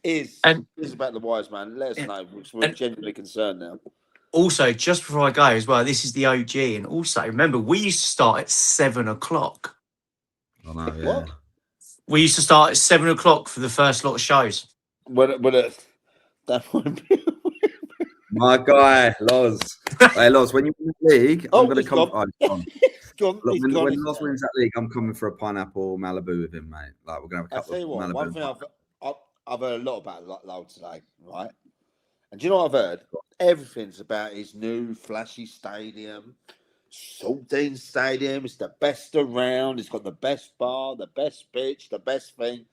is about the Wise man, let us know. We're genuinely concerned now. Also, just before I go as well, this is the OG, and also remember we used to start at 7 o'clock. I know, yeah. What? We used to start at 7 o'clock for the first lot of shows. That won't be. My guy, Loz. Hey, Loz, when you win the league, I'm going to come. When Loz wins that league, I'm coming for a pineapple Malibu with him, mate. Like, we're going to have a couple of Malibu. One thing I've heard a lot about Lowell today, right? And do you know what I've heard? Everything's about his new flashy stadium. Saltine Stadium. It's the best around. It's got the best bar, the best pitch, the best thing.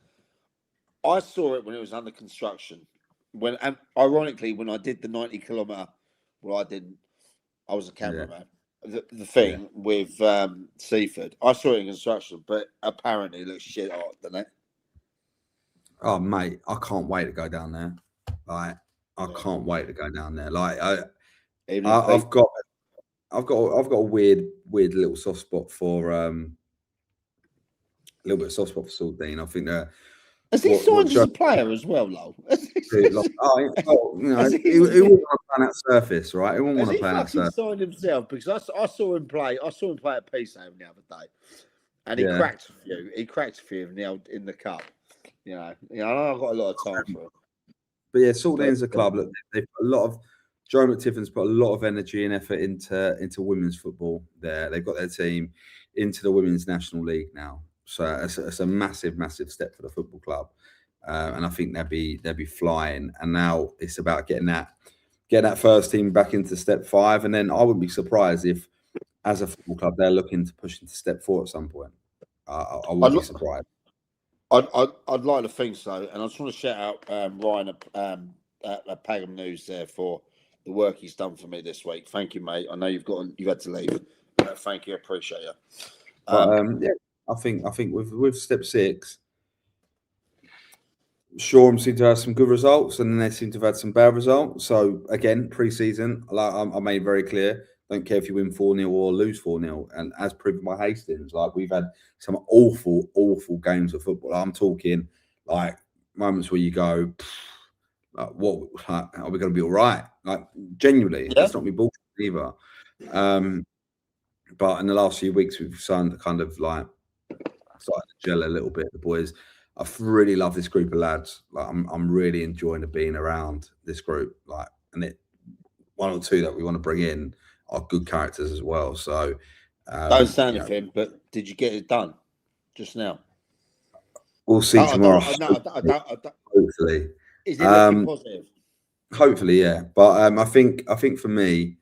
I saw it when it was under construction. And ironically, when I did the 90-kilometer, I was a cameraman. Yeah. The thing with Seaford, I saw it in construction, but apparently it looks shit hot, doesn't it? Oh, mate, I can't wait to go down there. Like, I can't wait to go down there. Like I've got a weird little soft spot for Saldine. I think that has he signed as a player as well, Lowell? he wouldn't want to play on that surface, right? He wouldn't want to play on that surface. Signed himself because I saw him play. I saw him play at Peacehaven the other day, and he cracked a few. He cracked a few in the cup. You know, I've got a lot of time for it. But yeah, Saldine's a club. Look, they've put a lot of Joe McTiffin's put a lot of energy and effort into women's football. There, they've got their team into the Women's National League now. So it's a massive step for the football club, and I think they'll be flying. And now it's about getting that first team back into step 5, and then I wouldn't be surprised if, as a football club, they're looking to push into step 4 at some point. I wouldn't be surprised. I'd like to think so, and I just want to shout out Ryan at Pagham News there for the work he's done for me this week. Thank you, mate. I know you've had to leave. Thank you, I appreciate you. Yeah. I think with step 6, Shoreham seem to have some good results, and then they seem to have had some bad results. So again, pre-season, like I made very clear, don't care if you win 4-0 or lose 4-0. And as proven by Hastings, like we've had some awful games of football. I'm talking like moments where you go, like, what? Like, are we going to be all right? Like genuinely, it's not me bullshit either. But in the last few weeks, we've started to kind of like started to gel a little bit. The boys, I really love this group of lads. Like I'm really enjoying being around this group. Like, and one or two that we want to bring in are good characters as well. So don't stand with him, but did you get it done just now? We'll see tomorrow. Hopefully, is it looking positive? Hopefully, yeah. But I think for me,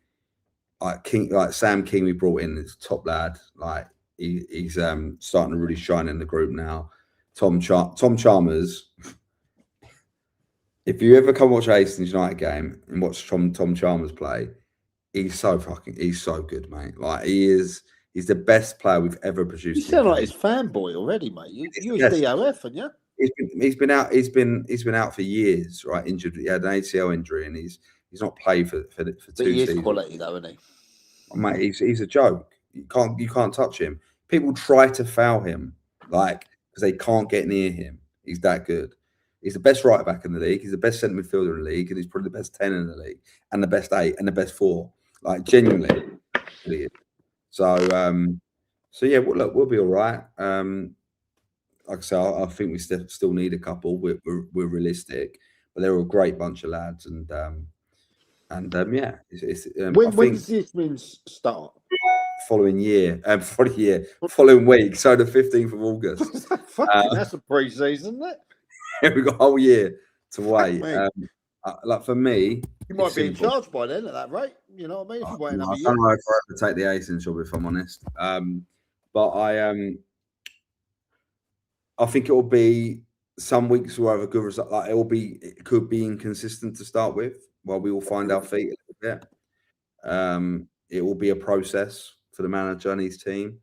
like Sam King, we brought in is top lad. Like he's starting to really shine in the group now. Tom Chalmers. If you ever come watch a Hastings United game and watch Tom Chalmers play, he's so good, mate. Like he's the best player we've ever produced. You sound like his fanboy already, mate. You're his DOF, haven't you? He's been out. He's been out for years, right? Injured. He had an ACL injury, and he's not played for 2 seasons. He is quality, though, isn't he? Mate, he's a joke. You can't touch him. People try to foul him, like because they can't get near him. He's that good. He's the best right back in the league. He's the best centre midfielder in the league, and he's probably the best 10 in the league, and the best 8, and the best 4. Like genuinely, really. So yeah, we'll be all right. Like I say, I think we still need a couple. We're realistic, but they're a great bunch of lads, and yeah. When does this wins start? Following week, so the 15th of August. That's a pre-season, isn't it? We've got a whole year to wait. Like for me, you might be in charge by then at that rate. You know what I mean? If you wait another year. I don't know if I ever take the Hastings job, if I'm honest. But I think it will be some weeks will have a good result. Like it could be inconsistent to start with, while we will find our feet a little bit. It will be a process for the manager and his team,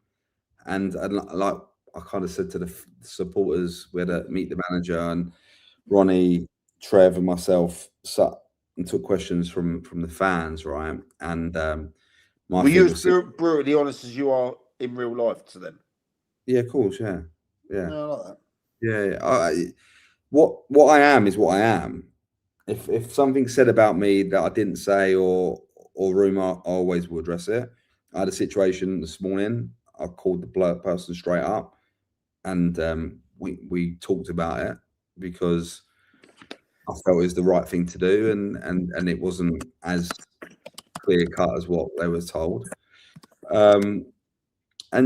and like I kind of said to the supporters, we had to meet the manager, and Ronnie, Trev, and myself sat and took questions from the fans, right? And were you as brutally honest as you are in real life to them? Yeah, of course, yeah. I like that. Yeah. What I am is what I am. If something's said about me that I didn't say or rumour, I always will address it. I had a situation this morning. I called the person straight up, and we talked about it because I felt it was the right thing to do, and it wasn't as clear cut as what they were told. And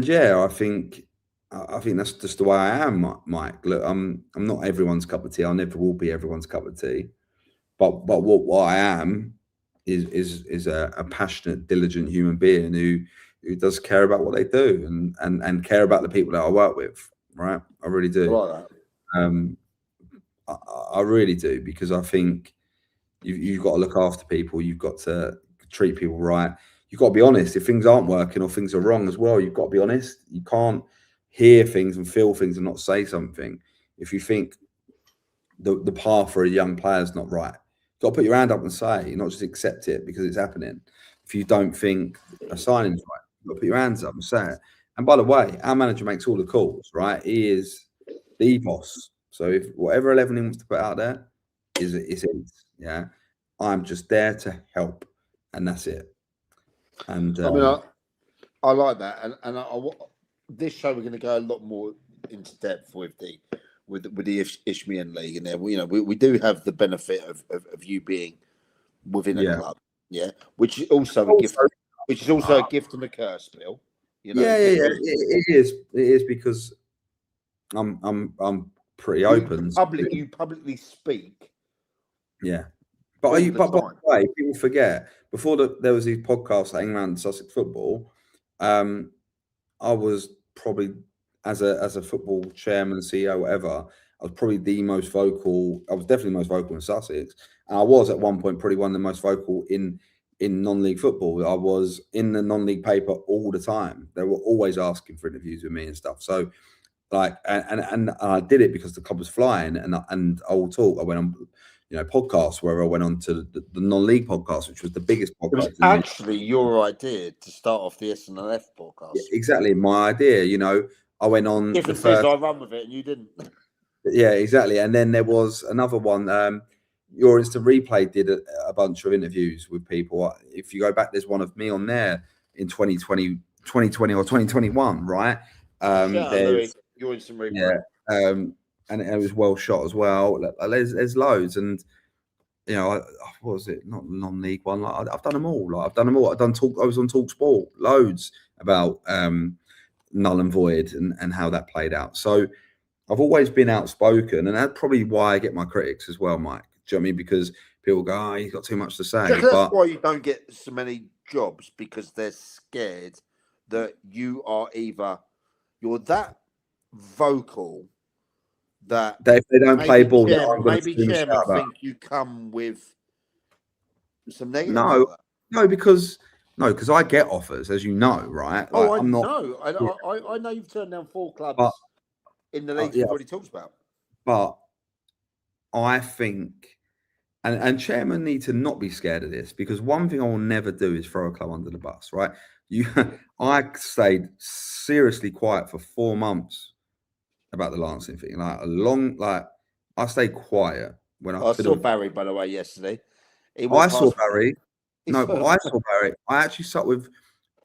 yeah, I think that's just the way I am, Mike. Look, I'm not everyone's cup of tea. I never will be everyone's cup of tea. But what I am is a passionate, diligent human being who does care about what they do and care about the people that I work with. Right, I really do. I like that. I really do, because I think you've got to look after people. You've got to treat people right. You've got to be honest. If things aren't working or things are wrong as well, you've got to be honest. You can't hear things and feel things and not say something. If you think the path for a young player is not right, you've got to put your hand up and say, not just accept it because it's happening. If you don't think a signing's right, you've got to put your hands up and say it. And by the way, our manager makes all the calls, right? He is the boss. So if whatever 11 he wants to put out there is his, yeah. I'm just there to help, and that's it. And I mean, I like that, and this show we're going to go a lot more into depth with the Ishmael League, and then we do have the benefit of you being within a club, which is also a gift, which is also a gift and a curse, Bill. It is because I'm pretty open. You publicly speak. Yeah. But by the way, people forget, before there was these podcasts hanging around Sussex football, I was probably, as a football chairman, CEO, whatever, I was probably the most vocal. I was definitely the most vocal in Sussex. And I was at one point probably one of the most vocal in non-league football. I was in the non-league paper all the time. They were always asking for interviews with me and stuff. So like, and I did it because the club was flying, and I will talk. I went on, podcasts where I went on to the non-league podcast, which was the biggest podcast. It was actually your idea to start off the SNLF podcast. Yeah, exactly, my idea. I went on. Difference is I run with it and you didn't. Yeah, exactly. And then there was another one. Your Instant Replay did a bunch of interviews with people. If you go back, there's one of me on there in 2020 or 2021, right? Your Instant Replay. Yeah. And it was well shot as well. There's loads, and what was it? Not the non-league one. Like I've done them all. I've done them all. I was on Talk Sport, loads about null and void and how that played out. So I've always been outspoken, and that's probably why I get my critics as well, Mike. Do you know what I mean? Because people go, "Oh, he's got too much to say." That's why you don't get so many jobs, because they're scared that you're that vocal. That if they don't play ball, maybe chairman think you come with some negative. No, because I get offers, as you know, right? Like, I know you've turned down 4 clubs in the league you've already talked about. But I think, and chairman need to not be scared of this, because one thing I will never do is throw a club under the bus, right? I stayed seriously quiet for 4 months about the Lancing thing. I stayed quiet when I saw Barry, by the way, yesterday. I saw Barry. No, but I saw Barry. I actually sat with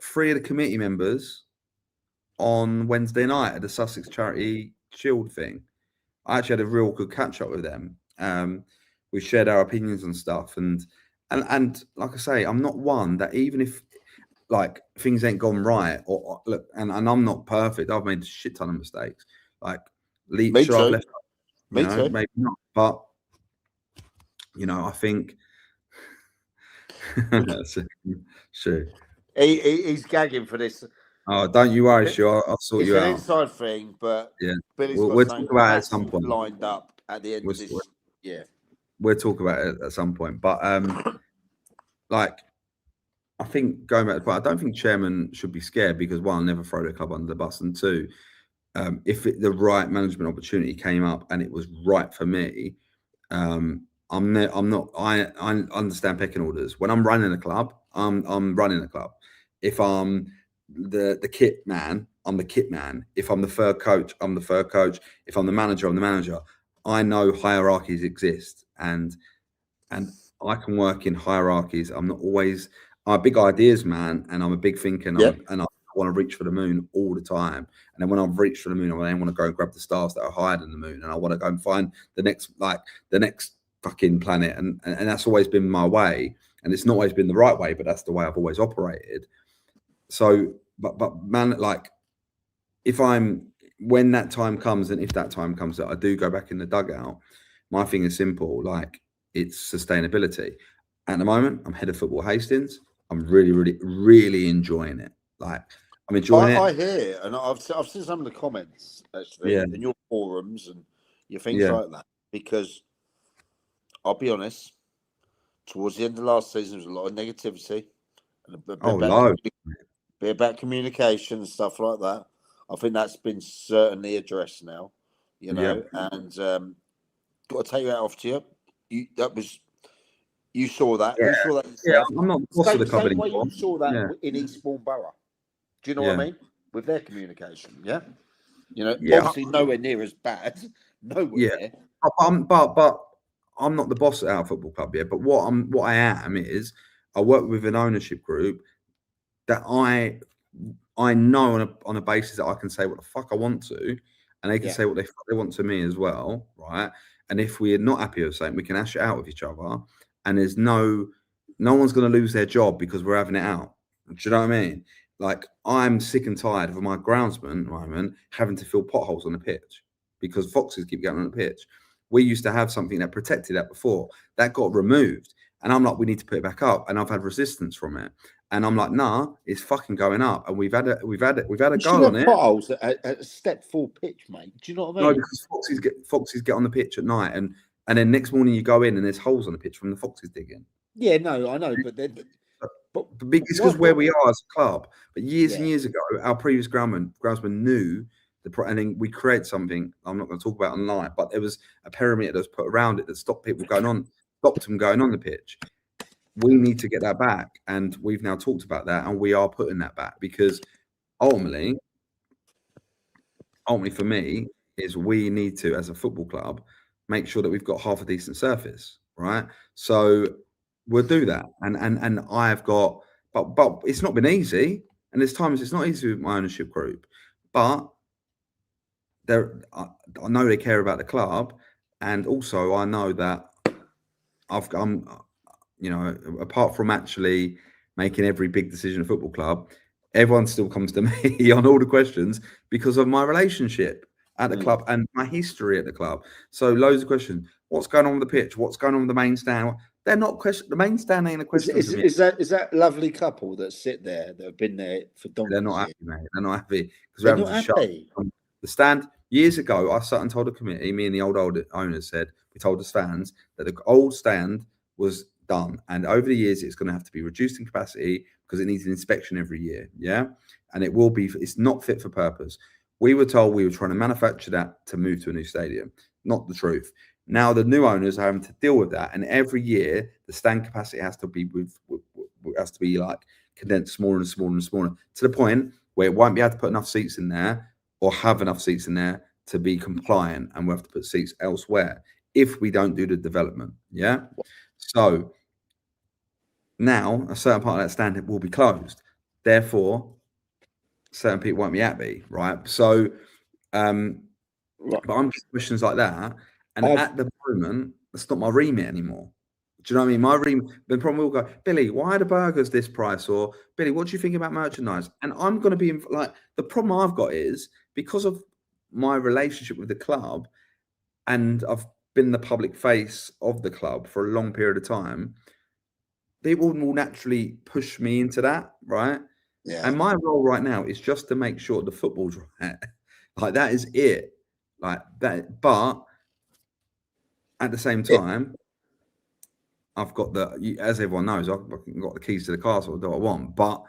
3 of the committee members on Wednesday night at the Sussex Charity Shield thing. I actually had a real good catch up with them. We shared our opinions and stuff, and like I say, I'm not one that, even if like things ain't gone right, or look, and I'm not perfect. I've made a shit ton of mistakes. Like, should I have left? Me too. Maybe not, but I think. Sure. He's gagging for this. Oh, don't you worry, sure. I'll sort you out. It's an inside thing, but yeah, Billy's we'll talk about it at some point. Lined up at the end of this. We'll talk about it at some point, but like, I think going back to the point, I don't think chairman should be scared, because one, I'll never throw the club under the bus, and two, if the right management opportunity came up and it was right for me, I'm not. I understand pecking orders. When I'm running a club, I'm running a club. If I'm the kit man, I'm the kit man. If I'm the third coach, I'm the third coach. If I'm the manager, I'm the manager. I know hierarchies exist, and I can work in hierarchies. I'm not always. I'm a big ideas man, and I'm a big thinker, and I want to reach for the moon all the time. And then when I've reached for the moon, I then want to go and grab the stars that are higher than the moon, and I want to go and find the next fucking planet. And that's always been my way, and it's not always been the right way, but that's the way I've always operated. So, but man, like, when that time comes, and if that time comes that I do go back in the dugout, my thing is simple. Like, it's sustainability. At the moment, I'm head of football Hastings. I'm really, really, really enjoying it. Like, I'm enjoying it. I hear, and I've seen some of the comments actually in your forums and your things like that, because I'll be honest, towards the end of last season, there was a lot of negativity and a bit about communication and stuff like that. I think that's been certainly addressed now, and got to take that off to you. You saw that. Yeah. You saw that Yeah, yourself. I'm not the boss of the club Same way anymore. you saw that Yeah. in Eastbourne Borough. Do you know Yeah. what I mean? With their communication, yeah. You know, Yeah. obviously nowhere near as bad. Nowhere Yeah. near. But I'm not the boss at our football club yet. But what I am is I work with an ownership group that I know on a basis that I can say what the fuck I want to, and they can Yeah. say what they fuck they want to me as well, right? And if we're not happy with something, we can hash it out with each other. And there's no one's going to lose their job because we're having it out. Do you know what I mean? Like, I'm sick and tired of my groundsman, Ryman, having to fill potholes on the pitch because foxes keep getting on the pitch. We used to have something that protected that before. That got removed. And I'm like, we need to put it back up. And I've had resistance from it. And I'm like, nah, it's fucking going up. And we've had a You go on it. potholes at a step 4 pitch, mate. Do you know what I mean? No, because foxes get on the pitch at night, and then next morning you go in and there's holes on the pitch from the foxes digging. Yeah, no, I know, but then, But it's because where we are as a club. But years and years ago, our previous groundsman knew and then we created something I'm not going to talk about online, but there was a perimeter that was put around it that stopped them going on the pitch. We need to get that back, and we've now talked about that, and we are putting that back because ultimately for me is we need to, as a football club, make sure that we've got half a decent surface, right? So we'll do that, and I've got, but it's not been easy, and there's times it's not easy with my ownership group, but I know they care about the club, and also I know that I'm, apart from actually making every big decision at a football club, everyone still comes to me on all the questions because of my relationship at the club and my history at the club. So loads of questions. What's going on with the pitch? What's going on with the main stand? They're not questions. The main stand ain't a question. Is that lovely couple that sit there that have been there for donkeys? They're not happy, mate. They're not happy because They're we're not having to happy. shut the stand. Years ago, I sat and told the committee, me and the old owners said, we told the fans that the old stand was done, and over the years it's going to have to be reduced in capacity because it needs an inspection every year. Yeah, and it's not fit for purpose. We were told we were trying to manufacture that to move to a new stadium. Not the truth. Now the new owners are having to deal with that, and every year the stand capacity has to be like condensed smaller and smaller and smaller to the point where it won't be able to put enough seats in there or have enough seats in there to be compliant, and we'll have to put seats elsewhere if we don't do the development. Yeah. So now a certain part of that stand will be closed. Therefore, certain people won't be happy, right? So, but I'm getting questions like that, and at the moment, that's not my remit anymore. Do you know what I mean? My remit. The problem will go, Billy, why are the burgers this price? Or Billy, what do you think about merchandise? And I'm going to be like, the problem I've got is because of my relationship with the club, and I've been the public face of the club for a long period of time, people will naturally push me into that, right? Yeah. And my role right now is just to make sure the football's right. Like, that is it. Like that. But at the same time, I've got as everyone knows, I've got the keys to the castle, do what I want. But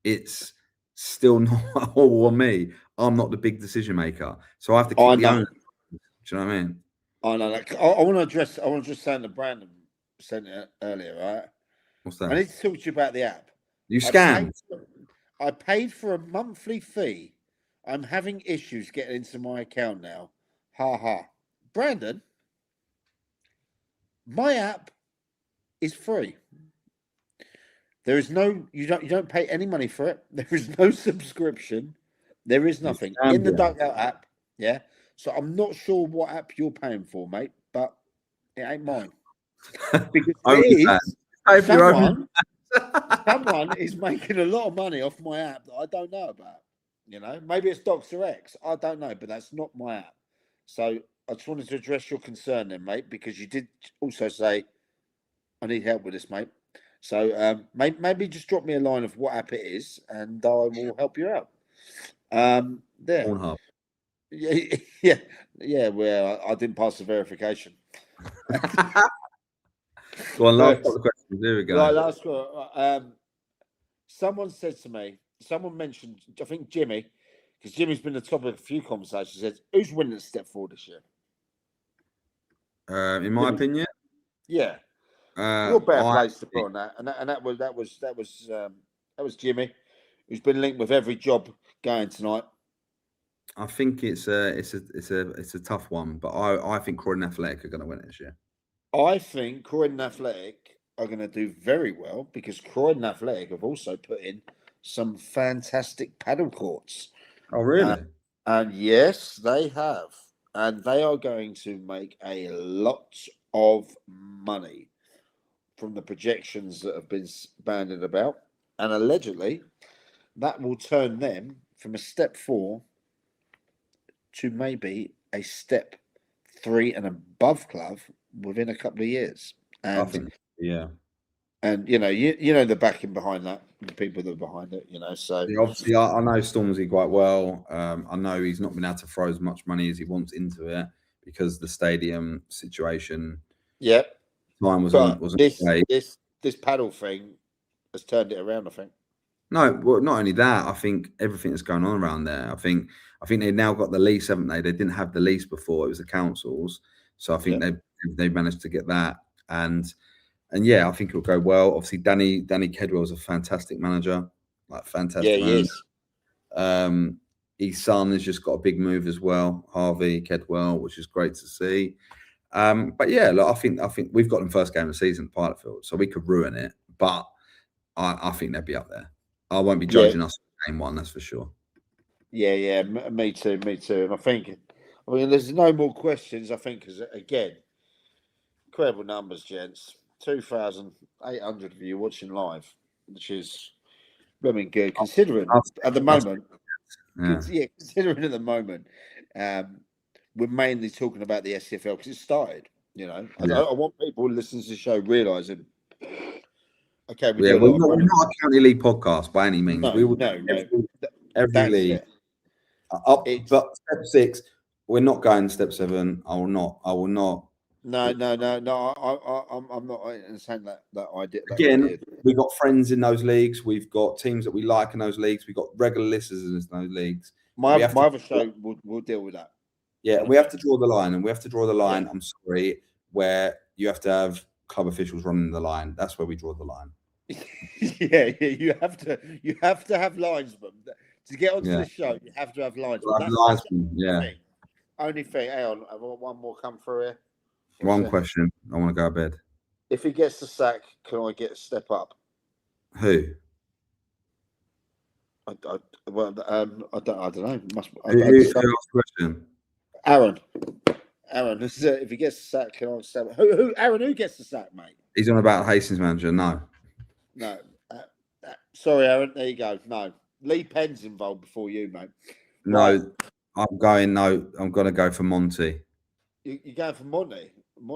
it's still not all on me. I'm not the big decision maker. So I have to keep the owner. Do you know what I mean? I know. Like, I want to address something that Brandon sent it earlier, right? What's that? I need to talk to you about the app. You scammed. I paid for a monthly fee. I'm having issues getting into my account now. Ha ha. Brandon, my app is free. There is no, you don't pay any money for it. There is no subscription. There is nothing in the Dugout app. Yeah. So I'm not sure what app you're paying for, mate, but it ain't mine. Because someone is making a lot of money off my app that I don't know about. You know, maybe it's Dr. X. I don't know, but that's not my app. So I just wanted to address your concern then, mate, because you did also say, I need help with this, mate. So maybe just drop me a line of what app it is, and I will help you out. There. Pornhub. Yeah. Well, I didn't pass the verification. Go on, last couple of questions. There we go. Right, last one. Someone said to me, someone mentioned, I think Jimmy, because Jimmy's been the topic of a few conversations, said, who's winning Step 4 this year? In my opinion? Yeah. You're a better I place to put on that, and that was Jimmy, who's been linked with every job going tonight. I think it's a tough one, but I think Croydon Athletic are going to win it this year. I think Croydon Athletic are going to do very well because Croydon Athletic have also put in some fantastic paddle courts. Oh, really? And yes, they have. And they are going to make a lot of money from the projections that have been banded about. And allegedly, that will turn them from a step 4 to maybe a step 3 and above club within a couple of years. And I think, yeah. And you know the backing behind that, the people that are behind it, So Yeah, obviously, I know Stormzy quite well. I know he's not been able to throw as much money as he wants into it because the stadium situation. Yeah, Mine wasn't great. This paddle thing has turned it around. I think. No, well, not only that. I think everything that's going on around there. I think they've now got the lease, haven't they? They didn't have the lease before; it was the councils. So I think they've managed to get that, and yeah, I think it'll go well. Obviously, Danny Kedwell is a fantastic manager, fantastic. Yeah, he is. His son has just got a big move as well, Harvey Kedwell, which is great to see. But yeah, look, I think we've got them first game of the season, Pilotfield, so we could ruin it. But I think they'll be up there. I won't be judging us game one, that's for sure. Yeah, me too. And I mean, there's no more questions. I think because again, incredible numbers, gents. 2,800 of you watching live, which is really good considering at the moment. Yeah. Considering at the moment, we're mainly talking about the SCFL because it started. I want people listening to the show realizing. Okay, we're not a county league podcast by any means. No, we will every league up, but step 6, we're not going step 7. I will not. No. I'm not saying that idea. Again, we've got friends in those leagues. We've got teams that we like in those leagues. We've got regular listeners in those leagues. My other show will deal with that. Yeah, we have to draw the line, and we have to draw the line. Yeah. I'm sorry, where you have to have club officials running the line. That's where we draw the line. yeah, you have to have linesmen to get onto the show. You have to have linesmen. Only thing. Hang on, I want one more come through here. One question. I want to go to bed. If he gets the sack, can I get a step up? Who? I don't know. Who asked the question? Aaron. If he gets the sack, can I step up? Who? Aaron, who gets the sack, mate? He's on about Hastings manager. No. Sorry, Aaron. There you go. No. Lee Penn's involved before you, mate. No, right. I'm going to go for Monty. You're going for Monty?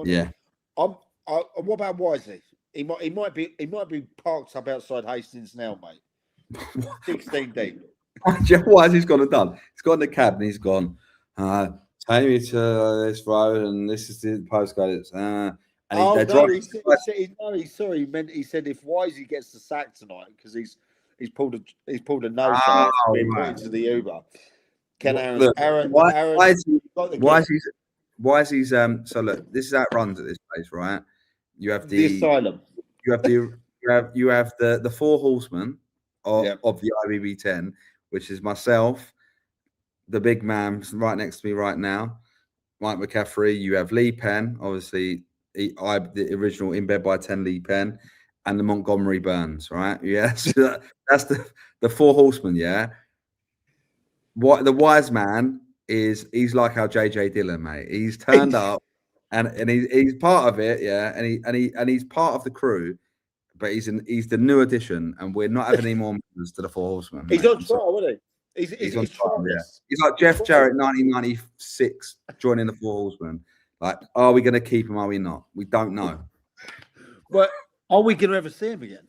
Yeah. What about Wisey? He might be parked up outside Hastings now, mate. 16 deep. What has he gone and done? He's got in the cab and he's gone. Take me to this road and this is the postcode. He said if Wisey gets the sack tonight because he's pulled a no-show put into the Uber. Aaron? Why is he's so look, this is how it runs at this place, right? You have the asylum. You have the 4 horsemen of the IBB10, which is myself, the big man right next to me right now, Mike McCaffrey. You have Lee Penn, obviously the original In Bed by 10 Lee Penn, and the Montgomery Burns, right? Yes, that's the 4 horsemen. Yeah. What the wise man he's like our JJ Dillon, mate. He's turned up and he's part of it, yeah, and he's part of the crew, but he's the new addition, and we're not having any more members to the 4 horsemen. He's on trial, isn't he? He's on trial, yeah. He's like Jeff Jarrett, 1996, joining the 4 horsemen. Like, are we going to keep him? Are we not? We don't know. But are we going to ever see him again?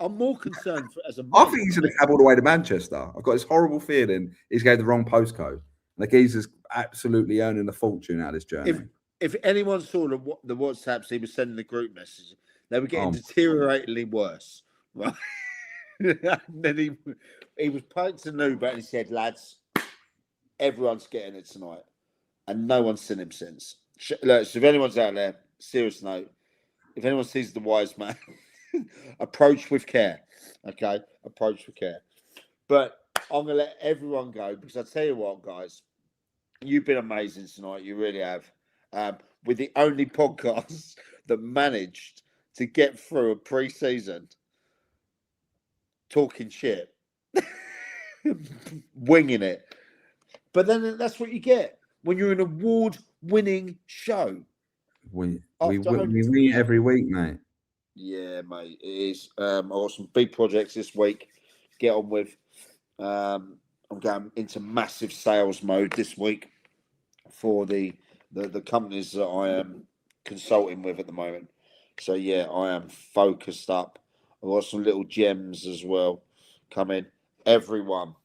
I'm more concerned I think he's going to cab all the way to Manchester. I've got this horrible feeling he's going the wrong postcode. Like he's just absolutely earning a fortune out of this journey. If anyone saw the WhatsApps he was sending the group messages, they were getting deterioratingly worse. Right? And then he was poked to Nuba and he said, lads, everyone's getting it tonight. And no one's seen him since. Look, so if anyone's out there, serious note, if anyone sees the wise man, approach with care. Okay, approach with care. But I'm gonna let everyone go because I tell you what, guys, you've been amazing tonight. You really have. With the only podcast that managed to get through a pre-season talking shit, winging it. But then that's what you get when you're an award-winning show. We After only- win every week, mate. Yeah, mate, it is. I've got some big projects this week. Get on with. I'm going into massive sales mode this week for the companies that I am consulting with at the moment. So yeah, I am focused up. I've got some little gems as well coming. Everyone,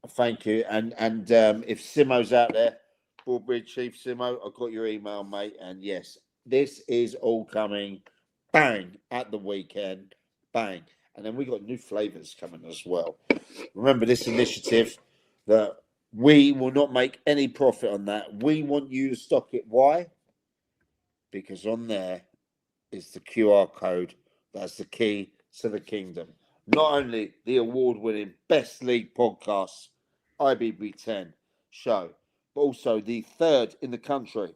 thank you. And if Simo's out there, Broadbridge Chief Simo, I've got your email, mate. And yes, this is all coming bang at the weekend. Bang. And then we got new flavors coming as well. Remember this initiative that we will not make any profit on that. We want you to stock it. Why? Because on there is the QR code. That's the key to the kingdom. Not only the award-winning Best League podcast, IBB10 show, but also the third in the country,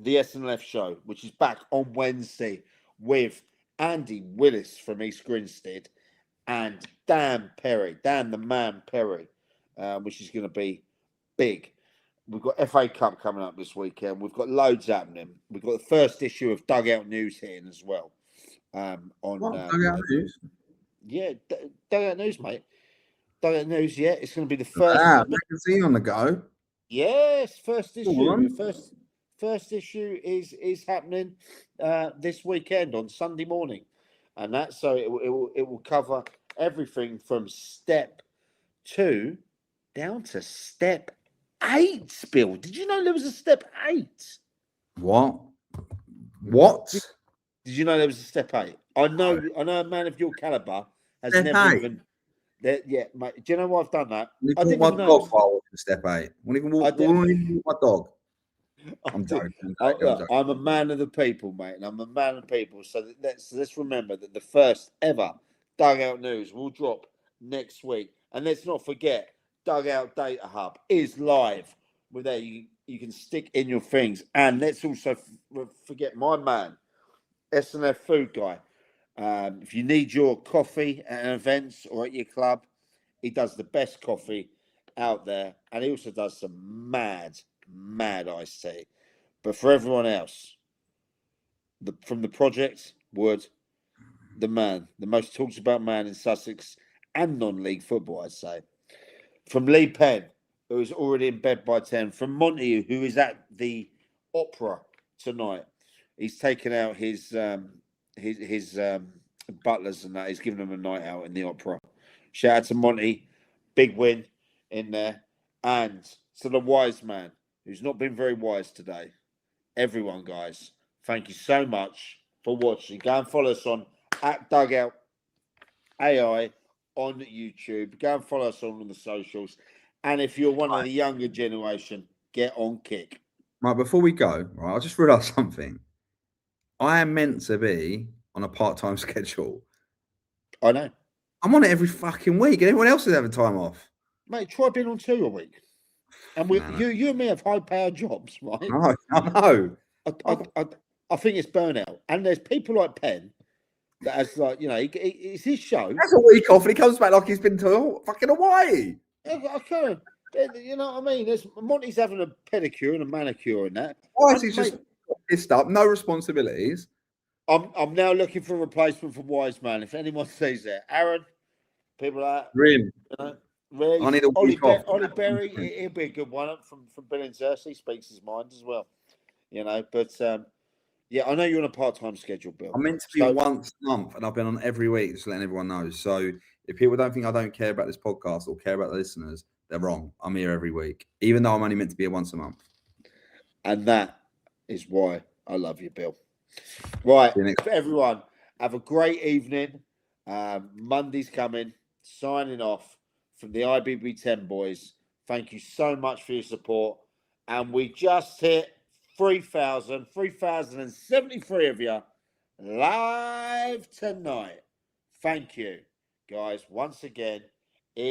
the SNLF show, which is back on Wednesday with Andy Willis from East Grinstead and Dan the Man Perry, which is going to be big. We've got FA Cup coming up this weekend. We've got loads happening. We've got the first issue of Dugout News hitting as well. Dugout News? Yeah, Dugout News, mate. Dugout News, yeah. It's going to be the first. Magazine on the go. Yes, first issue. On. First issue is happening this weekend on Sunday morning, and that so it will cover everything from step 2 down to step 8. Bill, did you know there was a step 8? What? Did you know there was a step 8? I know a man of your caliber has Step never 8? even. Yeah, mate. Do you know why I've done that? I didn't even know. Dog while step 8. Won't even walk my dog. I'm joking. I'm a man of the people, mate, and I'm a man of the people. So let's remember that the first ever Dugout News will drop next week, and let's not forget Dugout Data Hub is live. With there, you can stick in your things, and let's also forget my man, SNF Food Guy. If you need your coffee at events or at your club, he does the best coffee out there, and he also does some mad iced tea. But for everyone else, from the project, Wood, the man, the most talked about man in Sussex and non-league football, I'd say. From Lee Penn, who is already in bed by 10. From Monty, who is at the opera tonight. He's taken out his butlers and that. He's given them a night out in the opera. Shout out to Monty, big win in there. And to the wise man, who's not been very wise today. Everyone, guys, thank you so much for watching. Go and follow us on @Dugout AI on YouTube. Go and follow us on the socials. And if you're one of the younger generation, get on Kick. Right, before we go, right, I just realised something. I am meant to be on a part-time schedule. I know. I'm on it every fucking week, and everyone else is having time off. Mate, try being on 2 a week. And you and me have high-powered jobs, right? No, I know. I think it's burnout. And there's people like Penn that has, like, you know, it's his show. That's a week off, and he comes back like he's been to fucking Hawaii. Okay. You know what I mean? Monty's having a pedicure and a manicure and that. Why is he just pissed up? No responsibilities. I'm now looking for a replacement for Wise Man. If anyone sees that, Aaron, people like Rim. You know, really, I need a week off. Ollie Berry, he'll be a good one from Bill and Cersei. He speaks his mind as well. You know, but yeah, I know you're on a part-time schedule, Bill. I'm meant to be once a month, and I've been on every week, just letting everyone know. So if people don't think I don't care about this podcast or care about the listeners, they're wrong. I'm here every week, even though I'm only meant to be here once a month. And that is why I love you, Bill. Right, for everyone, have a great evening. Monday's coming. Signing off from the IBB10 boys. Thank you so much for your support. And we just hit 3,073 of you live tonight. Thank you, guys, once again.